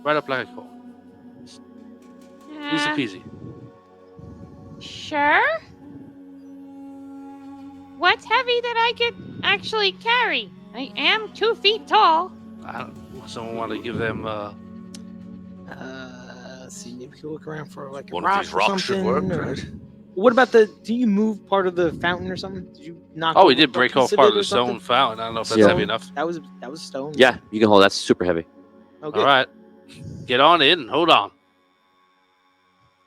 right up like a call. Easy peasy. Sure. What's heavy that I could actually carry? I am 2 feet tall. I don't. Someone want to give them? See, maybe we can look around for like a One rock of these or rocks should something, work, or- right? What about do you move part of the fountain or something? Did you knock? Oh, we over did a break piece off of part it of the or something? stone fountain. I don't know if that's Yeah. heavy enough. That was stone. Yeah, you can hold. That's super heavy. Oh, good. All right, get on in. Hold on.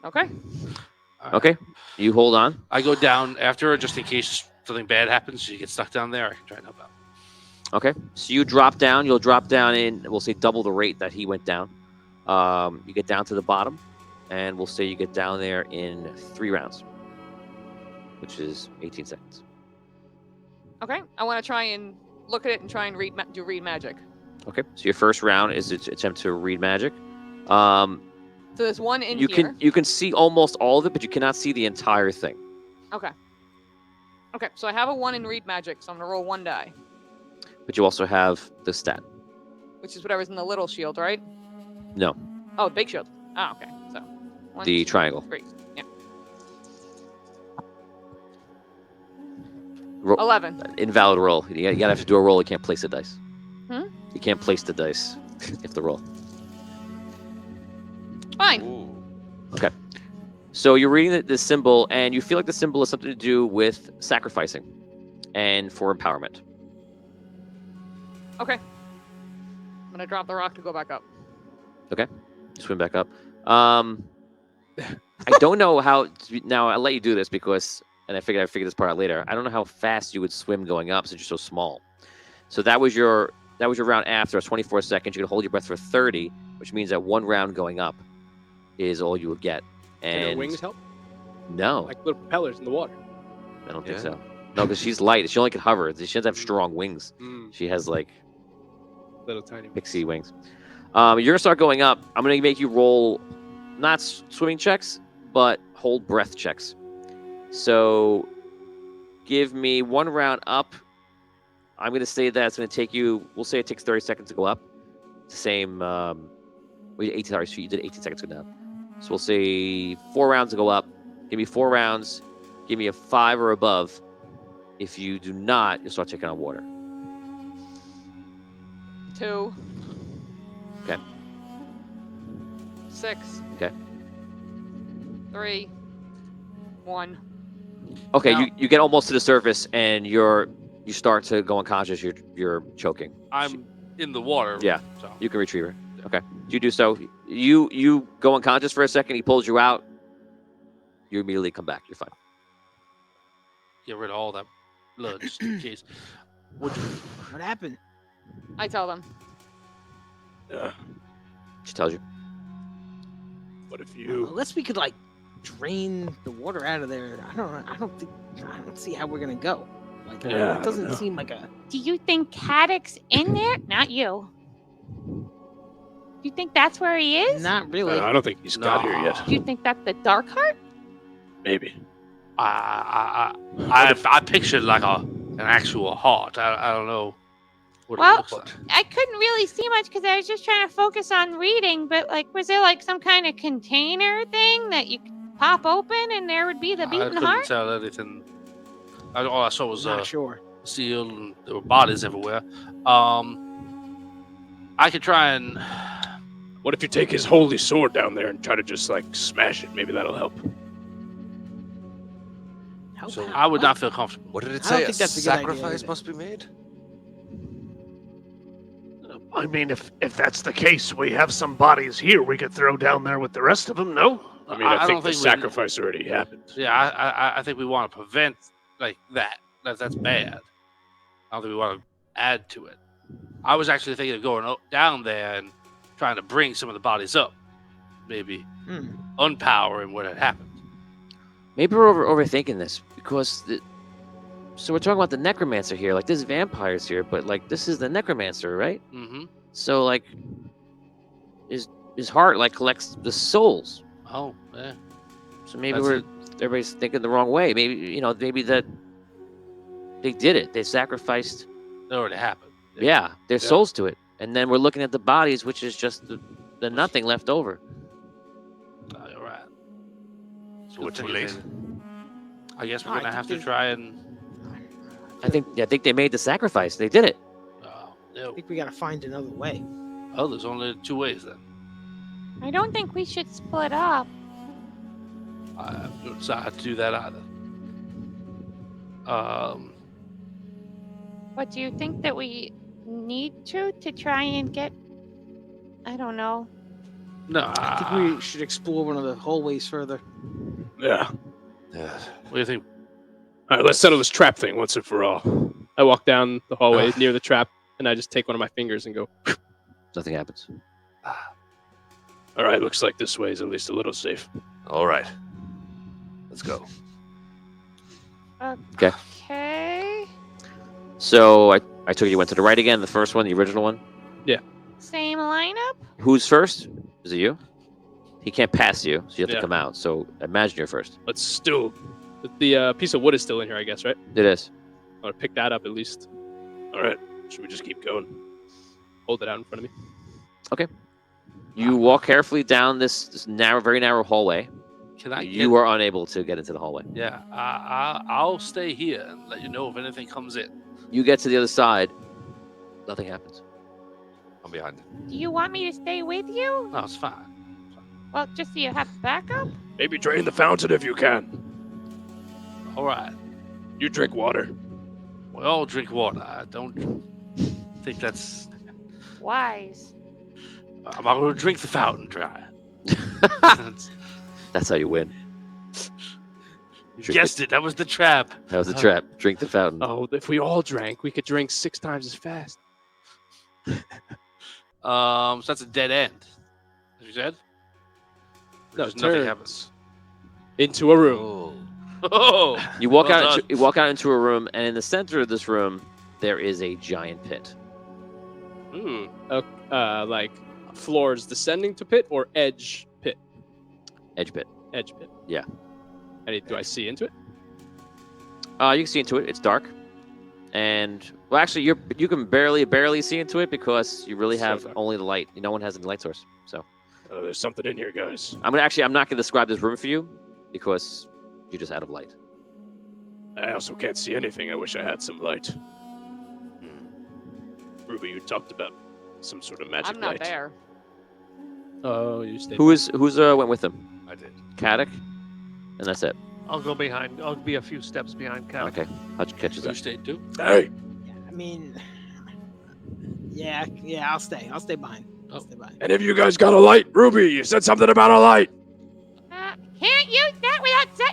Okay. All right. Okay, you hold on. I go down after, just in case something bad happens. So you get stuck down there. I can try and help out. Okay, so you drop down. You'll drop down in, we'll say, double the rate that he went down. You get down to the bottom, and we'll say you get down there in 3 rounds, which is 18 seconds. Okay. I want to try and look at it and try and read magic. Okay, so your first round is to attempt to read magic. So there's one in You here. can see almost all of it, but you cannot see the entire thing. Okay. Okay. So I have a 1 in read magic, so I'm gonna roll 1 die, But you also have the stat. which is whatever's in the little shield, right? No, Oh, big shield. Oh, okay. So 1, the 2, triangle. 3. Yeah. Ro- 11. Invalid roll. You gotta have to do a roll. You can't place the dice. Hmm? You can't place the dice. You have to roll. Fine. Ooh. So you're reading the symbol, and you feel like the symbol has something to do with sacrificing and for empowerment. Okay. I'm gonna drop the rock to go back up. Swim back up. I don't know how. Now I'll let you do this because, and I'd figure this part out later. I don't know how fast you would swim going up since you're so small. So that was your round after. It's 24 seconds. You could hold your breath for 30, which means that 1 round going up is all you would get. Can her And wings help? no, Like little propellers in the water. I don't think Yeah. so. No, because she's light. She only can hover. She doesn't have strong wings. She has like Little tiny wings. pixie wings. You're gonna start going up. I'm gonna make you roll, not swimming checks, but hold breath checks. So, give me 1 round up. I'm gonna say that it's gonna take you. We'll say it takes 30 seconds to go up. It's the same. We did 18. Sorry, so you did 18 seconds to go down. So we'll say 4 rounds to go up. Give me 4 rounds. Give me a 5 or above. If you do not, you'll start taking on water. 2. Okay. 6. Okay. 3. 1. Okay, Now- you get almost to the surface and you start to go unconscious. You're choking. I'm in the water. Yeah. So You can retrieve her. Okay. You do so. You go unconscious for a second. He pulls you out. You immediately come back. You're fine. Get rid of all that blood just in case. What happened? I tell them. She tells you. What if you? Unless we could like drain the water out of there, I don't see how we're gonna go. Like, Yeah, it doesn't seem like a. Do you think Caddick's in there? Not you. Do you think that's where he is? Not really. I don't think he's got here yet. Do you think that's the Dark Heart? Maybe. I pictured like an actual heart. I don't know what it Well, looks like. I couldn't really see much because I was just trying to focus on reading. But like, was there like some kind of container thing that you could pop open and there would be the I beating couldn't heart? tell anything. All I saw was Not sure. sealed and there were bodies everywhere. I could try and. What if you take his holy sword down there and try to just like smash it? Maybe that'll help. So I would not feel comfortable. What did it I don't say? A think that's a good idea sacrifice either. must be made? I mean, if that's the case, we have some bodies here we could throw down there with the rest of them. No. I mean, I don't think the we- sacrifice already happened. Yeah, I think we want to prevent like that. That's bad. I don't think we want to add to it. I was actually thinking of going down there and trying to bring some of the bodies up, maybe unpowering what had happened. Maybe we're overthinking this because so we're talking about the necromancer here. Like, there's vampires here, but like this is the necromancer, right? Mm-hmm. So like, his heart like collects the souls. Oh, yeah. So maybe That's everybody's thinking the wrong way. Maybe maybe that they did it. They sacrificed. That already happened. Yeah, their souls to it, and then we're looking at the bodies, which is just the nothing left over. All right. So we're too late. I guess we're I gonna have to think try and. I think they made the sacrifice. They did it. Oh, I no. think we gotta find another way. Oh, there's only two ways then. I don't think we should split up. I don't decide to do that either. But do you think that we need to try and get? I don't know. No. I think we should explore one of the hallways further. Yeah. What do you think? All right, let's settle this trap thing once and for all. I walk down the hallway near the trap, and I just take one of my fingers and go. Nothing happens. All right, looks like this way is at least a little safe. All right. Let's go. Okay. Okay. So I took you went to the right again. The first one, the original one. Same lineup. Who's first? Is it you? He can't pass you, so you have to Yeah. come out. So imagine you're first. Let's still. The piece of wood is still in here, I guess, right? It is. I want to pick that up at least. All right. Should we just keep going? Hold it out in front of me. You walk carefully down this narrow, very narrow hallway. Can I? You are unable to get into the hallway. Yeah. I'll stay here and let you know if anything comes in. You get to the other side. Nothing happens. I'm behind. Do you want me to stay with you? No, it's fine. Well, just so you have backup. Maybe drain the fountain if you can. All right. You drink water. We all drink water. I don't think that's. Wise. I'm not going to drink the fountain dry. That's how you win. You guessed it. That was the trap. That was a trap. Drink the fountain. Oh, if we all drank, we could drink 6 times as fast. So that's a dead end. As you said. No, There's nothing turns happens. into a room. Oh. You walk Well out. done. You walk out into a room, and in the center of this room, there is a giant pit. Like floors descending to pit or edge pit? Edge pit. Edge pit. Yeah. Do I see into it? You can see into it. It's dark, and well, actually, you can barely see into it because you really So have dark. only the light. No one has any light source. So There's something in here, guys. I'm not gonna describe this room for you because you're just out of light. I also can't see anything. I wish I had some light. Ruby, you talked about some sort of magic I'm not light. there. Oh, you stayed. Who's went with him? I did. Caddick, and that's it. I'll go behind. I'll be a few steps behind Cal. Okay, Hutch catches You up. stayed too. Hey, I mean, yeah, I'll stay. I'll stay behind. I'll stay behind. and if you guys got a light, Ruby, you said something about a light. Can't use that without setting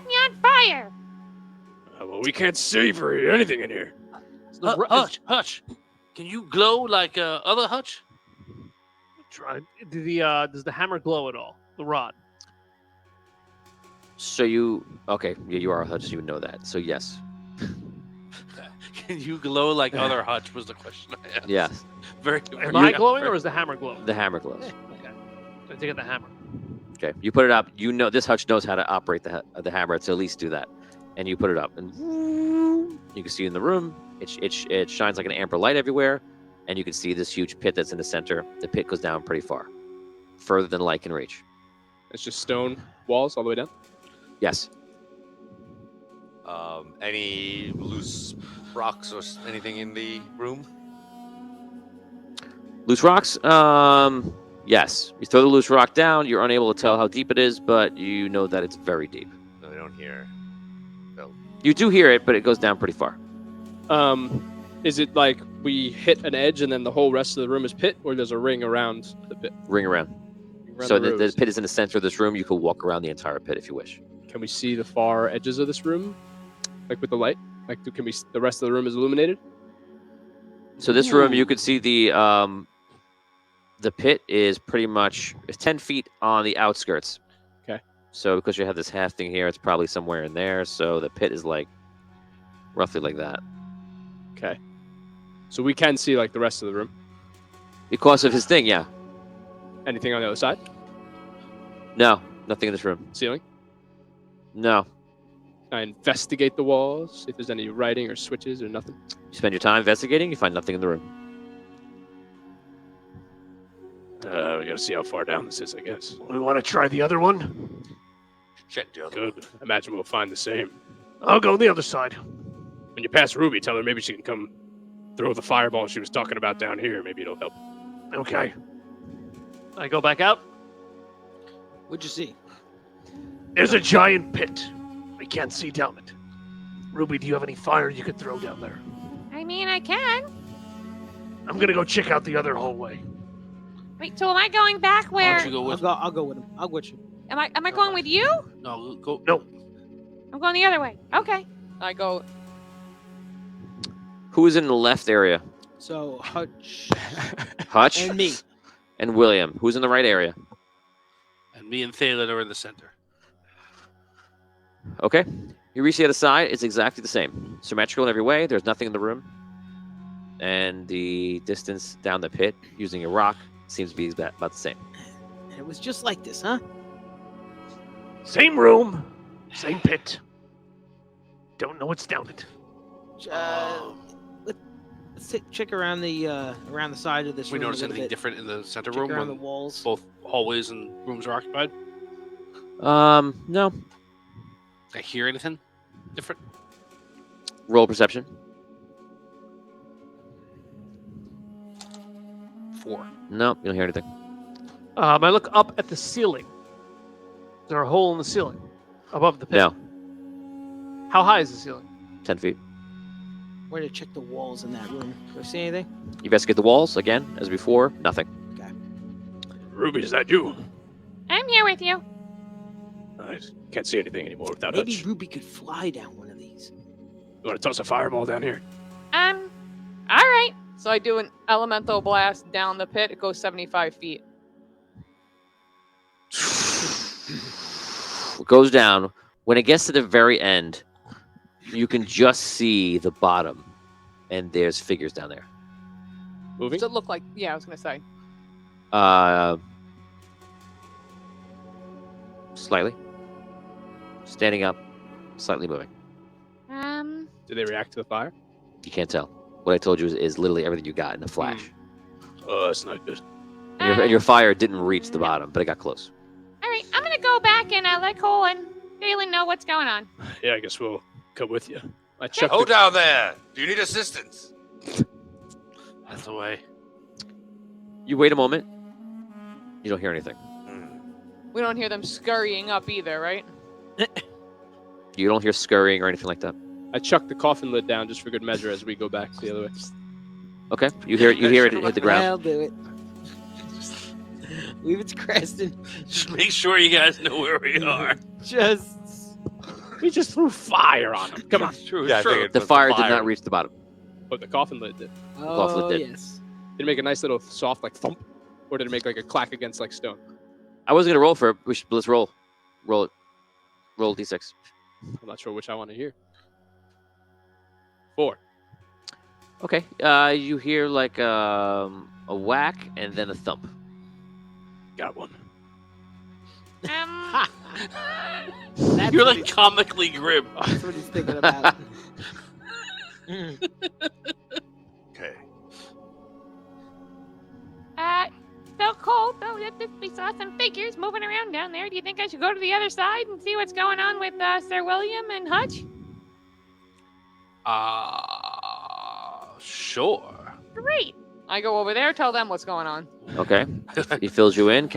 Well, we can't see for anything in here. Hutch, can you glow like other Hutch? Try. Does the hammer glow at all? The rod. So you okay? Yeah, you are a Hutch. So you would know that. So yes. Can you glow like other Hutch? Was the question I asked. Yes. Very. Am I glowing or is the hammer glowing? The hammer glows. Okay. So I take out the hammer. Okay. You put it up. You know this Hutch knows how to operate the hammer to at least do that, and you put it up, and you can see in the room. It shines like an amber light everywhere, and you can see this huge pit that's in the center. The pit goes down pretty far, further than light can reach. It's just stone walls all the way down. Yes. Any loose rocks or anything in the room? Loose rocks? Yes. You throw the loose rock down, you're unable to tell how deep it is, but you know that it's very deep. No, I don't hear. No. You do hear it, but it goes down pretty far. Is it like we hit an edge and then the whole rest of the room is pit, or there's a ring around the pit? Ring around. So the pit is in the center of this room. You could walk around the entire pit if you wish. Can we see the far edges of this room, like with the light? Like, can we? The rest of the room is illuminated. So this room, you could see the pit is pretty much 10 feet on the outskirts. Okay. So because you have this half thing here, it's probably somewhere in there. So the pit is like roughly like that. Okay. So we can see like the rest of the room. Because of his thing, yeah. Anything on the other side? No, nothing in this room. Ceiling? No. I investigate the walls, see if there's any writing or switches or nothing. You spend your time investigating, you find nothing in the room. We gotta see how far down this is, I guess. We want to try the other one. Check the other. Good. Imagine we'll find the same. I'll go on the other side. When you pass Ruby, tell her maybe she can come throw the fireball she was talking about down here. Maybe it'll help. Okay. I go back out. What'd you see? There's a giant pit. I can't see down it. Ruby, do you have any fire you could throw down there? I mean, I can. I'm gonna go check out the other hallway. Wait, so am I going back Why where? don't you go with? I'll go with him. I'll go with you. Am I going with you? No, go. No. I'm going the other way. Okay. I go. Who is in the left area? So Hutch Hutch? and me. And William. Who's in the right area? And me and Thalen are in the center. Okay. You reach the other side. It's exactly the same. Symmetrical in every way. There's nothing in the room. And the distance down the pit using a rock seems to be about the same. And it was just like this, huh? Same room, same pit. Don't know what's down it. Let's check around the side of this We room. notice a little anything bit. different in the center Check room around the when walls. both hallways and rooms are occupied? No. I hear anything different? Roll perception. 4. No, you don't hear anything. I look up at the ceiling. Is there a hole in the ceiling above the pit? No. How high is the ceiling? 10 feet. Where to check the walls in that room? Do I see anything? You investigate the walls again, as before. Nothing. Ruby, is that you? I'm here with you. I can't see anything anymore without Maybe Hutch. Ruby could fly down one of these. You want to toss a fireball down here? All right. So I do an elemental blast down the pit. It goes 75 feet. It goes down. When it gets to the very end, you can just see the bottom, and there's figures down there. Moving? Does it look like? Yeah, I was gonna say. Slightly. Standing up, slightly moving. Did they react to the fire? You can't tell. What I told you is literally everything you got in a flash. Oh, that's not good. And your fire didn't reach the bottom, but it got close. All right. I'm gonna go back and let Cole and Galen know what's going on. Yeah, I guess we'll come with you. I checked. Oh, down there. Do you need assistance? That's the way. You wait a moment. You don't hear anything. We don't hear them scurrying up either, right? You don't hear scurrying or anything like that. I chucked the coffin lid down just for good measure as we go back the other way. Okay. You hear it hit the ground. I'll do it. Leave it to Creston. Just make sure you guys know where we are. Just We just threw fire on him. Come on. True. Yeah, I true. figured The with fire did not reach the bottom. But the coffin lid did. Coughlin Oh, did. yes. Did it make a nice little soft like thump? Or did it make like a clack against like stone? I wasn't gonna roll for it. Let's roll. Roll it. Roll d6. I'm not sure which I want to hear. 4. Okay. You hear like a whack and then a thump. Got one. That's You're what like comically grim. That's what he's thinking about. Okay. So cold. So we saw some figures moving around down there. Do you think I should go to the other side and see what's going on with Sir William and Hutch? Sure. Great. I go over there, tell them what's going on. Okay. He fills you in.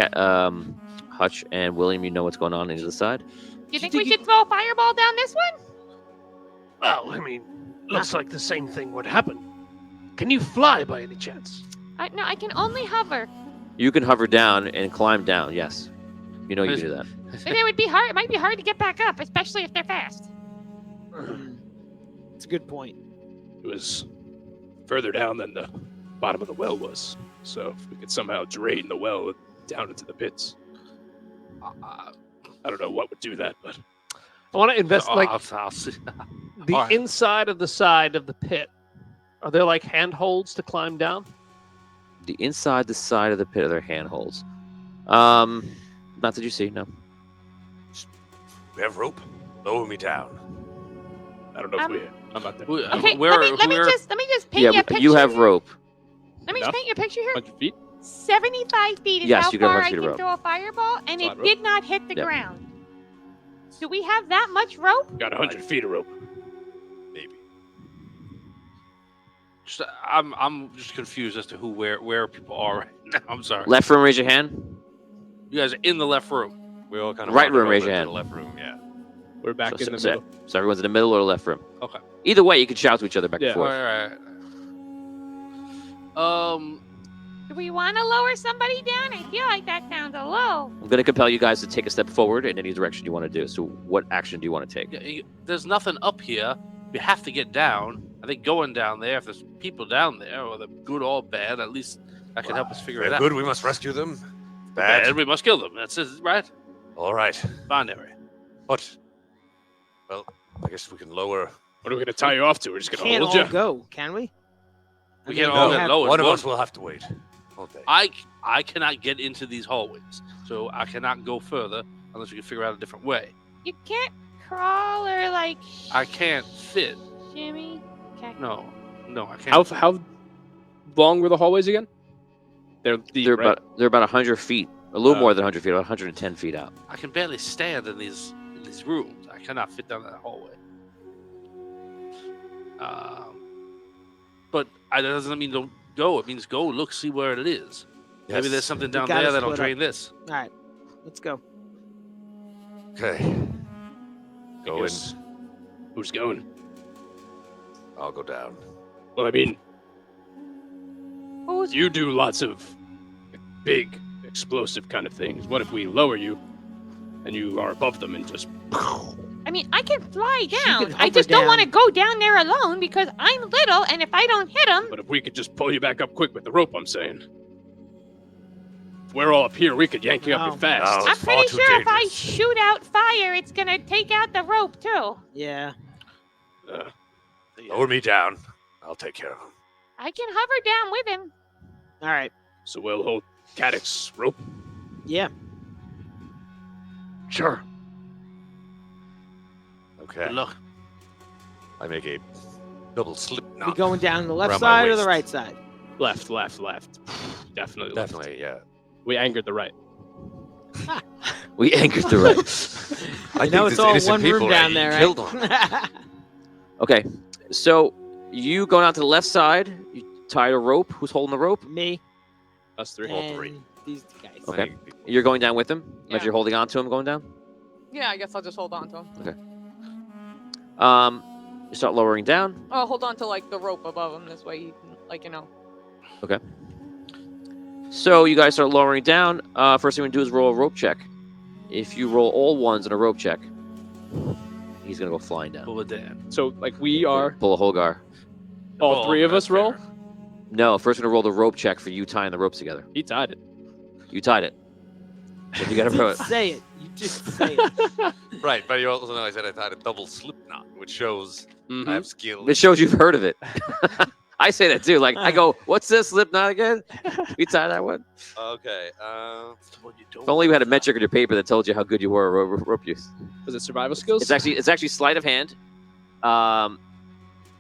Hutch and William, you know what's going on either side. Do you think we should throw a fireball down this one? Well, I mean, looks like the same thing would happen. Can you fly by any chance? No, I can only hover. You can hover down and climb down. Yes. You know you can do that. But it would be hard. It might be hard to get back up, especially if they're fast. It's a good point. It was further down than the bottom of the well was. So if we could somehow drain the well down into the pits. I don't know what would do that, but I want to invest like I'll see. the All right. inside of the side of the pit. Are there like handholds to climb down? The inside the side of the pit are their handholds. Not that you see, no. We have rope. Lower me down. I don't know if I'm not there. Okay, let me just paint you a picture. You have rope. Let me just paint you a picture here. 100 feet? 75 feet is Yes, how you got far 100 I feet of can rope. throw a fireball, and That's a lot it of rope. did not hit the Yep. ground. Do we have that much rope? Got 100 feet of rope. Maybe. I'm just confused as to where people are right now. I'm sorry. Left room, raise your hand. You guys are in the left room. We all kind of Right wandered room, raise over your to hand. the left room. Yeah. We're back So- in the so- middle. So everyone's in the middle or the left room. Okay. Either way, you can shout to each other back Yeah. and forth. Right. Do we want to lower somebody down? I feel like that sounds a low. I'm going to compel you guys to take a step forward in any direction you want to do. So what action do you want to take? There's nothing up here. We have to get down. I think going down there, if there's people down there, whether good or bad, at least that can help us figure it They're out. good. We must rescue them. Bad. Bad, we must kill them. That's it, right? All right. Binary. But, well, I guess we can lower. What are we going to tie you off to? We're just going to Can't hold all you? go, can we? We I can't mean, all we get have- lowered. One of One- us will have to wait. All day. I cannot get into these hallways, so I cannot go further unless we can figure out a different way. You can't crawl or like I can't fit. shimmy. Okay. No, I can't. How long were the hallways again? They're deep, They're right? about 100 feet, a little Oh. more than 100 feet, about 110 feet out. I can barely stand in these rooms. I cannot fit down that hallway. But that doesn't mean don't go. It means go look, see where it is. Maybe there's something down gotta there that'll split drain up. this. All right, let's go. Okay. Go in. Guess- Who's going? I'll go down. Well, I mean, Who's you do lots of big, explosive kind of things. What if we lower you and you are above them and just... I mean, I can fly can down. I hover just don't down. want to go down there alone because I'm little, and if I don't hit them, But if we could just pull you back up quick with the rope, I'm saying. If we're all up here, we could yank you up No. real fast. No. I'm it's far pretty too sure if I dangerous. shoot out fire, it's gonna take out the rope too. Yeah. Lower me down. I'll take care of him. I can hover down with him. All right. So we'll hold Caddick's rope. Yeah. Sure. Okay. Good luck. I make a double slip knot. We going down the left Around my side or the waist. right side? Left. Definitely left. Definitely, yeah. We angered the right. We anchored the right. I know think it's these all innocent one room people down are there, killed right? on. Okay, so you going out to the left side. You tie a rope. Who's holding the rope? Me Us three. and these guys. Okay. You're going down with him? Yeah. As you're holding on to him going down? Yeah, I guess I'll just hold on to him. You start lowering down. Oh, hold on to like the rope above him. This way, he can, like, you know. Okay. So you guys start lowering down. First thing we do is roll a rope check. If you roll all ones in a rope check, he's gonna go flying down. Pull it down. So like we are Pull a Holgar. all three of us roll. No, first we're gonna roll the rope check for you tying the ropes together. He tied it. You tied it. If you gotta You throw didn't it. say it. You just say it. Right, but you also know I said I tied a double slip knot, which shows I have skill. It shows you've heard of it. I say that too. Like I go, what's this slip knot again? We tie that one. Okay. If only we had a metric on your paper that told you how good you were at rope use. Was it survival skills? It's actually sleight of hand,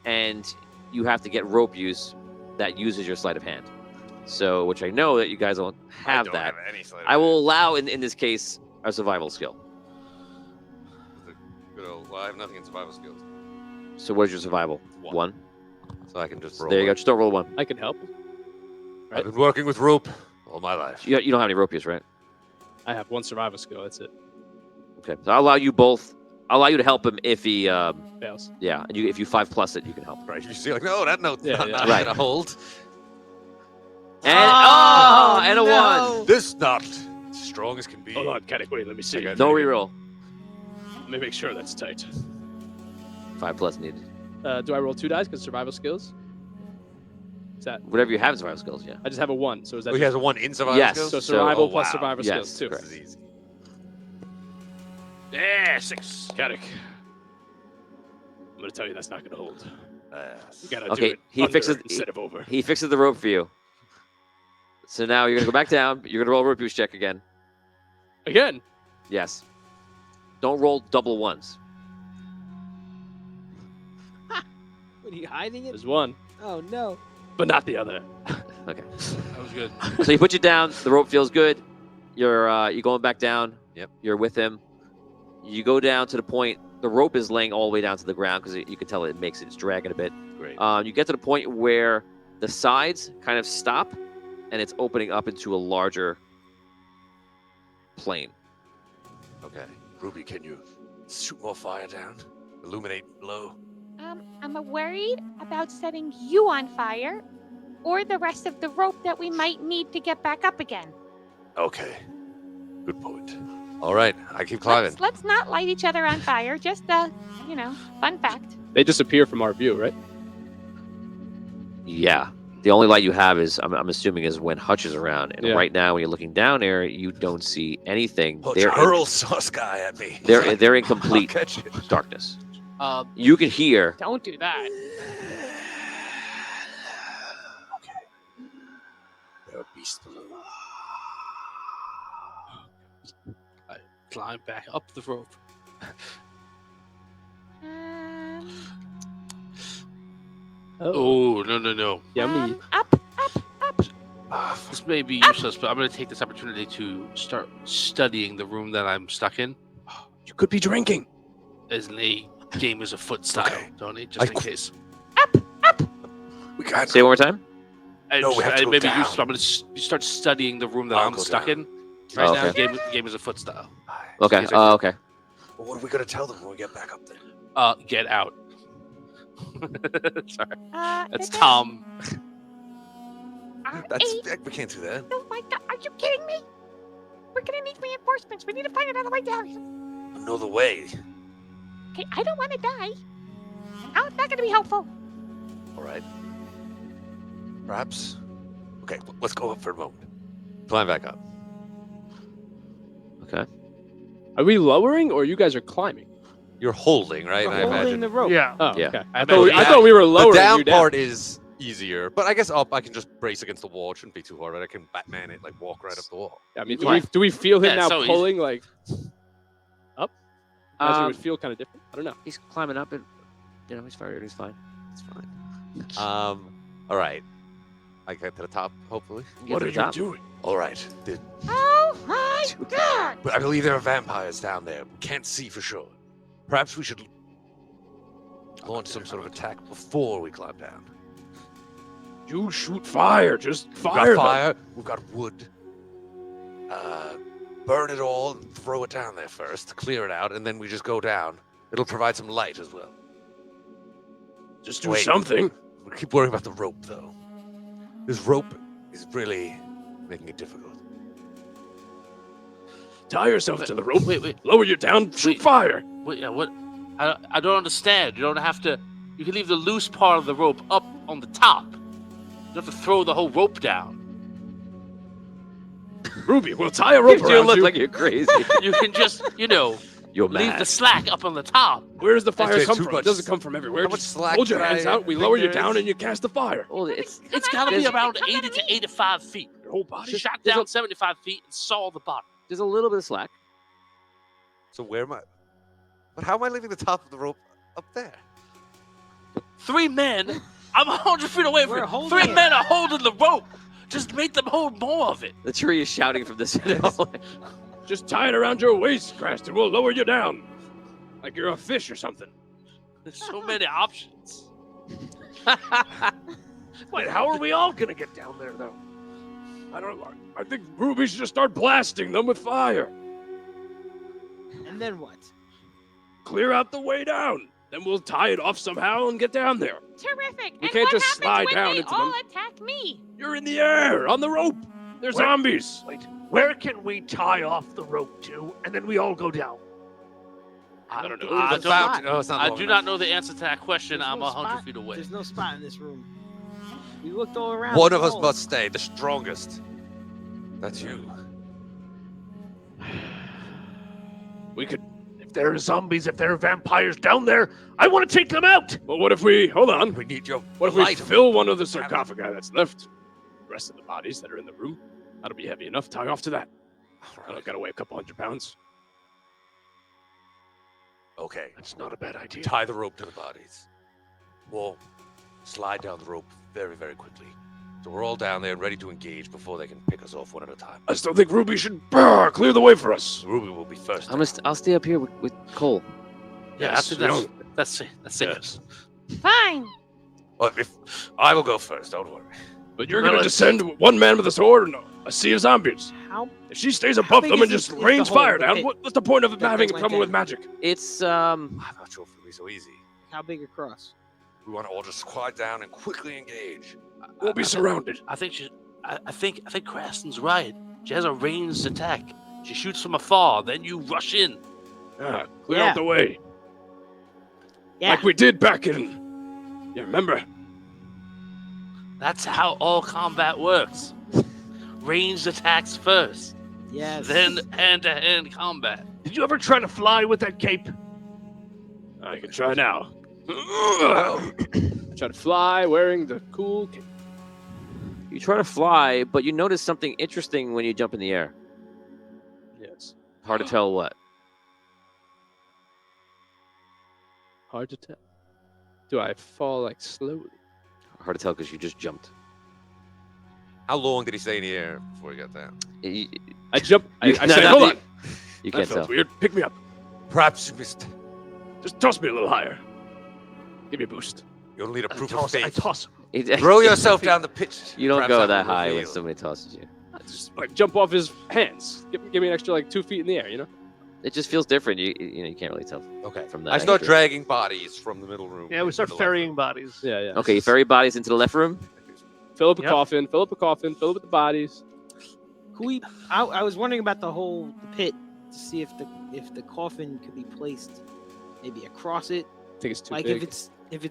and you have to get rope use that uses your sleight of hand. So, which I know that you guys don't have don't that. have any sleight of I will allow in this case a survival skill. Good old, well, I have nothing in survival skills, So, what is your survival? One. so I can just roll. There you go. it. Just don't roll one. I can help. I've been working with rope all my life. You don't have any rope use, right? I have one survival skill. That's it. Okay. So I'll allow you both. I'll allow you to help him if he. Fails. Yeah, and if you 5+ it, you can help. Right, you see, like, no, that note's Yeah, not, yeah. not Right. gonna hold. And and a no. 1. This knot, strong as can be. Hold on, Caddick, wait, let me see. Okay. No reroll. Let me make sure that's tight. 5+ needed. Do I roll 2 dice because survival skills? Is that? Whatever you have in survival skills, yeah. I just have a 1. So is that? Oh, he has a 1 in survival Yes. skills? So So- survival oh, plus wow. survival Yes, skills too. correct. This is easy. Yeah, 6. Caddick. I'm gonna tell you that's not gonna hold. You gotta do Okay, it he under fixes instead of over. He fixes the rope for you. So now you're gonna go back down. You're gonna roll a rope use check again. Again. Yes. Don't roll double ones. What are you hiding it? There's one, Oh no. But not the other. Okay. That was good. So he put you down. The rope feels good. You're going back down. Yep. You're with him. You go down to the point. The rope is laying all the way down to the ground because you can tell it makes it. It's dragging a bit. Great. You get to the point where the sides kind of stop, and it's opening up into a larger plane. Okay. Ruby, can you shoot more fire down? Illuminate below? I'm worried about setting you on fire or the rest of the rope that we might need to get back up again. Okay. Good point. All right, I keep climbing. Let's not light each other on fire. Just fun fact. they disappear from our view, right? Yeah. The only light you have is, I'm assuming, is when Hutch is around. And Yeah. right now, when you're looking down there, you don't see anything. Hutch, They're in, hurl sauce guy at me. they're in complete I'll catch it. darkness. You can hear. Don't do that. There are beasts below. I climb back up the rope. Oh, no. Yummy. Up. This may be useless, but I'm going to take this opportunity to start studying the room that I'm stuck in. You could be drinking. As a game is a foot style, Okay. don't it? Just in case. We can't. Say it one more time. No, we have to go maybe down. useful. I'm going to start studying the room that I'll I'm go stuck down. in. Right Oh, now, okay. the game is a foot style. Okay. Yes, I Okay. Well, what are we gonna tell them when we get back up there? Get out. Sorry. That's Da-da. Tom. That's Eight. we can't do that. Oh my God! Are you kidding me? We're gonna need reinforcements. We need to find another way down here. Know the way. Okay, I don't want to die. How is that gonna be helpful? All right. Perhaps. Okay, let's go up for a moment. Climb back up. Okay. Are we lowering or you guys are climbing? You're holding, right? We're I holding imagine. the rope. Oh, Yeah. okay. I I thought we were lowering The down you down. part is easier, but I guess up I can just brace against the wall. It shouldn't be too hard, right? I can Batman it, like walk right up the wall. I mean, Right. do we feel him Yeah, now so easy. pulling like up? I imagine it Um, would feel kind of different. I don't know. He's climbing up, and he's fine. He's fine. It's fine. All right. I get to the top, hopefully. Get to the top. doing? All right. Oh my God! But I believe there are vampires down there. We can't see for sure. Perhaps we should launch some sort of attack before we climb down. You shoot fire. Just We've fire. got fire. We've got wood. Burn it all and throw it down there first, clear it out, and then we just go down. It'll provide some light as well. Just do Wait. something. We keep worrying about the rope, though. This rope is really making it difficult. Tie yourself to the rope. Wait. Lower you down. Shoot Wait. fire. Wait, yeah, what? I don't understand. You don't have to. You can leave the loose part of the rope up on the top. You don't have to throw the whole rope down. Ruby, we'll tie a rope around you. You look like you're crazy. You can just, leave the slack up on the top. Where does the fire That's come too from? much. It doesn't come from everywhere. How much Just slack hold your can hands I out, we think lower you there down, is? and you cast the fire. Well, it's got to be around 80 to 85 feet. Your whole body. She shot down 75 feet and saw the bottom. There's a little bit of slack. So where am I? But how am I leaving the top of the rope up there? 3 men. I'm 100 feet away from We're you. 3 men are holding the rope. Just make them hold more of it. The tree is shouting from this hallway. Just tie it around your waist, Crest, and we'll lower you down. Like you're a fish or something. There's so many options. Wait, how are we all gonna get down there, though? I don't know. I think Ruby should just start blasting them with fire. And then what? Clear out the way down. Then we'll tie it off somehow and get down there. Terrific. We And can't what just happens slide when down they into all them. attack me? You're in the air, on the rope. They're zombies. Wait, where can we tie off the rope to, and then we all go down? I don't know. I The fountain. Oh, it's not I long do enough. not know the answer to that question. There's I'm no 100 spot- feet away. There's no spot in this room. We looked all around. One the of us walls. must stay, the strongest. That's you. We could. If there are zombies, if there are vampires down there, I want to take them out. Well, what if we. Hold on. We need your What if we light. fill one of the sarcophagi that's left? The rest of the bodies that are in the room. That'll be heavy enough. Tie off to that. I gotta weigh a couple 100 pounds. Okay. That's not a bad idea. Tie the rope to the bodies. We'll slide down the rope very, very quickly. So we're all down there and ready to engage before they can pick us off one at a time. I still think Ruby should clear the way for us. Ruby will be first. I'll stay up here with Cole. Yeah, Yes, that's it. Yes. Fine. Well, if I will go first, don't worry. But you're gonna descend one man with a sword and a sea of zombies. How? If she stays above big them and is just the rains hole, fire the down, pit what's the point of that having they went someone with down? magic? It's I'm not sure if it'll be so easy. How big across? We want to all just quiet down and quickly engage. We'll be surrounded. I think Cranston's right. She has a ranged attack. She shoots from afar, then you rush in. Yeah, clear Yeah. out the way. Yeah. Like we did back in. You remember? That's how all combat works. Ranged attacks first, Yes. then hand-to-hand combat. Did you ever try to fly with that cape? I can try now. I try to fly wearing the cool cape. You try to fly, but you notice something interesting when you jump in the air. Yes. Hard to tell what. Hard to tell. Do I fall like slowly? Hard to tell because you just jumped. How long did he stay in the air before he got down? I jump. I You- said, no, hold on. You That can't felt tell. weird. Pick me up. Perhaps you missed. Just toss me a little higher. Give me a boost. You'll need a I proof of toss, I faith. toss. Throw yourself down the pit. You don't Perhaps go I that will high when reveal. somebody tosses you. I just like jump off his hands. Give me an extra like 2 feet in the air. You know. It just feels different. You can't really tell. Okay. From that I start angle. dragging bodies from the middle room. Yeah, we into start the left ferrying room. bodies. Yeah, yeah. Okay, you ferry bodies into the left room. Fill up a Yep. coffin. Fill up a coffin. Fill up with the bodies. Could we? I was wondering about the pit to see if the coffin could be placed maybe across it. I think it's too Like big. if the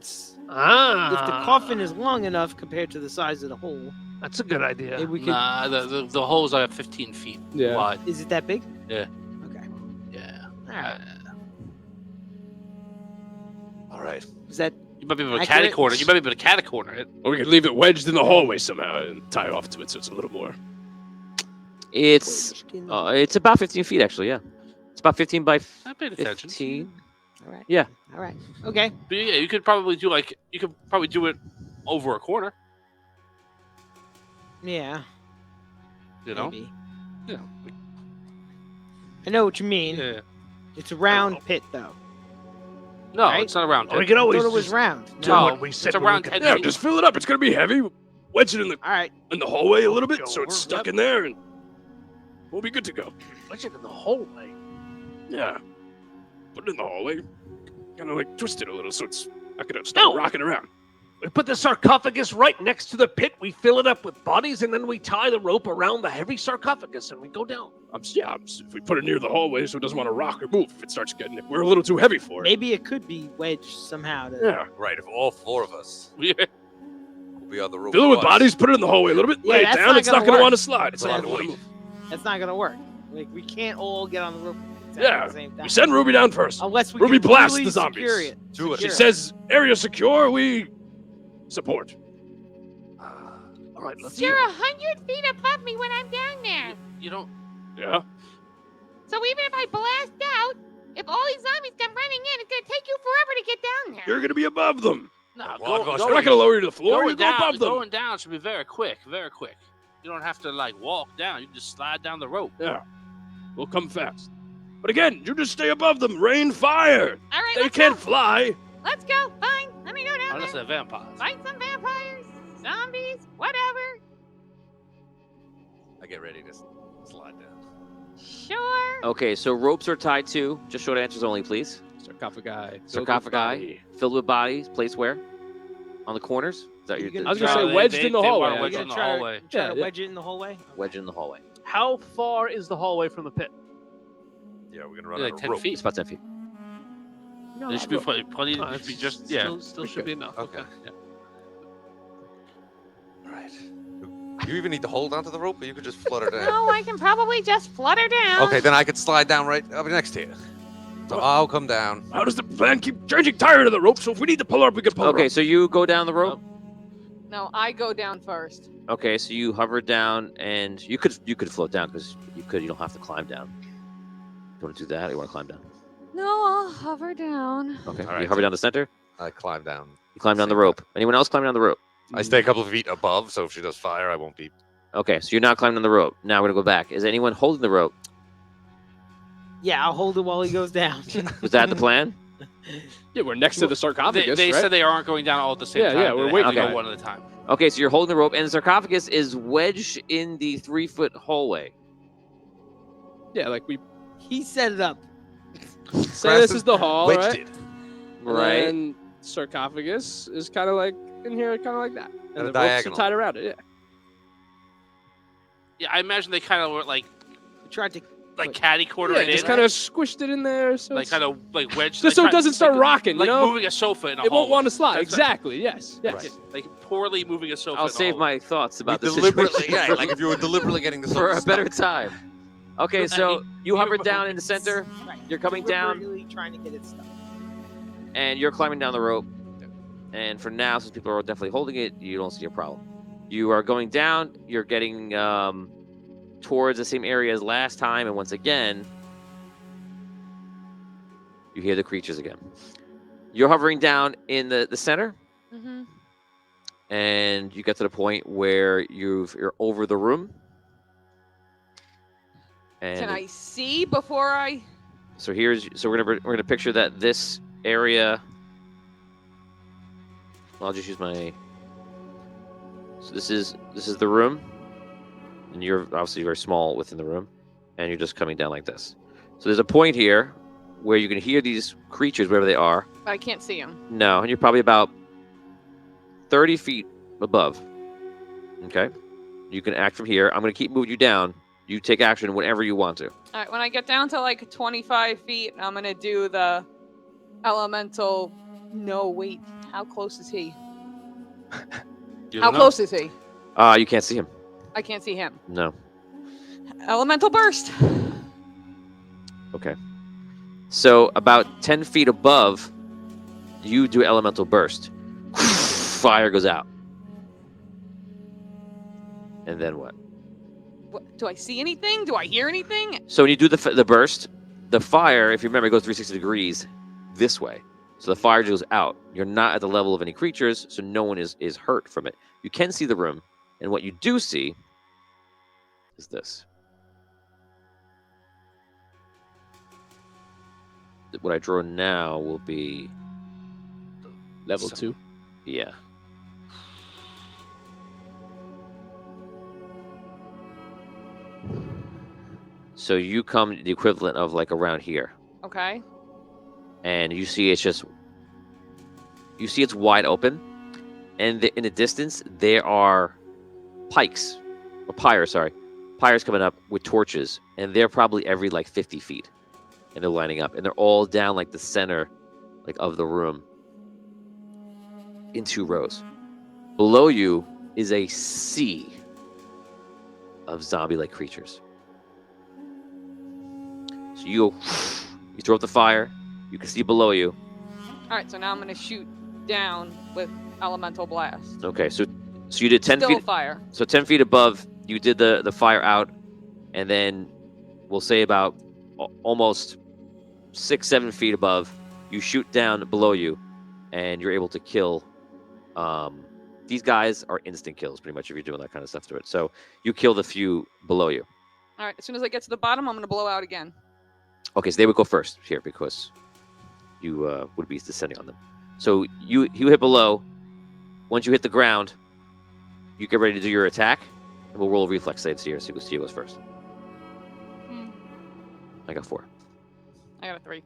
Ah, coffin is long enough compared to the size of the hole, that's a good idea. maybe we could. Nah, the holes are 15 feet Yeah. wide. Is it that big? Yeah. Okay. Yeah. All right. All right. Is that You might be able to Accurate. catty corner. You might be able to catty corner it. Or we could leave it wedged in the hallway somehow and tie off to it so it's a little more. It's it's about 15 feet actually. Yeah, it's about 15 by I paid attention. 15. all right? Yeah. All right. Okay. But yeah, you could probably do it over a corner. Yeah. You know. Maybe. Yeah. I know what you mean. Yeah. It's a round pit though. No, Right? it's not a round Or we pit. can I always thought it was just round. do No, what we said. it's when we around get 10 there. Yeah, just fill it up. It's gonna be heavy. Wedge it in All right. the hallway a little bit Go so it's over, stuck yep. in there and we'll be good to go. Wedge it in the hallway. Yeah. Put it in the hallway. Kind of like twist it a little so it's not gonna start No. rocking around. We put the sarcophagus right next to the pit. We fill it up with bodies, and then we tie the rope around the heavy sarcophagus, and we go down. If we put it near the hallway so it doesn't want to rock or move, if it starts getting it, we're a little too heavy for it. Maybe it could be wedged somehow. Yeah. Right, if all 4 of us will be on the rope. Fill it with bodies, put it in the hallway a little bit, lay it down. It's not going to want to slide. It's not going to move. That's not gonna work. Like we can't all get on the rope. Yeah, At the same time. we send Ruby down first. Unless we Ruby can blasts really the zombies. secure it. Do it. She says, area secure, we support. All right, let's You're 100 feet above me when I'm down there. You don't. Yeah. So even if I blast out, if all these zombies come running in, it's gonna take you forever to get down there. You're going to be above them. No, Well, We're not going to lower you to the floor. Going You go down, above them. going down should be very quick, very quick. You don't have to like walk down. You can just slide down the rope. Yeah. We'll come fast. But again, you just stay above them. Rain fire. All right, They let's can't go. fly. Let's go. Fine. Let me go down Unless there. they're vampires. Fight some vampires, zombies, whatever. I get ready to slide down. Sure. Okay, so ropes are tied to. Just short answers only, please. Sarcophagi. Sarcophagi filled with bodies. Placed where? On the corners? Is that You your? can- I was going to No, say they- wedged they- in the they hallway. want I wedged guess. in the hallway. Try Yeah, to yeah. wedge it in the hallway. Wedge in the hallway. How far is the hallway from the pit? Yeah, we're gonna run Like out of 10 rope. feet. It's about 10 feet. There should be plenty. Oh, Should be just Still should be enough. Okay. Yeah. All right. You even need to hold onto the rope, or you could just flutter down. No, I can probably just flutter down. Okay, then I could slide down right up next to you. So I'll come down. How does the plan keep changing tired of the rope? So if we need to pull her up, we can pull her Okay, up. so you go down the rope. No, I go down first. Okay, so you hover down, and you could float down because you don't have to climb down. You want to do that? Or you want to climb down? No, I'll hover down. Okay, All you right, hover so- down the center. I climb down. You climb down the rope. Anyone else climb down the rope? I stay a couple of feet above, so if she does fire, I won't be. Okay, so you're not climbing down the rope. Now we're gonna go back. Is anyone holding the rope? Yeah, I'll hold it while he goes down. Was that the plan? Yeah, we're next to the sarcophagus, They right? said they aren't going down all at the same Yeah, time. yeah, we're They waiting have to for go it. one at a time. Okay, so you're holding the rope, and the sarcophagus is wedged in the 3-foot hallway. Yeah, like we He set it up. say this is the hall, Wedged right? it. Right. And sarcophagus is kind of like in here, kind of like that. At And a the ropes are diagonal. tied around it, yeah. Yeah, I imagine they kind of were like We tried to. caddy corner Yeah, it just in, kind of squished it in there. So like it's- kind of like wedged. Just so it like, doesn't start like, rocking, you like know? moving a sofa in a it won't hallway. want to slide. That's right. Exactly, yes. Yes. Right. Like poorly moving a sofa. I'll in a save hallway. my thoughts about We this deliberately, situation yeah, like if you were deliberately getting the for sofa a better stuck. time. Okay, so you hover down in the center, Right. you're coming down, Deliberately trying to get it stuck. and you're climbing down the rope. And for now, since people are definitely holding it, you don't see a problem. You are going down. You're getting towards the same area as last time, and once again, you hear the creatures again. You're hovering down in the center, Mm-hmm. and you get to the point where you're over the room. And Can I see before I? So we're gonna picture that this area. I'll just use my. So this is the room, and you're obviously very small within the room, and you're just coming down like this. So there's a point here where you can hear these creatures wherever they are. I can't see him. No, and you're probably about 30 feet above. Okay, you can act from here. I'm gonna keep moving you down. You take action whenever you want to. All right, when I get down to like 25 feet, I'm gonna do the elemental. No, wait. How close is he? You How don't know. close is he? You can't see him. I can't see him. No. Elemental burst. Okay. So about 10 feet above, you do elemental burst. Fire goes out. And then what? What, do I see anything? Do I hear anything? So when you do the burst, the fire, if you remember, it goes 360 degrees this way. So the fire goes out. You're not at the level of any creatures, so no one is hurt from it. You can see the room, and what you do see is this. What I draw now will be Level 2. yeah. So you come the equivalent of like around here, Okay. and you see it's wide open, And in the distance, there are pyres coming up with torches, and they're probably every like 50 feet, and they're lining up, and they're all down like the center, like of the room, in 2 rows. Below you is a sea of zombie-like creatures. So you throw up the fire. You can see below you. All right, so now I'm gonna shoot down with elemental blast. Okay, so you did 10 Still feet. fire. So 10 feet above, you did the fire out, and then we'll say about almost 6-7 feet above, you shoot down below you, and you're able to kill. These guys are instant kills, pretty much, if you're doing that kind of stuff to it. So you kill the few below you. All right, as soon as I get to the bottom, I'm gonna blow out again. Okay, so they would go first here because you would be descending on them. So you hit below. Once you hit the ground, you get ready to do your attack, and we'll roll a reflex save here. So you goes first. I got 4. I got a 3.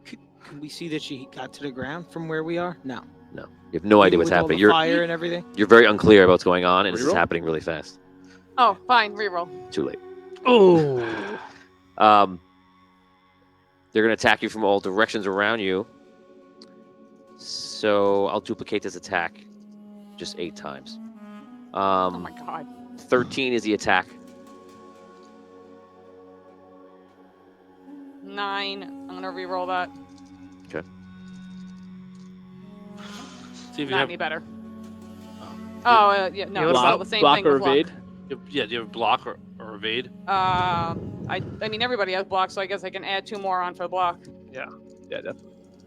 Can we see that she got to the ground from where we are? No. No, you have no idea Even what's with all happening. the fire and everything. You're very unclear about what's going on, and this is Reroll? happening really fast. Oh, fine, reroll. Too late. Oh. They're going to attack you from all directions around you. So I'll duplicate this attack just 8 times. Oh my god. 13 is the attack. 9. I'm gonna reroll that. Okay. See if you Not have, any better. Oh, yeah, no, You it's have all the same block thing or with luck. evade? do you have block or evade? I mean, everybody has block, so I guess I can add 2 more on for block. Yeah, definitely.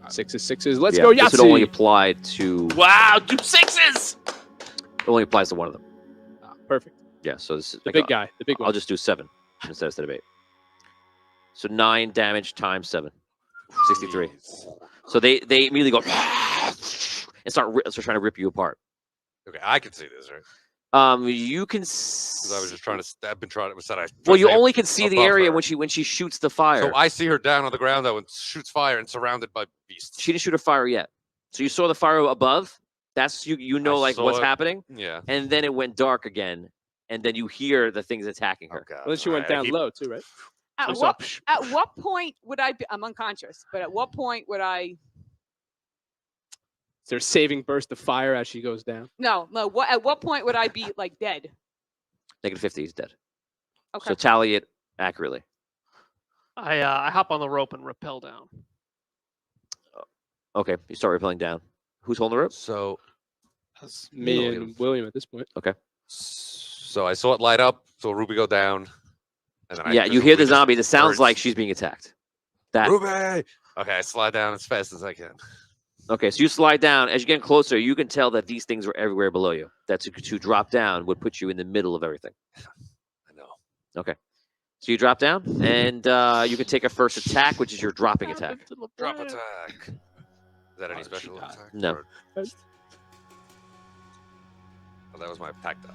6s. Let's Yeah, go, this would only Yahtzee! apply to. Wow, 2 6s! It only applies to one of them. Perfect. Yeah, so this is The big guy. The big one. I'll just do 7 instead of 8. So 9 damage times 7, 63. So they immediately go and start trying to rip you apart. Okay, I can see this, right? You can. Because I was just trying to. I've been trying to. Well, you only can see the above area her. when she shoots the fire. So I see her down on the ground though, and shoots fire, and surrounded by beasts. She didn't shoot a fire yet. So you saw the fire above. That's you know I like saw what's it. happening. Yeah. And then it went dark again, and then you hear the things attacking her. Okay. Well, then she went down low, too, right? At So what, it's at what point would I be? I'm unconscious, but at what point would I? Is there a saving burst of fire as she goes down? No. At what point would I be like dead? -50 is dead. Okay. So tally it accurately. I hop on the rope and rappel down. Okay, you start rappelling down. Who's holding the rope? So. That's Me and William at this point. Okay. So I saw it light up. Saw Ruby go down. And then Yeah, you hear the zombies. It sounds like she's being attacked. Ruby. Okay, I slide down as fast as I can. Okay, so you slide down. As you get closer, you can tell that these things are everywhere below you. That to drop down would put you in the middle of everything. I know. Okay. So you drop down, and you can take a first attack, which is your dropping attack. Drop attack. Is that any special attack? No. Or- Well, that was my attack die.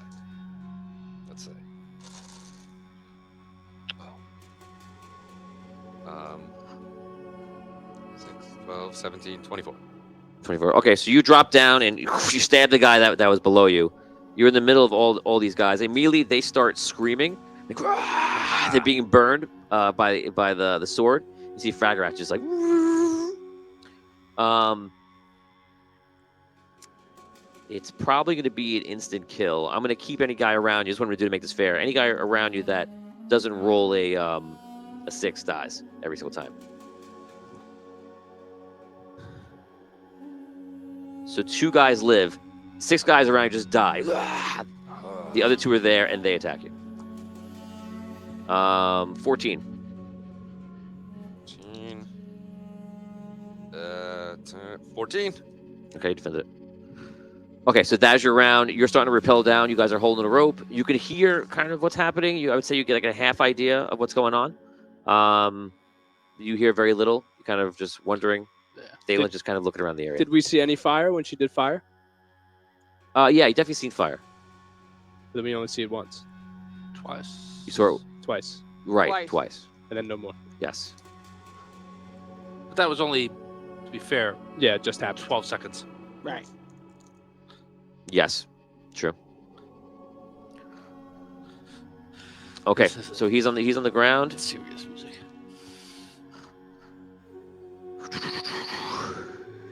Let's see. Oh. 6, 12, 17, 24. 24. Okay, so you drop down, and you stab the guy that was below you. You're in the middle of all these guys. Immediately, they start screaming. Like, "Rah!" They're being burned by the sword. You see Fragrat just like... It's probably going to be an instant kill. I'm going to keep any guy around you. Just what I'm going to do to make this fair. Any guy around you that doesn't roll a 6 dies every single time. So 2 guys live. 6 guys around you just die. The other 2 are there, and they attack you. 14. 14. Okay, defend it. Okay, so that's your round. You're starting to rappel down. You guys are holding a rope. You can hear kind of what's happening. I would say you get like a half idea of what's going on. You hear very little. You're kind of just wondering. Dalen just kind of looking around the area. Did we see any fire when she did fire? Yeah, you definitely seen fire. Then we only see it once. Twice. You saw it Twice. right twice. And then no more. Yes. But that was only, to be fair, Yeah, it just happened. 12 seconds. Right. Yes, true. Okay, so he's on the ground. Serious music.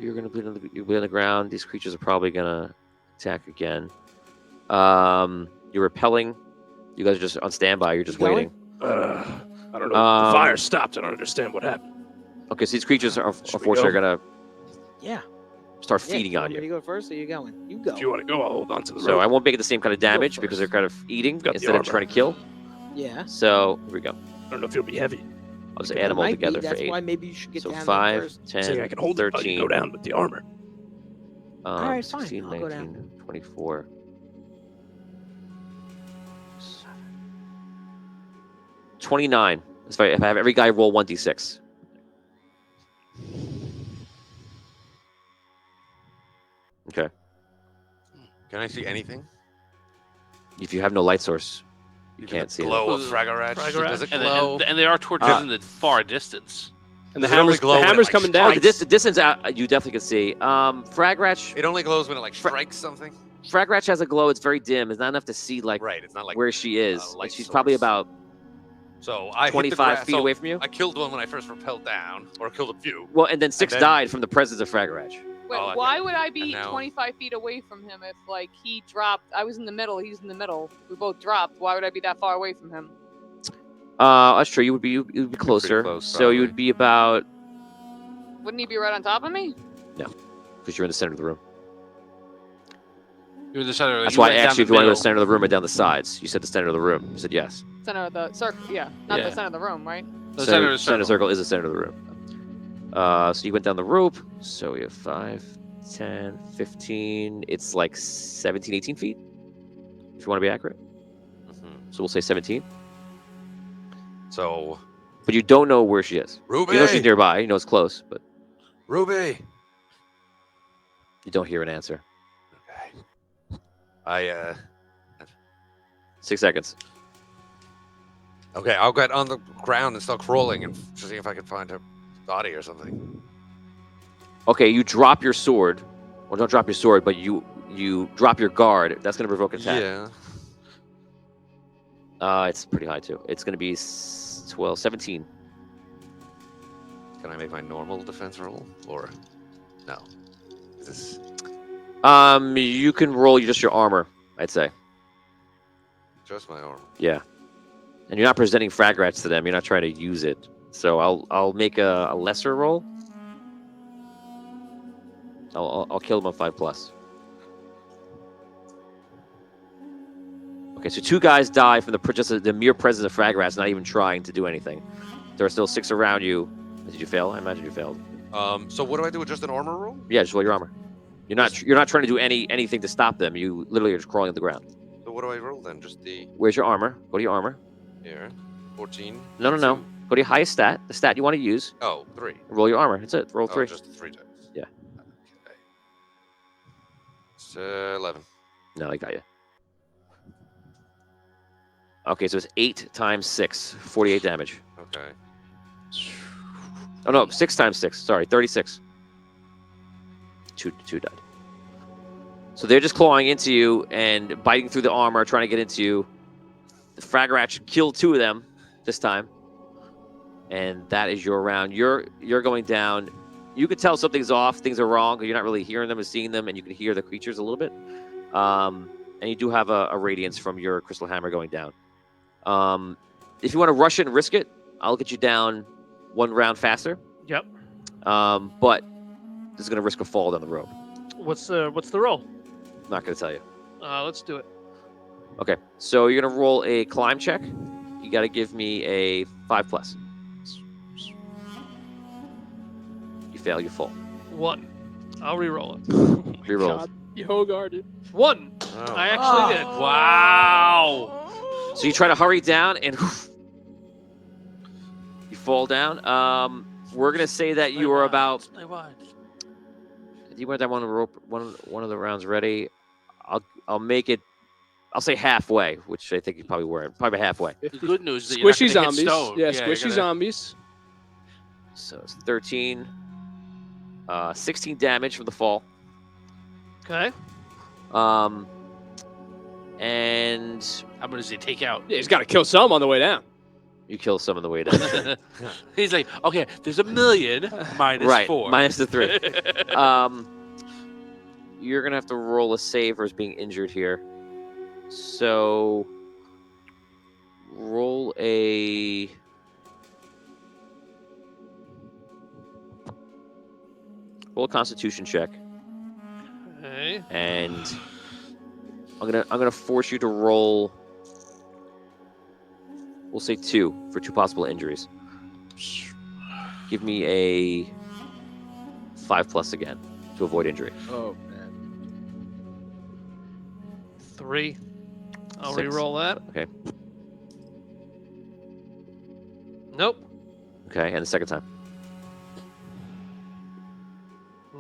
You're gonna be on the ground. These creatures are probably gonna attack again. You're repelling. You guys are just on standby. You're just waiting. I don't know. The fire stopped. I don't understand what happened. Okay, so these creatures are unfortunately gonna start feeding you on want me you. to go first, or you going? You go. If you want to go, I'll hold on to the rope. So I won't make it the same kind of damage first. because they're kind of eating Got the instead of armor. trying to kill. Yeah. So here we go. I don't know if you'll be heavy. I'll just It add them all might be, together for That's 8. why maybe you should get So down there 5, first. 10, Saying I can hold it, but you 13. go down with the armor. All right, fine. 16, I'll go 19, 24. 29. If I have every guy roll 1d6. Okay. Can I see anything? If you have no light source, you can't see glow it. of Fragaratch. Fragaratch. Does it And, glow? and they are torches in the far distance. And the Does it only hammer's, glow when it, like, coming Oh, down. the distance out, you definitely can see. Fragratch It only glows when it like strikes something. Fragratch has a glow. It's very dim. It's not enough to see like Right. It's not like where she is. light And she's source. probably about So I hit the 25 feet so away from you. I killed one when I first rappelled down, or killed a few. Well, and then 6 then- died from the presence of Fragratch. Wait, Oh, okay. why would I And be now- 25 feet away from him if, like, he dropped? I was in the middle. He's in the middle. We both dropped. Why would I be that far away from him? That's true. You'd be closer. close, so you would probably. be about Wouldn't he be right on top of me? because you're in the center of the room. You're in the center. That's you why I went down asked you if the you want to go to middle. the center of the room or down the sides. You said the center of the room. You said yes. Center of the circle. Yeah, not Yeah. the center of the room, right? The center of the center circle. circle is the center of the room. So you went down the rope. So we have 5, 10, 15. It's like 17, 18 feet. If you want to be accurate. So we'll say 17. So But you don't know where she is. Ruby, You know she's nearby. You know it's close, but Ruby. you don't hear an answer. I 6 seconds. okay. I'll get on the ground and start crawling and see if I can find her body or something. Okay, you drop your sword. Well, don't drop your sword, but you drop your guard. That's going to provoke an attack. Yeah. It's pretty high too. It's going to be 12, 17. Can I make my normal defense roll or no? Is this You can roll just your armor, I'd say. just my armor? Yeah. And you're not presenting Fragratch to them. You're not trying to use it. So I'll make a lesser roll. I'll kill them on 5+. Okay, so 2 guys die from just the mere presence of Fragratch, not even trying to do anything. There are still 6 around you. Did you fail? I imagine you failed. So what do I do with just an armor roll? Yeah, just roll your armor. You're not trying to do anything to stop them. You literally are just crawling on the ground. So what do I roll then? Just the Where's your armor? Go to your armor. here, 14. No. Go to your highest stat, the stat you want to use. Oh, 3. Roll your armor. That's it. Roll 3. Oh, just 3 times. Yeah. Okay. It's 11. No, I got you. Okay, so it's 8 times 6, 48 damage. Okay. Oh no, 6 times 6. Sorry, 36. 2 died. So they're just clawing into you and biting through the armor, trying to get into you. The Fragratch killed 2 of them this time, and that is your round. You're going down. You can tell something's off, things are wrong, because you're not really hearing them or seeing them, and you can hear the creatures a little bit. And you do have a radiance from your crystal hammer going down. If you want to rush it and risk it, I'll get you down 1 round faster. Yep. But this is going to risk a fall down the rope. What's the roll? I'm not going to tell you. Let's do it. Okay, so you're going to roll a climb check. You got to give me a 5+. You fail, you fall. 1. I'll re-roll it. Reroll. God, you Hogarted. 1. Oh. I actually did. Wow. So you try to hurry down and you fall down. We're going to say that you are about. You went down one of the rounds ready. I'll make it. I'll say halfway, which I think you probably were. Probably halfway. The good news is that you're not Squishy gonna hit zombies. stone. Yeah, you're squishy gonna- zombies. So it's 13. 16 damage from the fall. Okay. And how many does he take out? Yeah, he's got to kill some on the way down. You kill some on the way down. He's like, okay, there's 1 million minus right, 4. minus the 3. You're gonna have to roll a save versus being injured here. So roll a Constitution check. Okay. And I'm gonna force you to roll. We'll say 2 for 2 possible injuries. Give me a 5+ again to avoid injury. Oh man. 3. I'll 6. re-roll that. Okay. Nope. Okay, and the second time.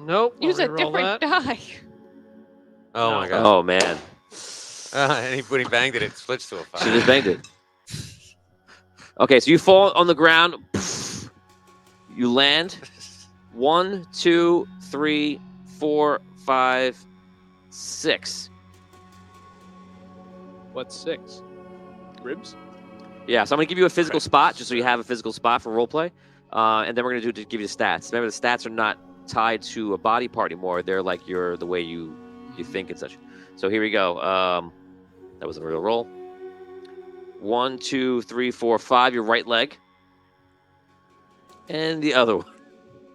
Nope. I'll Use a re-roll different that. die. Oh No. my god. Oh man, And when he banged it, it switched to a 5. she just banged it. Okay, so you fall on the ground. You land. 1, 2, 3, 4, 5, 6. What's 6? Ribs? Yeah, so I'm gonna give you a physical spot, just so you have a physical spot for roleplay, and then we're gonna give you the stats. Remember, the stats are not tied to a body part anymore; they're like the way you think and such. So here we go. That was a real roll. 1, 2, 3, 4, 5. Your right leg, and the other one.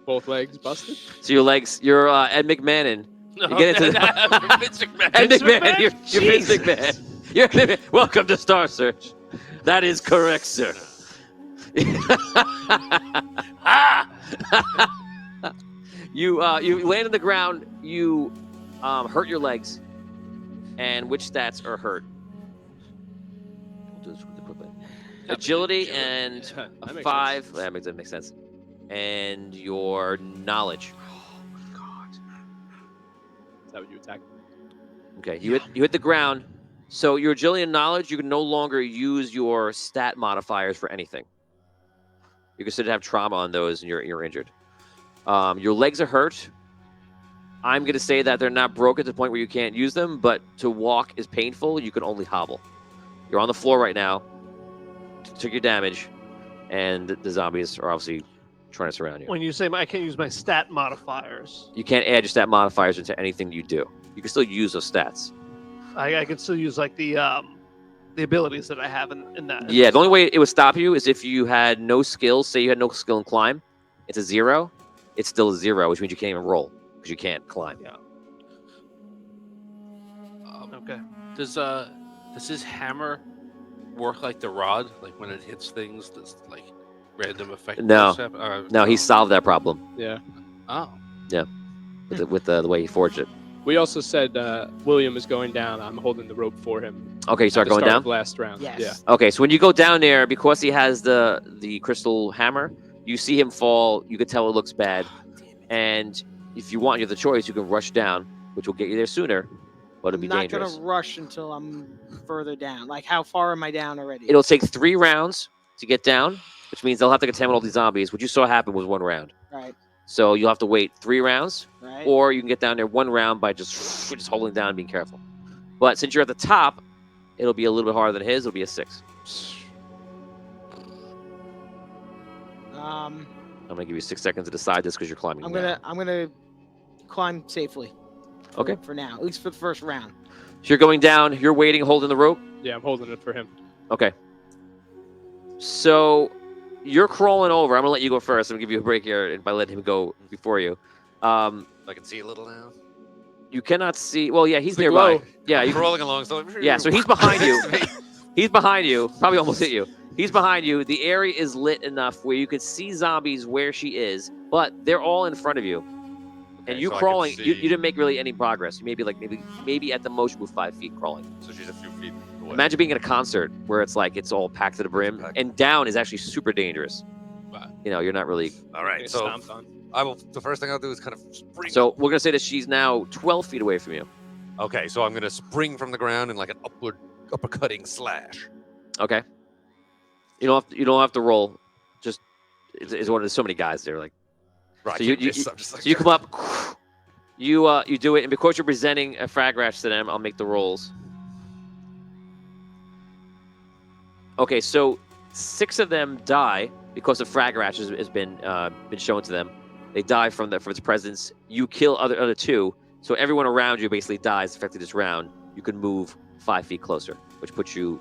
Both legs busted? So your legs. You're Ed McMahon. You get into the Vince McMahon. Ed Vince McMahon. McMahon? You're Vince McMahon. You're welcome to Star Search. That is correct, sir. You land on the ground. You hurt your legs. And which stats are hurt? We'll do this really quickly. Agility and That makes 5. sense. That makes sense. And your knowledge. Oh my god. Is that what you attacked? Okay, you hit the ground. So your agility and knowledge, you can no longer use your stat modifiers for anything. You're considered to have trauma on those, and you're injured. Your legs are hurt. I'm going to say that they're not broken to the point where you can't use them, but to walk is painful. You can only hobble. You're on the floor right now. Took your damage, and the zombies are obviously trying to surround you. When you say I can't use my stat modifiers, You can't add your stat modifiers into anything you do. You can still use those stats. I can still use like the abilities that I have in that. Yeah, the only way it would stop you is if you had no skills. Say you had no skill in climb. It's a 0. It's still a 0, which means you can't even roll because you can't climb. Yeah. Okay. Does his hammer work like the rod? Like when it hits things, does like random effect? No. Happen? No, he solved that problem. Yeah. Oh. With the way he forged it. We also said William is going down. I'm holding the rope for him. Okay, you start At the going start down? of last round. Yes. Yeah. Okay, so when you go down there, because he has the crystal hammer, you see him fall. You could tell it looks bad. And if you want, you have the choice. You can rush down, which will get you there sooner, but it'll I'm be not dangerous. gonna rush until I'm further down. Like, how far am I down already? It'll take 3 rounds to get down, which means they'll have to contaminate all these zombies. What you saw happen was 1 round. Right. So you'll have to wait 3 rounds, Right. or you can get down there 1 round by just holding down and being careful. But since you're at the top, it'll be a little bit harder than his. It'll be a 6. I'm gonna give you 6 seconds to decide this because you're climbing. I'm now. gonna climb safely. Okay. For now, at least for the first round. So you're going down. You're waiting, holding the rope. Yeah, I'm holding it for him. Okay. So you're crawling over. I'm gonna let you go first. I'm gonna give you a break here by letting him go before you. I can see a little now. You cannot see. Well, yeah, he's The nearby. glow. Yeah, I'm you, crawling along, so yeah. So he's behind you. He's behind you. Probably almost hit you. He's behind you. The area is lit enough where you can see zombies where she is, but they're all in front of you. Okay, And you so I can crawling, you see- didn't make really any progress. You maybe at the most move 5 feet crawling. So she's a few feet away. Imagine being at a concert where it's like it's all packed to the brim, and down is actually super dangerous. Wow. You know, you're not really. All right, Getting so stomped on. I will. The first thing I'll do is kind of spring. So we're gonna say that she's now 12 feet away from you. Okay, so I'm gonna spring from the ground in like an uppercutting slash. Okay. You don't have to roll. Just it's one of so many guys there. Like Right. so you I'm just like, so you come up. You do it, and because you're presenting a frag rash to them, I'll make the rolls. Okay, so 6 of them die because the frag rash has been shown to them. They die from its presence. You kill other 2, so everyone around you basically dies affected this round. You can move 5 feet closer, which puts you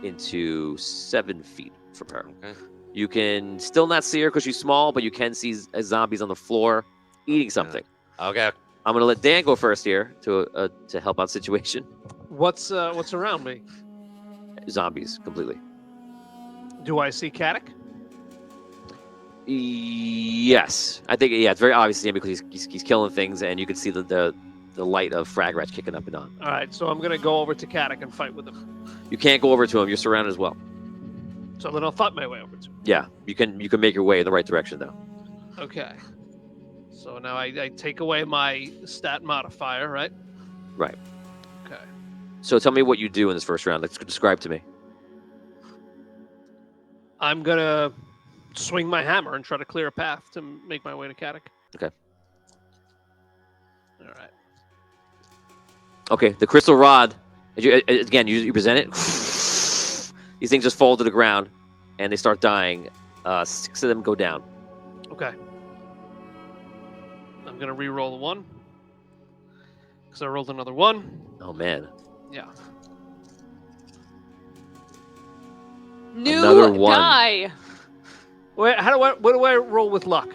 into 7 feet from her. Okay. You can still not see her because she's small, but you can see zombies on the floor eating something. Okay. I'm gonna let Dan go first here to help out the situation. What's around me? Zombies completely. Do I see Caddick? Yes, I think it's very obvious to him because he's killing things, and you can see the light of frag rats kicking up and on. All right, so I'm gonna go over to Caddick and fight with him. You can't go over to him; you're surrounded as well. So then I'll fight my way over to him. Yeah, you can make your way in the right direction though. Okay. So now I take away my stat modifier, right? Right. Okay. So tell me what you do in this first round. Let's describe to me. I'm gonna swing my hammer and try to clear a path to make my way to Caddick. Okay. All right. Okay, the crystal rod. Again, you present it. These things just fall to the ground, and they start dying. 6 of them go down. Okay. I'm gonna re-roll the 1 because I rolled another 1. Oh man. Yeah. Another New 1. die. Wait, what do I roll with luck?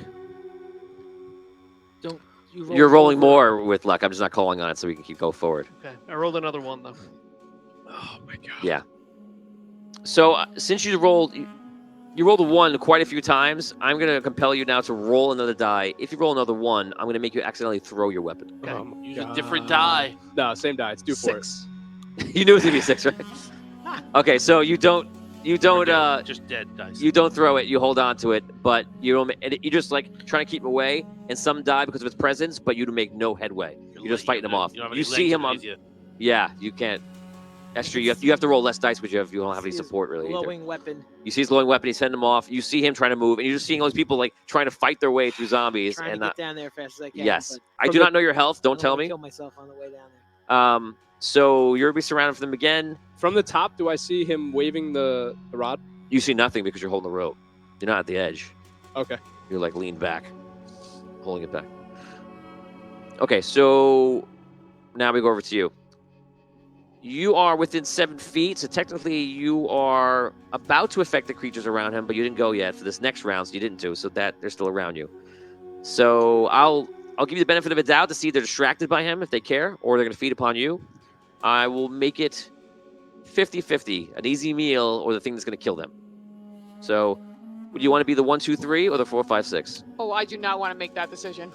Don't you You're rolling more with luck. I'm just not calling on it so we can keep going forward. Okay, I rolled another 1 though. Oh my god. Yeah. So since you rolled a 1 quite a few times, I'm gonna compel you now to roll another die. If you roll another 1, I'm gonna make you accidentally throw your weapon. Okay. Use a different die. No, same die. It's 2 for it. 6. You knew it was gonna be 6, right? Okay, so you don't Just dead dice. you don't throw it. You hold on to it, but you don't. And you're just like trying to keep him away. And some die because of its presence, but you make no headway. You're just fighting them off. You see him on. Yeah, you can't. That's true. You have to roll less dice, but you don't have any support really. Glowing weapon. You see his glowing weapon. He's sending him off. You see him trying to move, and you're just seeing all these people like trying to fight their way through zombies. Trying and to get down there as fast as I can. yes, but I do not know your health. Don't tell me. Kill myself on the way down there. So you're gonna be surrounded from them again. From the top, do I see him waving the rod? You see nothing because you're holding the rope. You're not at the edge. Okay. You're like leaned back, holding it back. Okay, so now we go over to you. You are within 7 feet, so technically you are about to affect the creatures around him, but you didn't go yet for this next round, so you didn't do, so that they're still around you. So I'll give you the benefit of a doubt to see if they're distracted by him, if they care, or they're going to feed upon you. I will make it 50-50, an easy meal or the thing that's going to kill them. So would you want to be the 1, 2, 3 or the 4, 5, 6? Oh, I do not want to make that decision.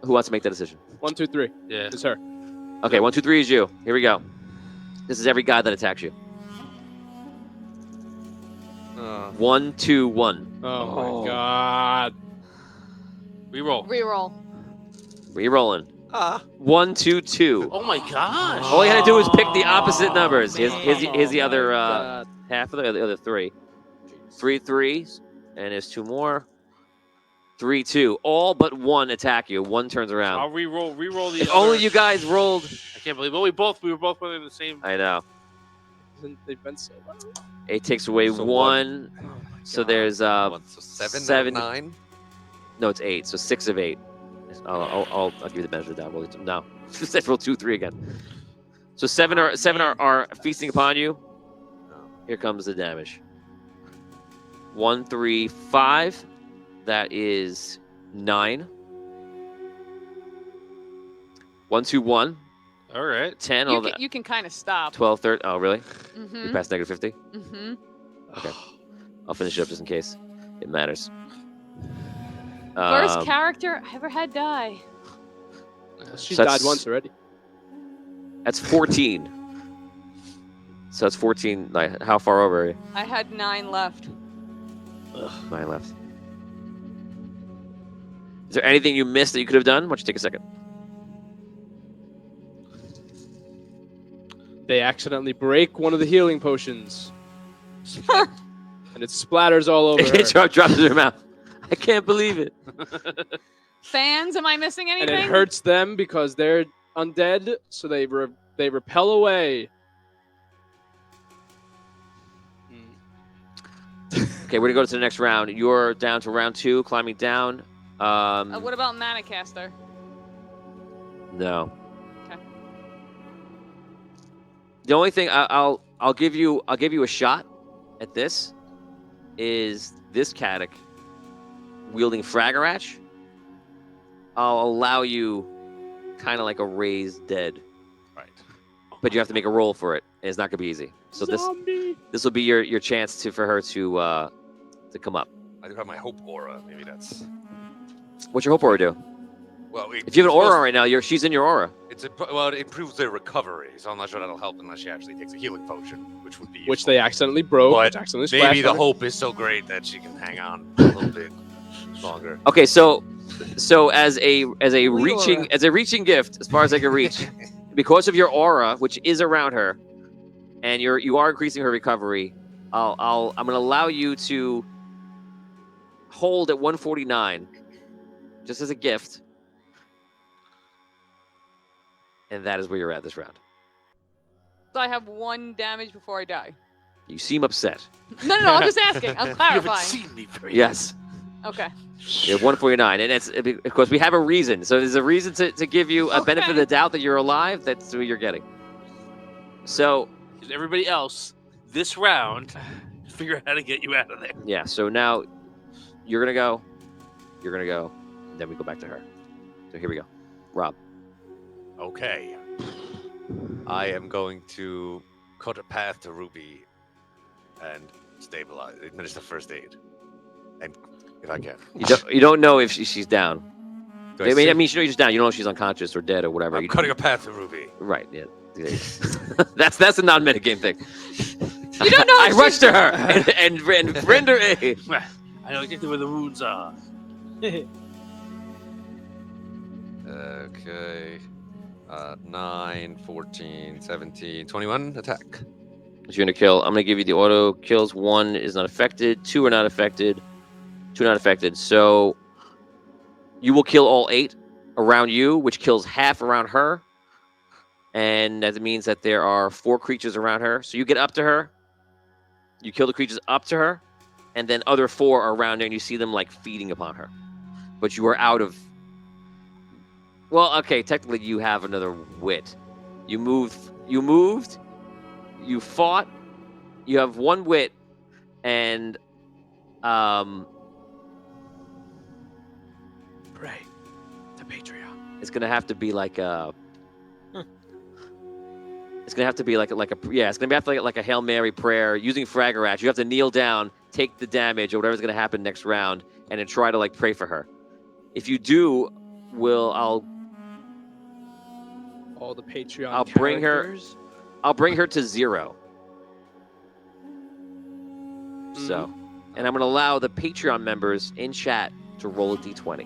Who wants to make that decision? 1, 2, 3. Yeah. It's her. Okay, 1, 2, 3 is you. Here we go. This is every guy that attacks you. 1, 2, 1. Oh my god. Reroll. Reroll. Re-rolling. 1, 2, 2. Oh my gosh. All you had to do was pick the opposite numbers. Here's the other God. half of the other 3. 3 3s, and there's 2 more. 3 2. All but 1 attack you. 1 turns around. I'll reroll the. If other- only you guys rolled. I can't believe. Well, we were both running the same. I know. They've been so low. It takes away So 1. Oh my So God. there's So 7, 7. 9. No, it's 8. So 6 of 8. I'll give you the benefit of the doubt. Roll it. No, let's roll 2 3 again. So 7 are feasting upon you. Here comes the damage. 1, 3, 5. That is 9. 1, 2, 1. All right. 10. All that. You can kind of stop. 12, 13. Oh, really? You Mm-hmm. passed negative 50? Mm-hmm. Okay. I'll finish it up just in case it matters. First character I ever had die. She So died that's- once already. That's 14. So that's 14. Like, how far over are you? I had 9 left. 9 left. Is there anything you missed that you could have done? Why don't you take a second? They accidentally break one of the healing potions. And it splatters all over her. It drops in her mouth. I can't believe it. Fans, am I missing anything? And it hurts them because they're undead, so they repel away. Okay, we're gonna go to the next round. You're down to round 2, climbing down. What about Manicaster? No. Okay. The only thing I'll give you a shot at this is this Caddick wielding Fragorach. I'll allow you kind of like a raised dead. Right. But you have to make a roll for it, and it's not gonna be easy. So this will be your chance for her to come up. I do have my hope aura. Maybe that's. What's your hope aura do? Well, If you have an aura right now, she's in your aura. It improves their recovery, so I'm not sure that'll help unless she actually takes a healing potion, which would be. Which they accidentally broke. But accidentally maybe the splashed on hope is so great that she can hang on a little bit longer. Okay, so as a reaching gift, as far as I can reach, because of your aura, which is around her, and you are increasing her recovery, I'm gonna allow you to hold at 149, just as a gift, and that is where you're at this round. So I have 1 damage before I die. You seem upset. No, I'm just asking. I'm You haven't clarifying. seen me very Yes. Okay. You have 149, and it's because we have a reason. So there's a reason to give you a benefit of the doubt that you're alive. That's what you're getting. So everybody else, this round, figure out how to get you out of there. yeah. So now you're gonna go, and then we go back to her. So here we go, Rob. Okay. I am going to cut a path to Ruby and stabilize, administer first aid, and if I can. You don't know if she's down. Do I see- mean, she knows she's down. You don't know if she's unconscious or dead or whatever. I'm cutting a path to Ruby. Right. Yeah. that's a non-metagame thing. You don't know. I rushed to her and render a. I know exactly where the runes are. Okay. 9, 14, 17, 21 attack. You're gonna kill. I'm gonna give you the auto kills. 1 is not affected. 2 are not affected. 2 not affected. So you will kill all 8 around you, which kills half around her. And that means that there are 4 creatures around her. So you get up to her. You kill the creatures up to her, and then other 4 are around her, and you see them like feeding upon her. But you are out of. Well, okay. Technically, you have another wit. You moved. You fought. You have 1 wit, and Pray to Patreon. it's gonna have to be like a. It's gonna have to be like a It's gonna have to be like a Hail Mary prayer using Fragorach. You have to kneel down, take the damage or whatever's gonna happen next round, and then try to like pray for her. If you do, I'll All the Patreon. I'll bring her- characters. I'll bring her to 0. So, and I'm gonna allow the Patreon members in chat to roll a d20.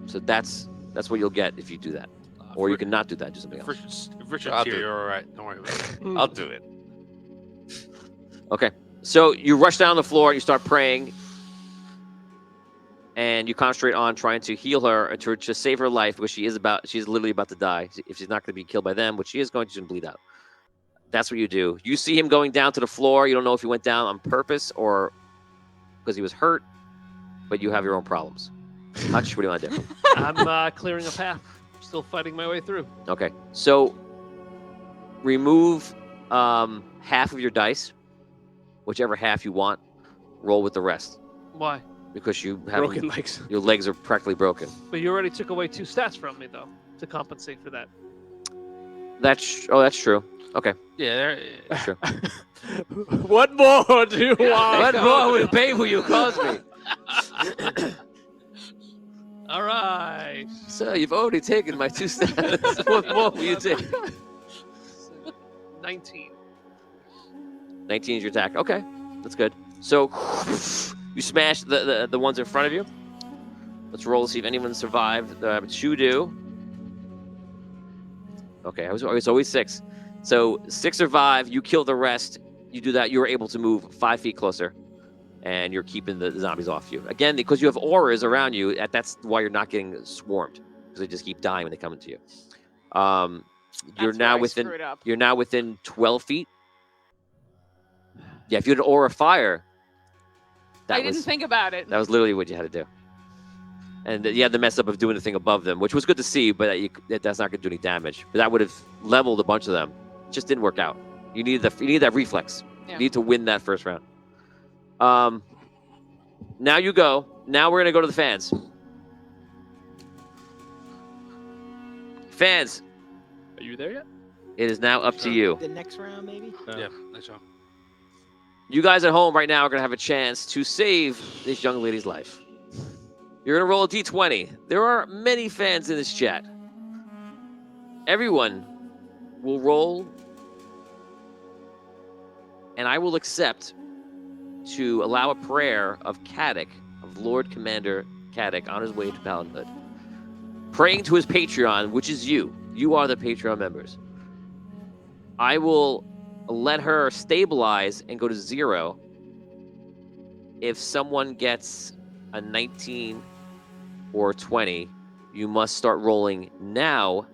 So that's what you'll get if you do that. Or you can not do that, do something else. If Richard's I'll here, do it. you're all right. Don't worry about it. I'll do it. Okay. So you rush down the floor and you start praying. And you concentrate on trying to heal her to save her life because she's literally about to die. If she's not going to be killed by them, which she is going to bleed out. That's what you do. You see him going down to the floor. You don't know if he went down on purpose or because he was hurt, but you have your own problems. Hutch, what do you want to do? I'm clearing a path. Still fighting my way through. Okay. So remove half of your dice, whichever half you want. Roll with the rest Why? because you have Broken legs. your legs are practically broken. But you already took away 2 stats from me, though, to compensate for that. That's true. Okay, Yeah, that's true. What more do you want? What more will pay will you cause me? All right. Sir, you've already taken my 2 stats. What more will you take? 19. 19 is your attack. Okay, that's good. So you smash the ones in front of you. Let's roll to see if anyone survived. Two do. Okay, it's always 6. So 6 survive. You kill the rest. You do that. You were able to move 5 feet closer, and you're keeping the zombies off you. Again, because you have auras around you, that's why you're not getting swarmed, because they just keep dying when they come into you. You're now within 12 feet. Yeah, if you had an aura of fire, I didn't think about it. That was literally what you had to do. And you had the mess up of doing the thing above them, which was good to see, but that's not going to do any damage. But that would have leveled a bunch of them. It just didn't work out. You need that reflex. Yeah. You need to win that first round. Now you go. Now we're going to go to the fans. Fans. Are you there yet? It is now up to you. The next round, maybe? Yeah, next round. You guys at home right now are going to have a chance to save this young lady's life. You're going to roll a d20. There are many fans in this chat. Everyone will roll, and I will accept to allow a prayer of Caddick, of Lord Commander Caddick, on his way to Paladinhood. Praying to his Patreon, which is you. You are the Patreon members. I will let her stabilize and go to 0 if someone gets a 19 or 20. You must start rolling now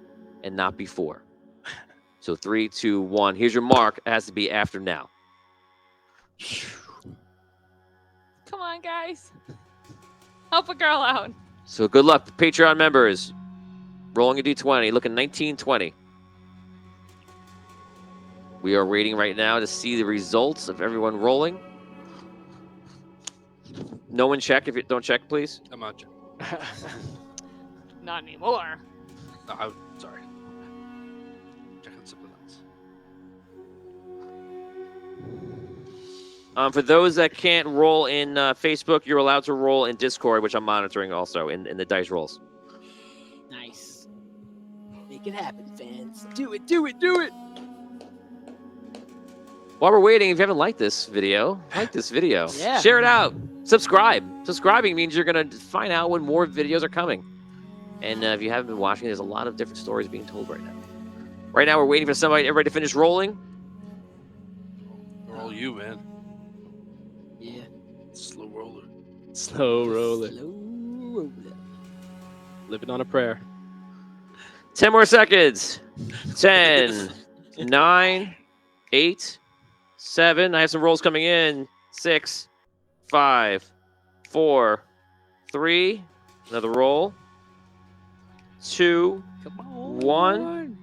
and not before. So 3, 2, 1. Here's your mark. It has to be after now. Come on, guys. Help a girl out. So good luck, Patreon members. Rolling a d20, looking 19, 20. We are waiting right now to see the results of everyone rolling. No one check. If you don't check, please. I'm not checking. Not anymore. No, I'm sorry. Checking something else. For those that can't roll in Facebook, you're allowed to roll in Discord, which I'm monitoring also in the dice rolls. Nice. Make it happen, fans. Do it, do it, do it. While we're waiting, if you haven't liked this video, like this video. Yeah. Share it out. Subscribe. Subscribing means you're going to find out when more videos are coming. And if you haven't been watching, there's a lot of different stories being told right now. Right now, we're waiting for everybody to finish rolling. Roll you, man. Yeah. Slow roller. Slow roller. Slow roller. Living on a prayer. 10 more seconds. 10, 9, 8, 7. I have some rolls coming in. 6, 5, 4, 3. Another roll. 2, 1.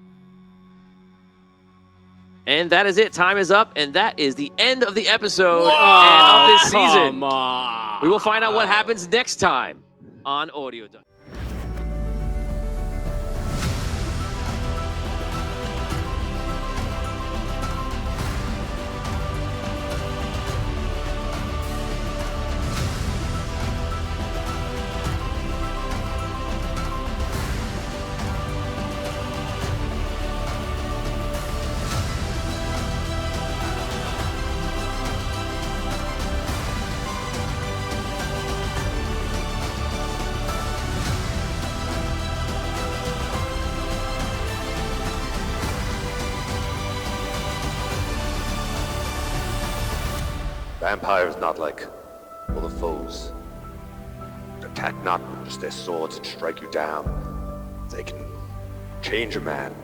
And that is it. Time is up, and that is the end of the episode and of this season. We will find out what happens next time on Audio Dungeon. Vampires not like other foes. Attack not with just their swords and strike you down. They can change a man